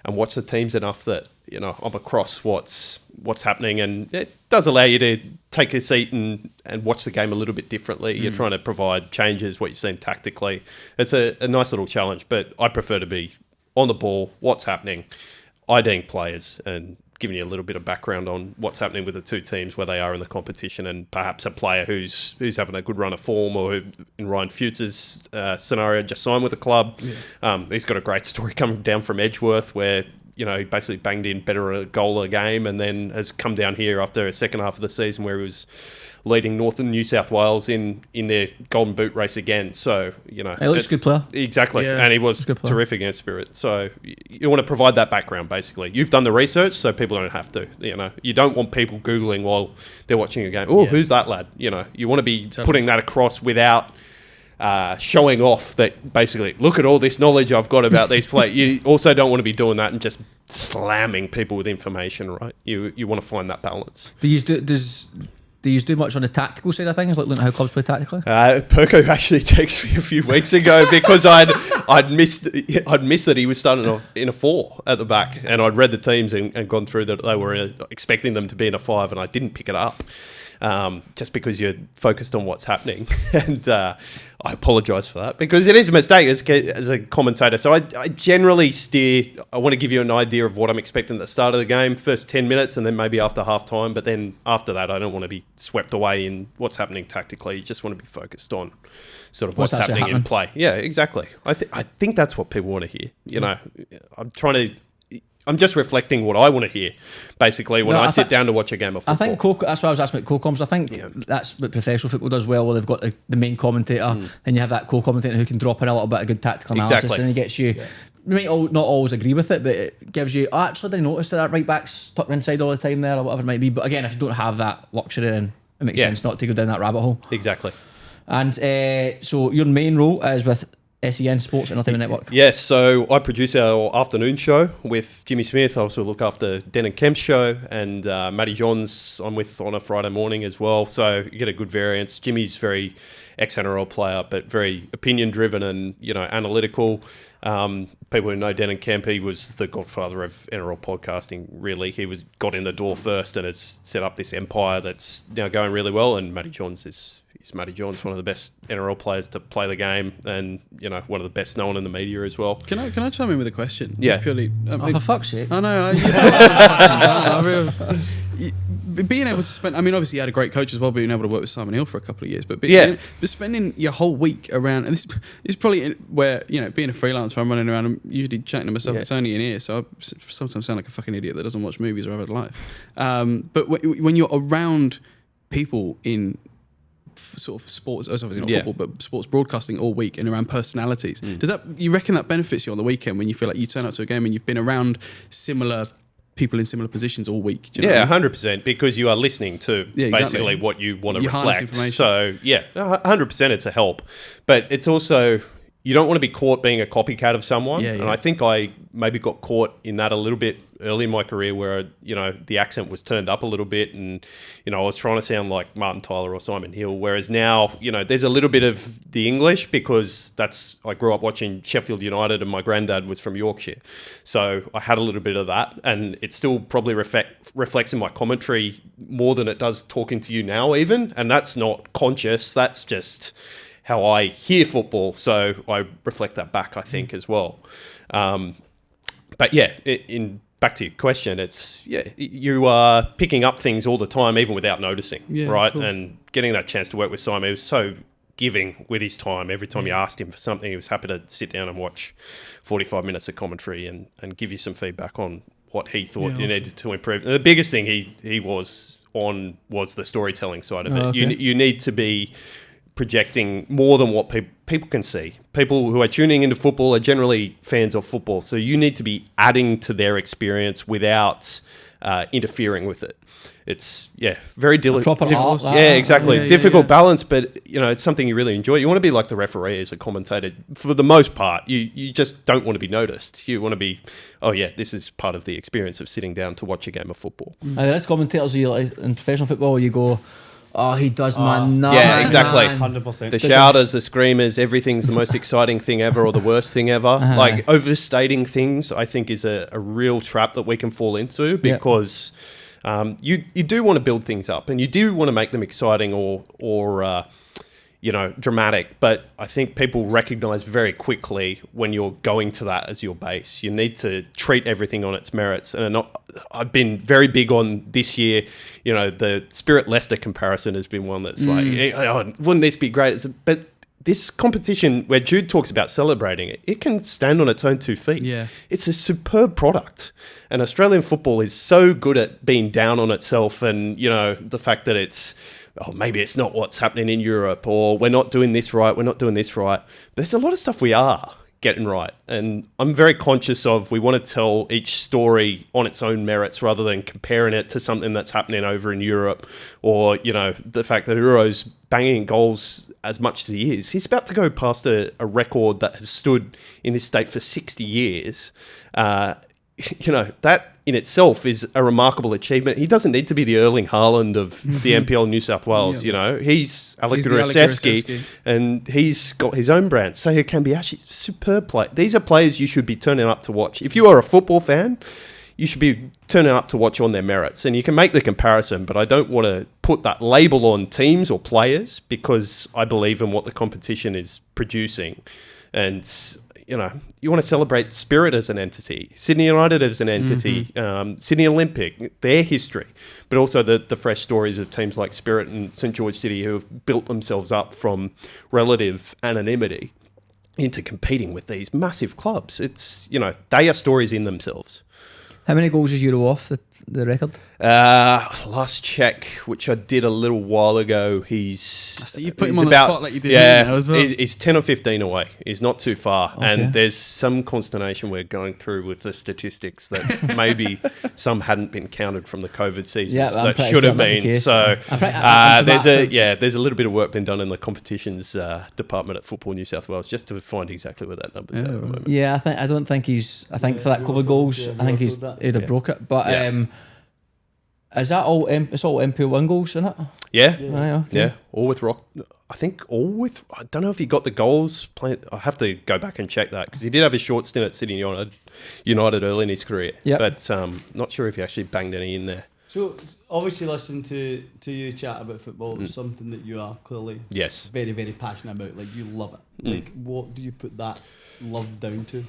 watch the teams enough that I'm across what's happening, and it does allow you to take a seat and watch the game a little bit differently. You're trying to provide changes, what you're seeing tactically. It's a nice little challenge, but I prefer to be on the ball, what's happening, IDing players, and giving you a little bit of background on what's happening with the two teams, where they are in the competition, and perhaps a player who's having a good run of form, or who, in Ryan Futz's scenario, just signed with the club. Yeah. He's got a great story coming down from Edgeworth, where he basically banged in better a goal a game, and then has come down here after a second half of the season where he was leading Northern New South Wales in their Golden Boot race again. So, he looks a good player. Exactly. Yeah, and he was terrific in spirit. So you want to provide that background, basically. You've done the research, so people don't have to. You don't want people Googling while they're watching a game. Oh, who's that lad? You want to be putting that across without showing off that basically, look at all this knowledge I've got about these players. You also don't want to be doing that and just slamming people with information, right? You want to find that balance. Do you do much on the tactical side of things, like learning how clubs play tactically? Perko actually texted me a few weeks ago because I'd missed that he was starting off in a 4 at the back, and I'd read the teams and gone through that they were expecting them to be in a 5, and I didn't pick it up. Just because you're focused on what's happening. And I apologise for that, because it is a mistake as a commentator. So I generally steer, I want to give you an idea of what I'm expecting at the start of the game, first 10 minutes, and then maybe after half time. But then after that, I don't want to be swept away in what's happening tactically. You just want to be focused on sort of what's happening in play. Yeah, exactly. I think that's what people want to hear. I'm just reflecting what I want to hear, basically, when I sit down to watch a game of football. I think that's why I was asking about co-coms. I think that's what professional football does well, where they've got the main commentator, and you have that co-commentator who can drop in a little bit of good tactical analysis, and he gets you... You might not always agree with it, but it gives you... I actually didn't notice that right back's tucked inside all the time there, or whatever it might be. But again, if you don't have that luxury, then it makes sense not to go down that rabbit hole. Exactly. And so your main role is with SEN Sports Entertainment Network. Yes, so I produce our afternoon show with Jimmy Smith. I also look after Den and Kemp's show, and Matty Johns I'm with on a Friday morning as well. So you get a good variance. Jimmy's very ex-NRL player, but very opinion-driven and analytical. People who know Den and Kemp, he was the godfather of NRL podcasting, really. He got in the door first and has set up this empire that's now going really well, and Matty Johns is Matty Johns, one of the best NRL players to play the game, and one of the best known in the media as well. Can I chime in with a question? Yeah. Just purely, for fuck's sake. I know. Being able to spend, obviously you had a great coach as well, being able to work with Simon Hill for a couple of years, but spending your whole week around, and this is probably where, being a freelancer, I'm running around, I'm usually chatting to myself, it's only in ear, so I sometimes sound like a fucking idiot that doesn't watch movies or have a life. But when you're around people in sort of sports, obviously not football, but sports broadcasting all week and around personalities, does that, you reckon that benefits you on the weekend when you feel like you turn up to a game and you've been around similar people in similar positions all week? Do you know 100%, because you are listening to basically what you want to reflect. So 100% it's a help, but it's also, you don't want to be caught being a copycat of someone. And I think I maybe got caught in that a little bit early in my career, where the accent was turned up a little bit, and I was trying to sound like Martin Tyler or Simon Hill, whereas now there's a little bit of the English, because I grew up watching Sheffield United and my granddad was from Yorkshire, so I had a little bit of that, and it still probably reflects in my commentary more than it does talking to you now even, and that's not conscious, that's just how I hear football, so I reflect that back, I think, as well. But back to your question, it's you are picking up things all the time, even without noticing, right? Cool. And getting that chance to work with Simon, he was so giving with his time. Every time you asked him for something, he was happy to sit down and watch 45 minutes of commentary and give you some feedback on what he thought you needed to improve. And the biggest thing he was on was the storytelling side of it. okay. You need to be projecting more than what people can see. People who are tuning into football are generally fans of football, so you need to be adding to their experience without interfering with it. It's very proper art, exactly. Difficult balance, but it's something you really enjoy. You want to be like the referee as a commentator. For the most part, you just don't want to be noticed. You want to be, this is part of the experience of sitting down to watch a game of football. There's commentators in professional football. You go, he does man. Yeah, exactly. 100%. The shouters, the screamers, everything's the most exciting thing ever or the worst thing ever. Like overstating things, I think, is a real trap that we can fall into because. You do want to build things up and you do want to make them exciting or dramatic, but I think people recognize very quickly when you're going to that as your base. You need to treat everything on its merits. And I've been very big on this year, the Spirit Leicester comparison has been one that's wouldn't this be great? But this competition where Jude talks about celebrating it can stand on its own 2 feet. Yeah. It's a superb product. And Australian football is so good at being down on itself and, the fact that it's, maybe it's not what's happening in Europe or we're not doing this right, we're not doing this right. There's a lot of stuff we are getting right. And I'm very conscious of we want to tell each story on its own merits rather than comparing it to something that's happening over in Europe or, the fact that Uro's banging goals as much as he is. He's about to go past a record that has stood in this state for 60 years. That in itself is a remarkable achievement. He doesn't need to be the Erling Haaland of the NPL New South Wales. He's Alec Grosevsky, and he's got his own brand. Sekou Kambiashi, superb play. These are players you should be turning up to watch. If you are a football fan, you should be turning up to watch on their merits. And you can make the comparison, but I don't want to put that label on teams or players because I believe in what the competition is producing. And you want to celebrate Spirit as an entity, Sydney United as an entity, Sydney Olympic, their history, but also the fresh stories of teams like Spirit and St George City who have built themselves up from relative anonymity into competing with these massive clubs. It's, they are stories in themselves. How many goals is Euro off the record? Last check, which I did a little while ago, So you put him on the spot like you did as well. He's 10 or 15 away. He's not too far. Okay. And there's some consternation we're going through with the statistics that maybe some hadn't been counted from the COVID season. Yeah, so it should have been. So there's a little bit of work been done in the competitions department at Football New South Wales just to find exactly where that number's at the moment. Yeah, I think for that COVID goals, I think he'd have broke it. But is that all? It's all NPL goals, isn't it? Yeah, all with Rock. I think all with. I don't know if he got the goals. I have to go back and check that because he did have a short stint at Sydney United early in his career. Yeah, but not sure if he actually banged any in there. So obviously, listening to you chat about football is something that you are clearly very, very passionate about. Like you love it. Like what do you put that love down to?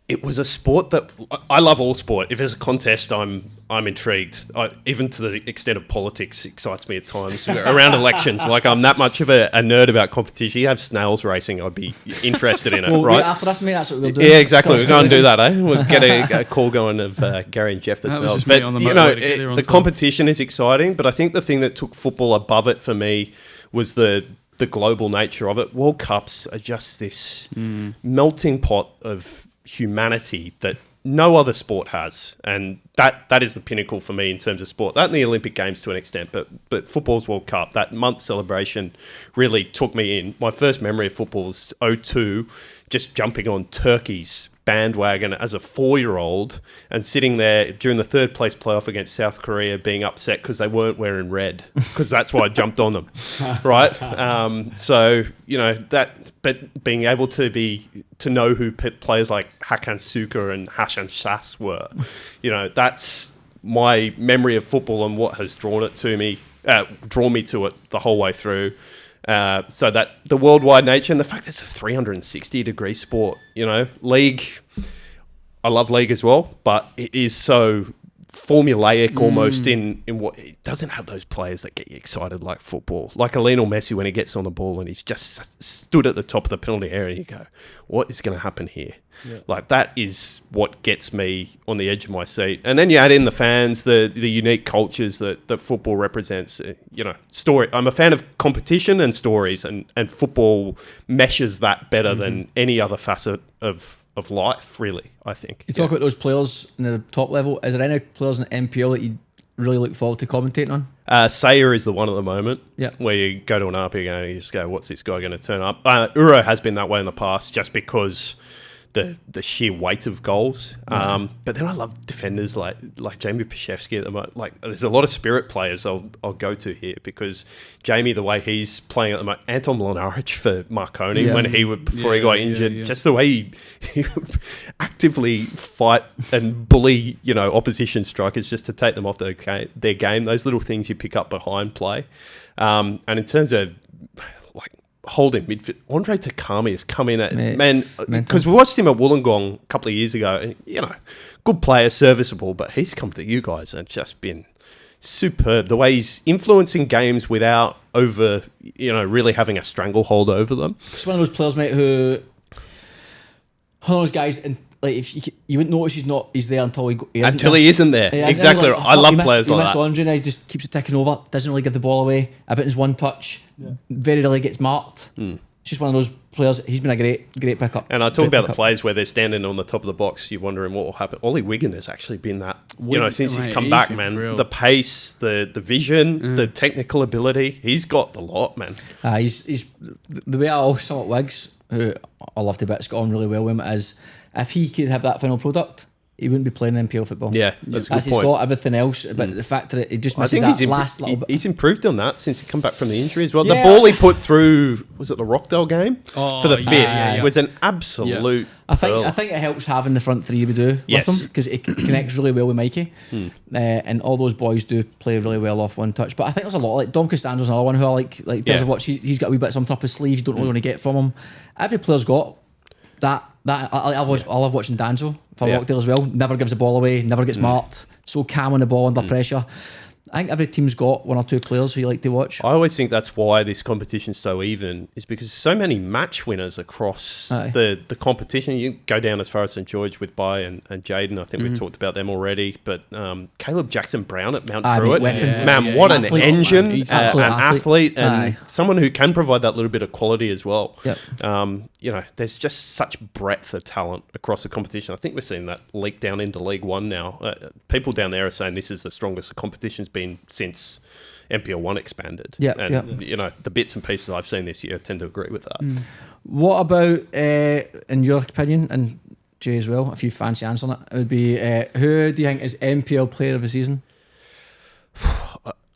It was a sport that I love. All sport. If there's a contest, I'm intrigued. Even to the extent of politics, excites me at times around elections. Like I'm that much of a nerd about competition. You have snails racing, I'd be interested in it. Right after this, mate, that's what we'll do. Yeah, exactly. We're going to do that. We'll get a call going of Gary and Jeff the snails. But the competition is exciting. But I think the thing that took football above it for me was the global nature of it. World Cups are just this melting pot of humanity that no other sport has, and that is the pinnacle for me in terms of sport. That and the Olympic Games to an extent, but football's World Cup, that month celebration really took me in. My first memory of football was 2002, just jumping on Turkey's bandwagon as a 4-year-old and sitting there during the third place playoff against South Korea being upset because they weren't wearing red, because that's why I jumped on them, right? So but being able to know who players like Hakan Suka and Hassan Shas were, that's my memory of football and what has drawn me to it the whole way through. So that the worldwide nature and the fact it's a 360-degree sport, league. I love league as well, but it is so formulaic almost in what it doesn't have those players that get you excited like football. Like a Lionel Messi when he gets on the ball and he's just stood at the top of the penalty area and you go, what is going to happen here? Yeah. Like that is what gets me on the edge of my seat. And then you add in the fans, the unique cultures that football represents. Story. I'm a fan of competition and stories, and football meshes that better than any other facet of life, really, I think. You talk about those players in the top level. Is there any players in the NPL that you really look forward to commentating on? Sayer is the one at the moment, where you go to an APIA game and you just go, what's this guy going to turn up? Uro has been that way in the past just because the sheer weight of goals. But then I love defenders like Jamie Pashevsky at the moment. Like, there's a lot of spirit players I'll go to here because Jamie, the way he's playing at the moment, Anton Mlinaric for Marconi when before he got injured, just the way he would actively fight and bully, opposition strikers just to take them off their game. Those little things you pick up behind play. And in terms of holding midfield, Andre Takami has come in at because we watched him at Wollongong a couple of years ago. And, good player, serviceable, but he's come to you guys and just been superb. The way he's influencing games without really having a stranglehold over them. It's one of those players, mate, one of those guys, and like if you wouldn't notice he's there until he isn't there. Exactly. I love players like that. Andre now, he just keeps it ticking over. Doesn't really give the ball away. Everything's one touch. Very rarely gets marked. It's just one of those players. He's been a great pickup. And I talk about the plays where they're standing on the top of the box. You're wondering what will happen. Ollie Wiggin has actually been that. Since he's come back, man. Real. The pace, the vision, the technical ability. He's got the lot, man. He's the way I always sum up Wiggs, who I love to bits, got on really well with him, is if he could have that final product, he wouldn't be playing NPL football. Yeah, that's a good point. He's got everything else, but the fact that he just misses that last little bit. He's improved on that since he come back from the injury as well. Yeah. The ball he put through, was it the Rockdale game? For the fifth. Was an absolute... I think it helps having the front three we do with him, because it connects really well with Mikey. And all those boys do play really well off one touch. But I think there's a lot, like Dom Costanzo's another one who I like in terms of what he's got a wee bit something up his sleeve you don't really want to get from him. Every player's got that I love watching Danzo for Rockdale as well. Never gives the ball away, never gets marked. So calm on the ball under pressure. I think every team's got one or two players who you like to watch. I always think that's why this competition's so even, is because so many match winners across the competition. You go down as far as St George with Bai and Jaden. I think we've talked about them already. But Caleb Jackson-Brown at Mount Druitt. Man, what an engine, an athlete, and someone who can provide that little bit of quality as well. Yep. There's just such breadth of talent across the competition. I think we're seeing that leak down into League One now. People down there are saying this is the strongest the competition's been since NPL 1 expanded. The bits and pieces I've seen this year tend to agree with that. What about, in your opinion, and Jay as well, if you fancy answering it would be, who do you think is NPL Player of the Season?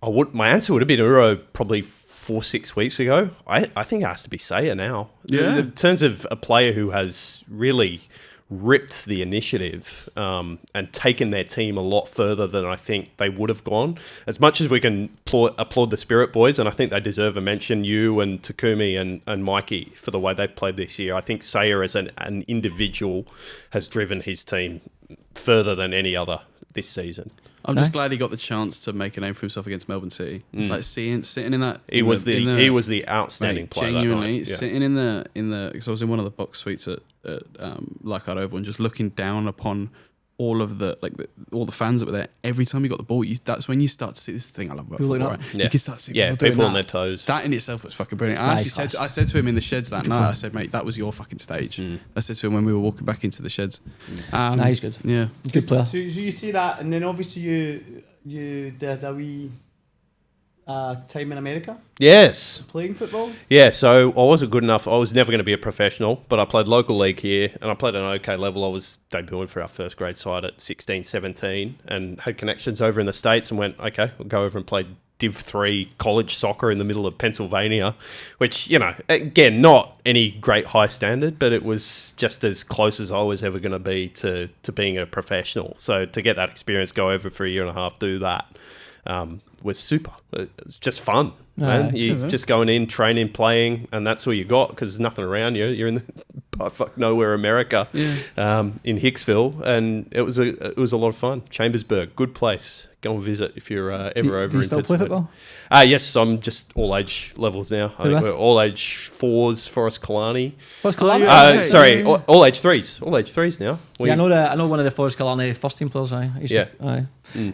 My answer would have been Uro probably 4-6 weeks ago. I think it has to be Sayer now. Yeah. In terms of a player who has really ripped the initiative and taken their team a lot further than I think they would have gone. As much as we can applaud the Spirit boys, and I think they deserve a mention, you and Takumi and Mikey, for the way they've played this year, I think Sayer as an individual has driven his team further than any other this season. I'm just glad he got the chance to make a name for himself against Melbourne City. Like sitting in that, he was the outstanding player. Genuinely sitting in the because I was in one of the box suites at Leichhardt Oval and just looking down upon all of all the fans that were there. Every time you got the ball, that's when you start to see this thing I love about football. Right? You can start seeing people on their toes. That in itself was fucking brilliant. I said to him in the sheds that night, I said, mate, that was your fucking stage. I said to him when we were walking back into the sheds. He's good. Yeah, good player. So you see that, and then obviously you did a wee time in America. Yes. Playing football. Yeah, so I wasn't good enough. I was never going to be a professional, but I played local league here, and I played at an okay level. I was debuting for our first grade side at 16, 17, and had connections over in the States, and went, okay, we'll go over and play Div 3 college soccer in the middle of Pennsylvania, which, again, not any great high standard, but it was just as close as I was ever going to be to being a professional. So to get that experience, go over for a year and a half, do that, was super. It was just fun. Man. You're just going in, training, playing, and that's all you got because there's nothing around you. You're in the fuck nowhere, America, in Hicksville, and it was a lot of fun. Chambersburg, good place. Go and visit if you're ever over. Do you still play football? Yes, I'm just all age levels now. I think we're all age 4s, Forest Killarney. Forest Killarney? All age 3s. All age 3s now. I know one of the Forest Killarney first team players. I was going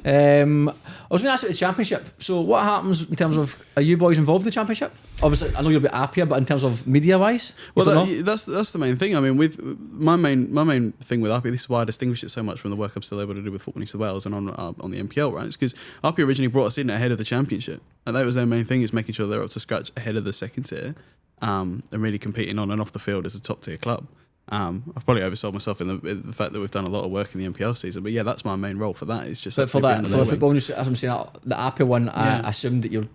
to ask about the championship. So what happens in terms of, are you boys involved in the championship? Obviously, I know you're a bit Appia, but in terms of media wise, that's the main thing. I mean, with my main thing with Appia, this is why I distinguish it so much from the work I'm still able to do with Football New South Wales and on the NPL, right? It's because Appia originally brought us in ahead of the championship, and that was their main thing, is making sure they're up to scratch ahead of the second tier, and really competing on and off the field as a top tier club. I've probably oversold myself in the fact that we've done a lot of work in the NPL season, but yeah, that's my main role for that. It's just but for the football news, as I'm saying, the Appia one, I assumed that you're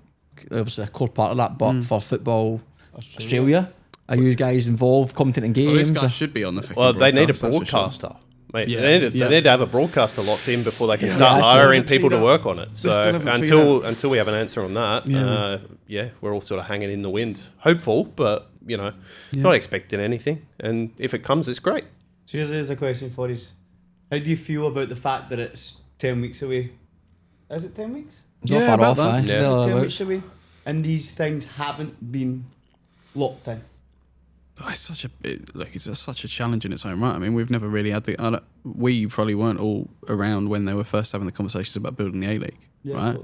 obviously a core part of that, but for football Australia, are you guys involved commentating games? This guy should be on the. Well, they need a broadcaster. Mate, they need to have a broadcaster locked in before they can start hiring people to work on it. So until we have an answer on that, we're all sort of hanging in the wind, hopeful, but not expecting anything. And if it comes, it's great. So here's a question for you: how do you feel about the fact that it's 10 weeks away? Is it 10 weeks? Not far off, eh? Yeah. 10 weeks away, and these things haven't been locked in. It's such a challenge in its own right. I mean, we've never really had we probably weren't all around when they were first having the conversations about building the A-League, right?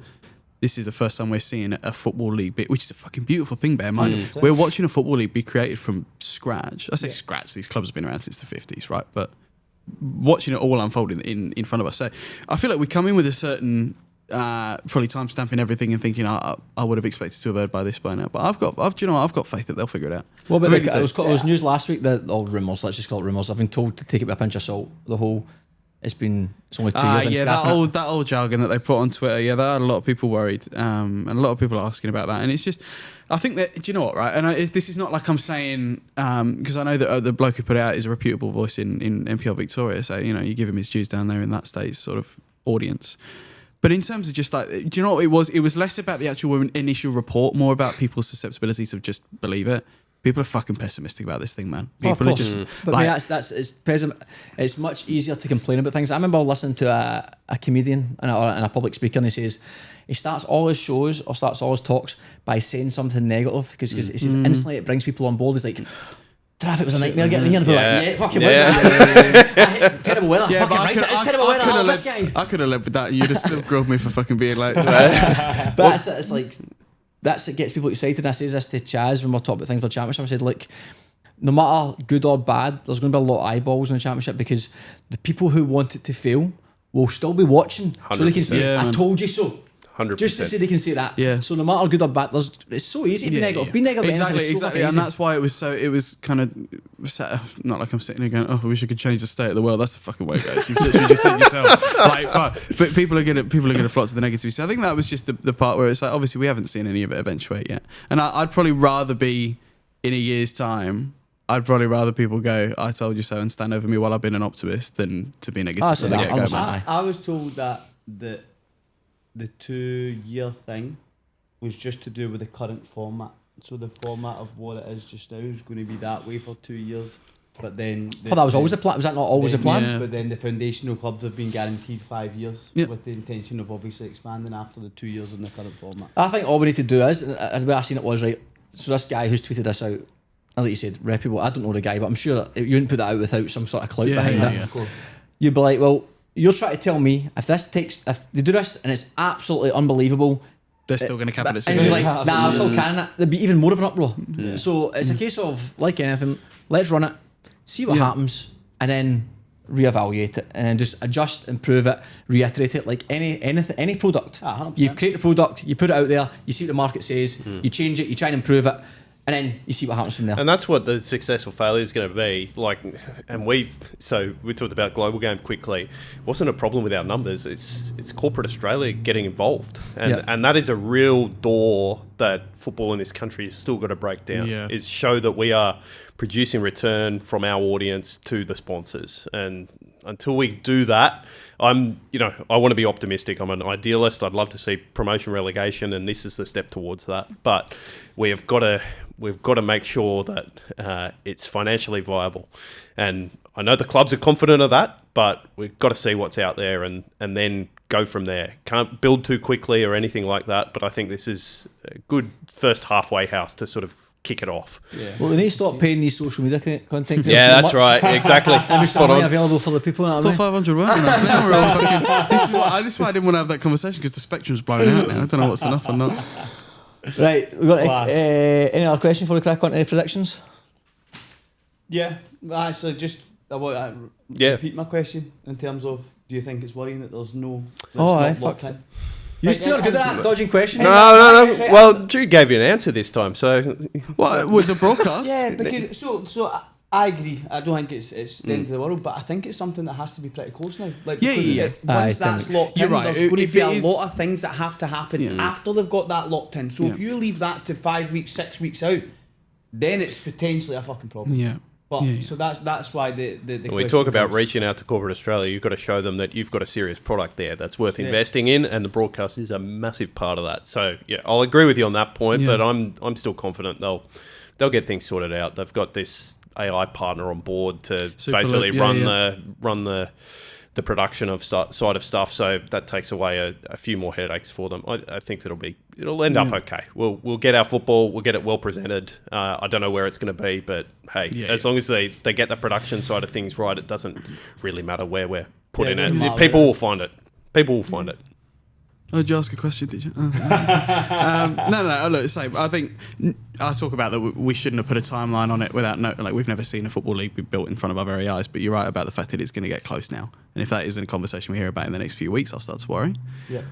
This is the first time we're seeing a football league, which is a fucking beautiful thing, bear in mind. We're watching a football league be created from scratch. I say scratch, these clubs have been around since the 50s, right? But watching it all unfold in front of us. So I feel like we come in with a certain... probably time stamping everything and thinking I would have expected to have heard by this by now, but I've got faith that they'll figure it out. Well, but it was news last week that rumours. Let's just call it rumours. I've been told to take it with a pinch of salt. It's only 2 years. That old jargon that they put on Twitter. Yeah, that had a lot of people worried, and a lot of people are asking about that. And it's just, I think that, do you know what, right? And this is not like I'm saying, because I know that the bloke who put it out is a reputable voice in NPL Victoria. So you give him his dues down there in that state sort of audience. But in terms of just like, do you know what it was? It was less about the actual initial report, more about people's susceptibility to just believe it. People are fucking pessimistic about this thing, man. People are just. But it's much easier to complain about things. I remember listening to a comedian and a public speaker, and he says he starts all his shows or starts all his talks by saying something negative because he says instantly it brings people on board. He's like, traffic was a nightmare getting here, and people are like, fucking was. Terrible weather. It's terrible weather. This guy. I could have lived with that. You'd have still grilled me for fucking being like. But it's like. That's it gets people excited. I say this to Chaz when we're talking about things for the championship. I said, look, no matter good or bad, there's going to be a lot of eyeballs in the championship because the people who want it to fail will still be watching, 100%. So they can say, "I told you so." 100%. Just to say they can say that. Yeah. So no matter good or bad, it's so easy to be negative. Yeah. Be negative. Exactly. And that's why it was kind of set up, not like I'm sitting here going, oh, I wish I could change the state of the world. That's the fucking way, guys. You've literally just said yourself. But people are gonna flock to the negativity. So I think that was just the part where it's like, obviously we haven't seen any of it eventuate yet. And I'd probably rather be in a year's time. I'd probably rather people go, I told you so, and stand over me while I've been an optimist than to be negative. I was told that the 2-year thing was just to do with the current format. So the format of what it is just now is going to be that way for 2 years. But then... that was always a plan. Was that not always a plan? Yeah. But then the foundational clubs have been guaranteed 5 years with the intention of obviously expanding after the 2 years in the current format. I think all we need to do is, as the way I seen it was, right, so this guy who's tweeted this out, like you said, reputable, I don't know the guy, but I'm sure you wouldn't put that out without some sort of clout behind it. Of course. You'd be like, well, you're trying to tell me if they do this and it's absolutely unbelievable, they're still going to cap it. And you're like, nah, I'm still canning it. There'd be even more of an uproar. Yeah. So it's a case of, like anything, let's run it, see what happens, and then reevaluate it, and then just adjust, improve it, reiterate it. Like any product, you create the product, you put it out there, you see what the market says, you change it, you try and improve it. And then you see what happens from there. And that's what the successful failure is going to be. Like, and we talked about global game quickly. It wasn't a problem with our numbers. It's corporate Australia getting involved, and that is a real door that football in this country has still got to break down. Yeah. Is show that we are producing return from our audience to the sponsors, and until we do that, I want to be optimistic. I'm an idealist. I'd love to see promotion relegation, and this is the step towards that. But we have got to we've got to make sure that it's financially viable. And I know the clubs are confident of that, but we've got to see what's out there and then go from there. Can't build too quickly or anything like that, but I think this is a good first halfway house to sort of kick it off. Yeah. Well, they need to stop paying these social media content creators Yeah, so that's much. right. Exactly. And it's Spot only on. available for the people. I thought 500 weren't enough. Now we're all fucking, this is why I didn't want to have that conversation, because the spectrum's blown out now. I don't know what's enough or not. Right, we've got Class. any other question before we crack on to predictions? Yeah, actually, just I want to Yeah. repeat my question in terms of, do you think it's worrying that there's no... Oh, aye, it's not locked fuck in? You two are good at that, dodging questions. No. Well, Jude gave you an answer this time, so What, with the broadcast? Yeah, because I agree. I don't think it's the end of the world, but I think it's something that has to be pretty close now. Like, Yeah, because yeah. once Aye, that's locked you're in, right. there's going to If be it a is- lot of things that have to happen after they've got that locked in. So if you leave that to 5 weeks, 6 weeks out, then it's potentially a fucking problem. Yeah. But Yeah. so that's why the when we question talk about comes. reaching out to corporate Australia, you've got to show them that you've got a serious product there that's worth investing in, and the broadcast is a massive part of that. So yeah, I'll agree with you on that point, but I'm still confident they'll get things sorted out. They've got this AI partner on board to Super basically Loop, yeah, run the production of side of stuff. So that takes away a few more headaches for them. I think it'll end up okay. We'll get our football. We'll get it well presented. I don't know where it's going to be, but hey, as long as they get the production side of things right, it doesn't really matter where we're putting it it. doesn't matter People where it will is. find it. People will find it. Oh, did you ask a question? Did you? No. Look, same. I think I talk about that we shouldn't have put a timeline on it without we've never seen a football league be built in front of our very eyes. But you're right about the fact that it's going to get close now, and if that isn't a conversation we hear about in the next few weeks, I'll start to worry. Yeah.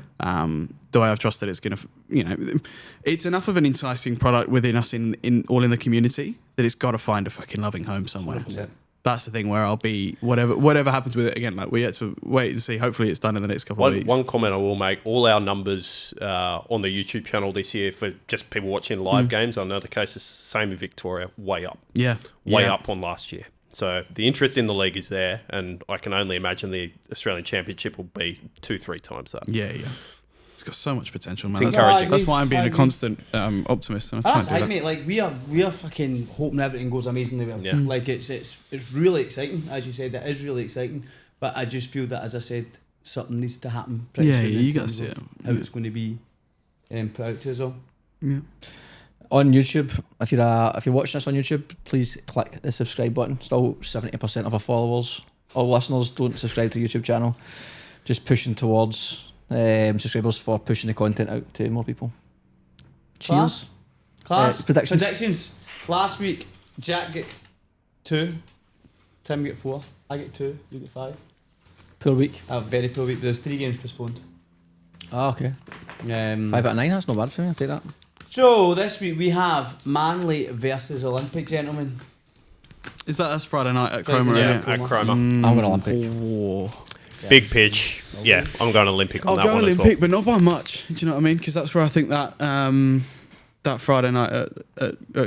Do I have trust that it's going to? It's enough of an enticing product within us in the community that it's got to find a fucking loving home somewhere. 100%. That's the thing where I'll be whatever happens with it again. Like we have to wait and see. Hopefully, it's done in the next couple of weeks. One comment I will make: all our numbers on the YouTube channel this year for just people watching live games. I know the case is the same in Victoria, way up, way up on last year. So the interest in the league is there, and I can only imagine the Australian Championship will be 2-3 times that. Yeah. It's got so much potential, man. It's That's, encouraging. that's why I'm being I a agree. constant optimist. And I'm That's trying to right, do that. mate. Like we are fucking hoping everything goes amazingly well. Yeah. Like it's really exciting, as you said. It is really exciting, but I just feel that, as I said, something needs to happen. Pretty Yeah, soon in you gotta terms see of it. How Yeah. it's going to be put out to us all. Yeah. On YouTube, if you're watching this on YouTube, please click the subscribe button. Still 70% of our followers or listeners don't subscribe to the YouTube channel. Just pushing towards subscribers for pushing the content out to more people. Cheers. Class. Predictions. Last week, Jack get 2, Tim get 4, I get 2, you get 5. Poor week. A very poor week. There's 3 games postponed. Ah, okay. 5 Um, out of 9, that's not bad for me, I'll take that. So this week we have Manley versus Olympic, gentlemen. Is that us Friday night at Chroma? Yeah. innit? At Chroma. I'm going Olympic. Oh. Big pitch. Yeah, I'm going Olympic on I'll that go one Olympic, as well. but not by much. Do you know what I mean? Because that's where I think that that Friday night at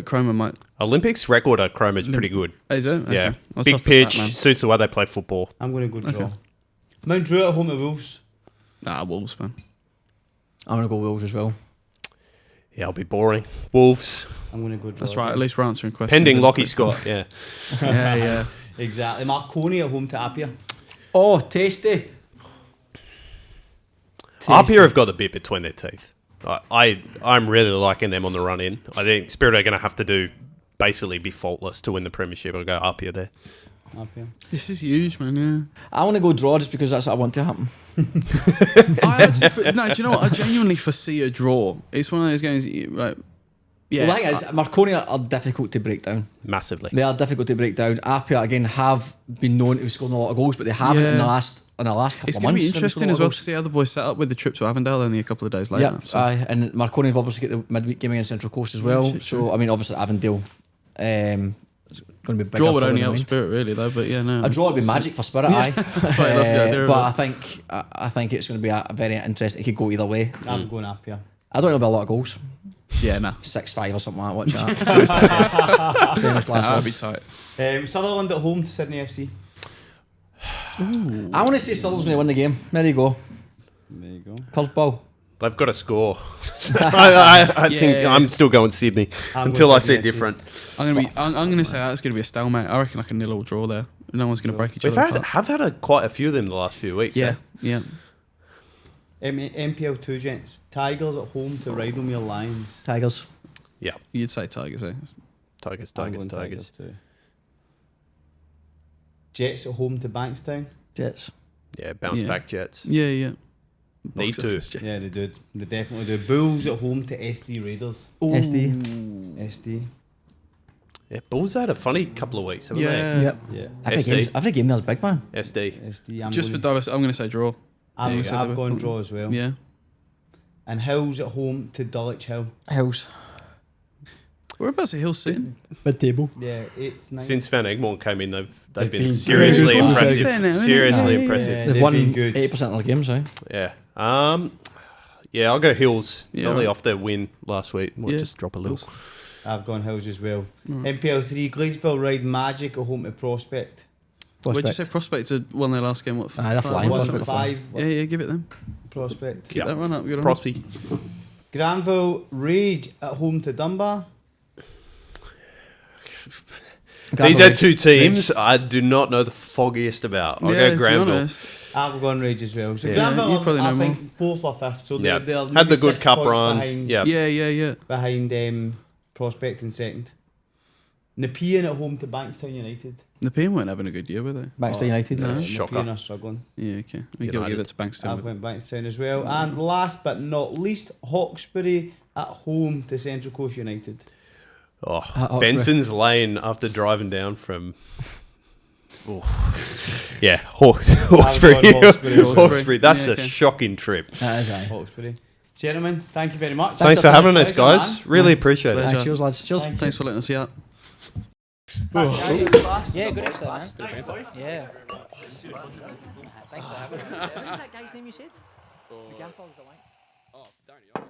Chroma might. Olympics record at Chroma is pretty good. Is it? Okay. Yeah, I'll big trust the stat pitch, man. suits the way they play football. I'm going to go draw. Okay. Mount Druitt at home to Wolves. Wolves, man. I'm going to go Wolves as well. Yeah, I'll be boring. Wolves, I'm going to go draw. That's right. At least we're answering questions. pending in Lockie quick. Scott. Yeah, Yeah. Exactly. Marconi at home to Appia. Oh, tasty. Appia have got the bit between their teeth. I'm really liking them on the run in. I think Spirit are going to have to do basically be faultless to win the premiership. I'll go Appia there. Appia. This is huge, man. Yeah. I want to go draw just because that's what I want to happen. No, do you know what? I genuinely foresee a draw. It's one of those games. Right. Yeah. Well, the thing is, Marconi are difficult to break down. Massively. They are difficult to break down. Appia, again, have been known to be scoring a lot of goals, but they haven't in the last couple It's of months. going to be They've interesting scored a as lot well of to see how the boys set up with the trip to Avondale only a couple of days later. Yeah, So. and Marconi have obviously got the midweek game against Central Coast as well. shit, So, I mean, obviously Avondale is going to be bigger. Draw would probably only than help mine. Spirit, really, though. But yeah, no. A draw would be magic for Spirit, aye. That's why I love the idea of But it. I think it's going to be a very interesting. It could go either way. I'm going Appia. I don't know about a lot of goals. Yeah, no. 6-5 or something like that. Watch that. Famous last That'd words. be tight. Sutherland at home to Sydney FC. I want to say Sutherland's going to win the game. There you go. There you go. Curveball. They've got to score. I think I'm still going Sydney until I see different. I'm gonna say that's gonna be a stalemate. I reckon like a 0-0 draw there. No one's gonna break each We've other apart. have had quite a few of them the last few weeks. Yeah, yeah. NPL 2, gents. Tigers at home to Rydalmere Lions. Tigers. Yeah. You'd say Tigers, eh? Tigers. I'm going too. Jets at home to Bankstown. Jets. Yeah, bounce back Jets. Yeah. Need to. Yeah, they do. They definitely do. Bulls at home to SD Raiders. SD. Yeah, Bulls had a funny couple of weeks, haven't Yep. Yeah. Every game there's big, man. they? SD. SD. Just for diversity, I'm gonna say draw. I've gone draw as well. Yeah. And Hills at home to Dulwich Hill. Hills. Whereabouts at Hill sitting? Mid table. Yeah, 8th, 9th. Since Van Egmont came in, they've been been seriously good. impressive. Seriously Impressive. They've They've won been good. 80% of their games, eh? Yeah. Yeah, I'll go Hills. Yeah, Probably right. off their win last week. Might just drop a little. I've gone Hills as well. NPL 3, Gladesville Ride Magic at home to Prospect. What'd you say? Prospect had won their last game. What? They're flying. 1-5 Yeah, give it them. Prospect. Keep that run up. Good on. Prosby. Granville Rage at home to Dunbar. These are two teams I do not know the foggiest about. I'll go Granville. I've gone Rage as well. So Yeah. Granville, You probably know I think 4th or 5th. So Yeah. they're Had maybe the good 6 cup points run. Behind, Yeah. Yeah. behind Prospect in second. Nepean at home to Bankstown United. Nepean weren't having a good year, were they? Manchester United. No. Shocker. Nepean are struggling. Yeah, okay. We will give it to Bankstown. I've went Bankstown as well. And last but not least, Hawkesbury at home to Central Coast United. Oh, Hawkesbury. Benson's Lane after driving down from. Yeah, Hawkesbury. I've gone Hawkesbury. Hawkesbury. That's Yeah, a okay. shocking trip. That is, aye. Hawkesbury. Gentlemen, thank you very much. Thanks for having us, guys. Really appreciate it. Pleasure. Cheers, lads. Cheers. Thanks for letting us see that. Yeah, good episode, man. Yeah. Thanks for having us. What was that guy's name you said? The gaffer was the one. Oh, Danny.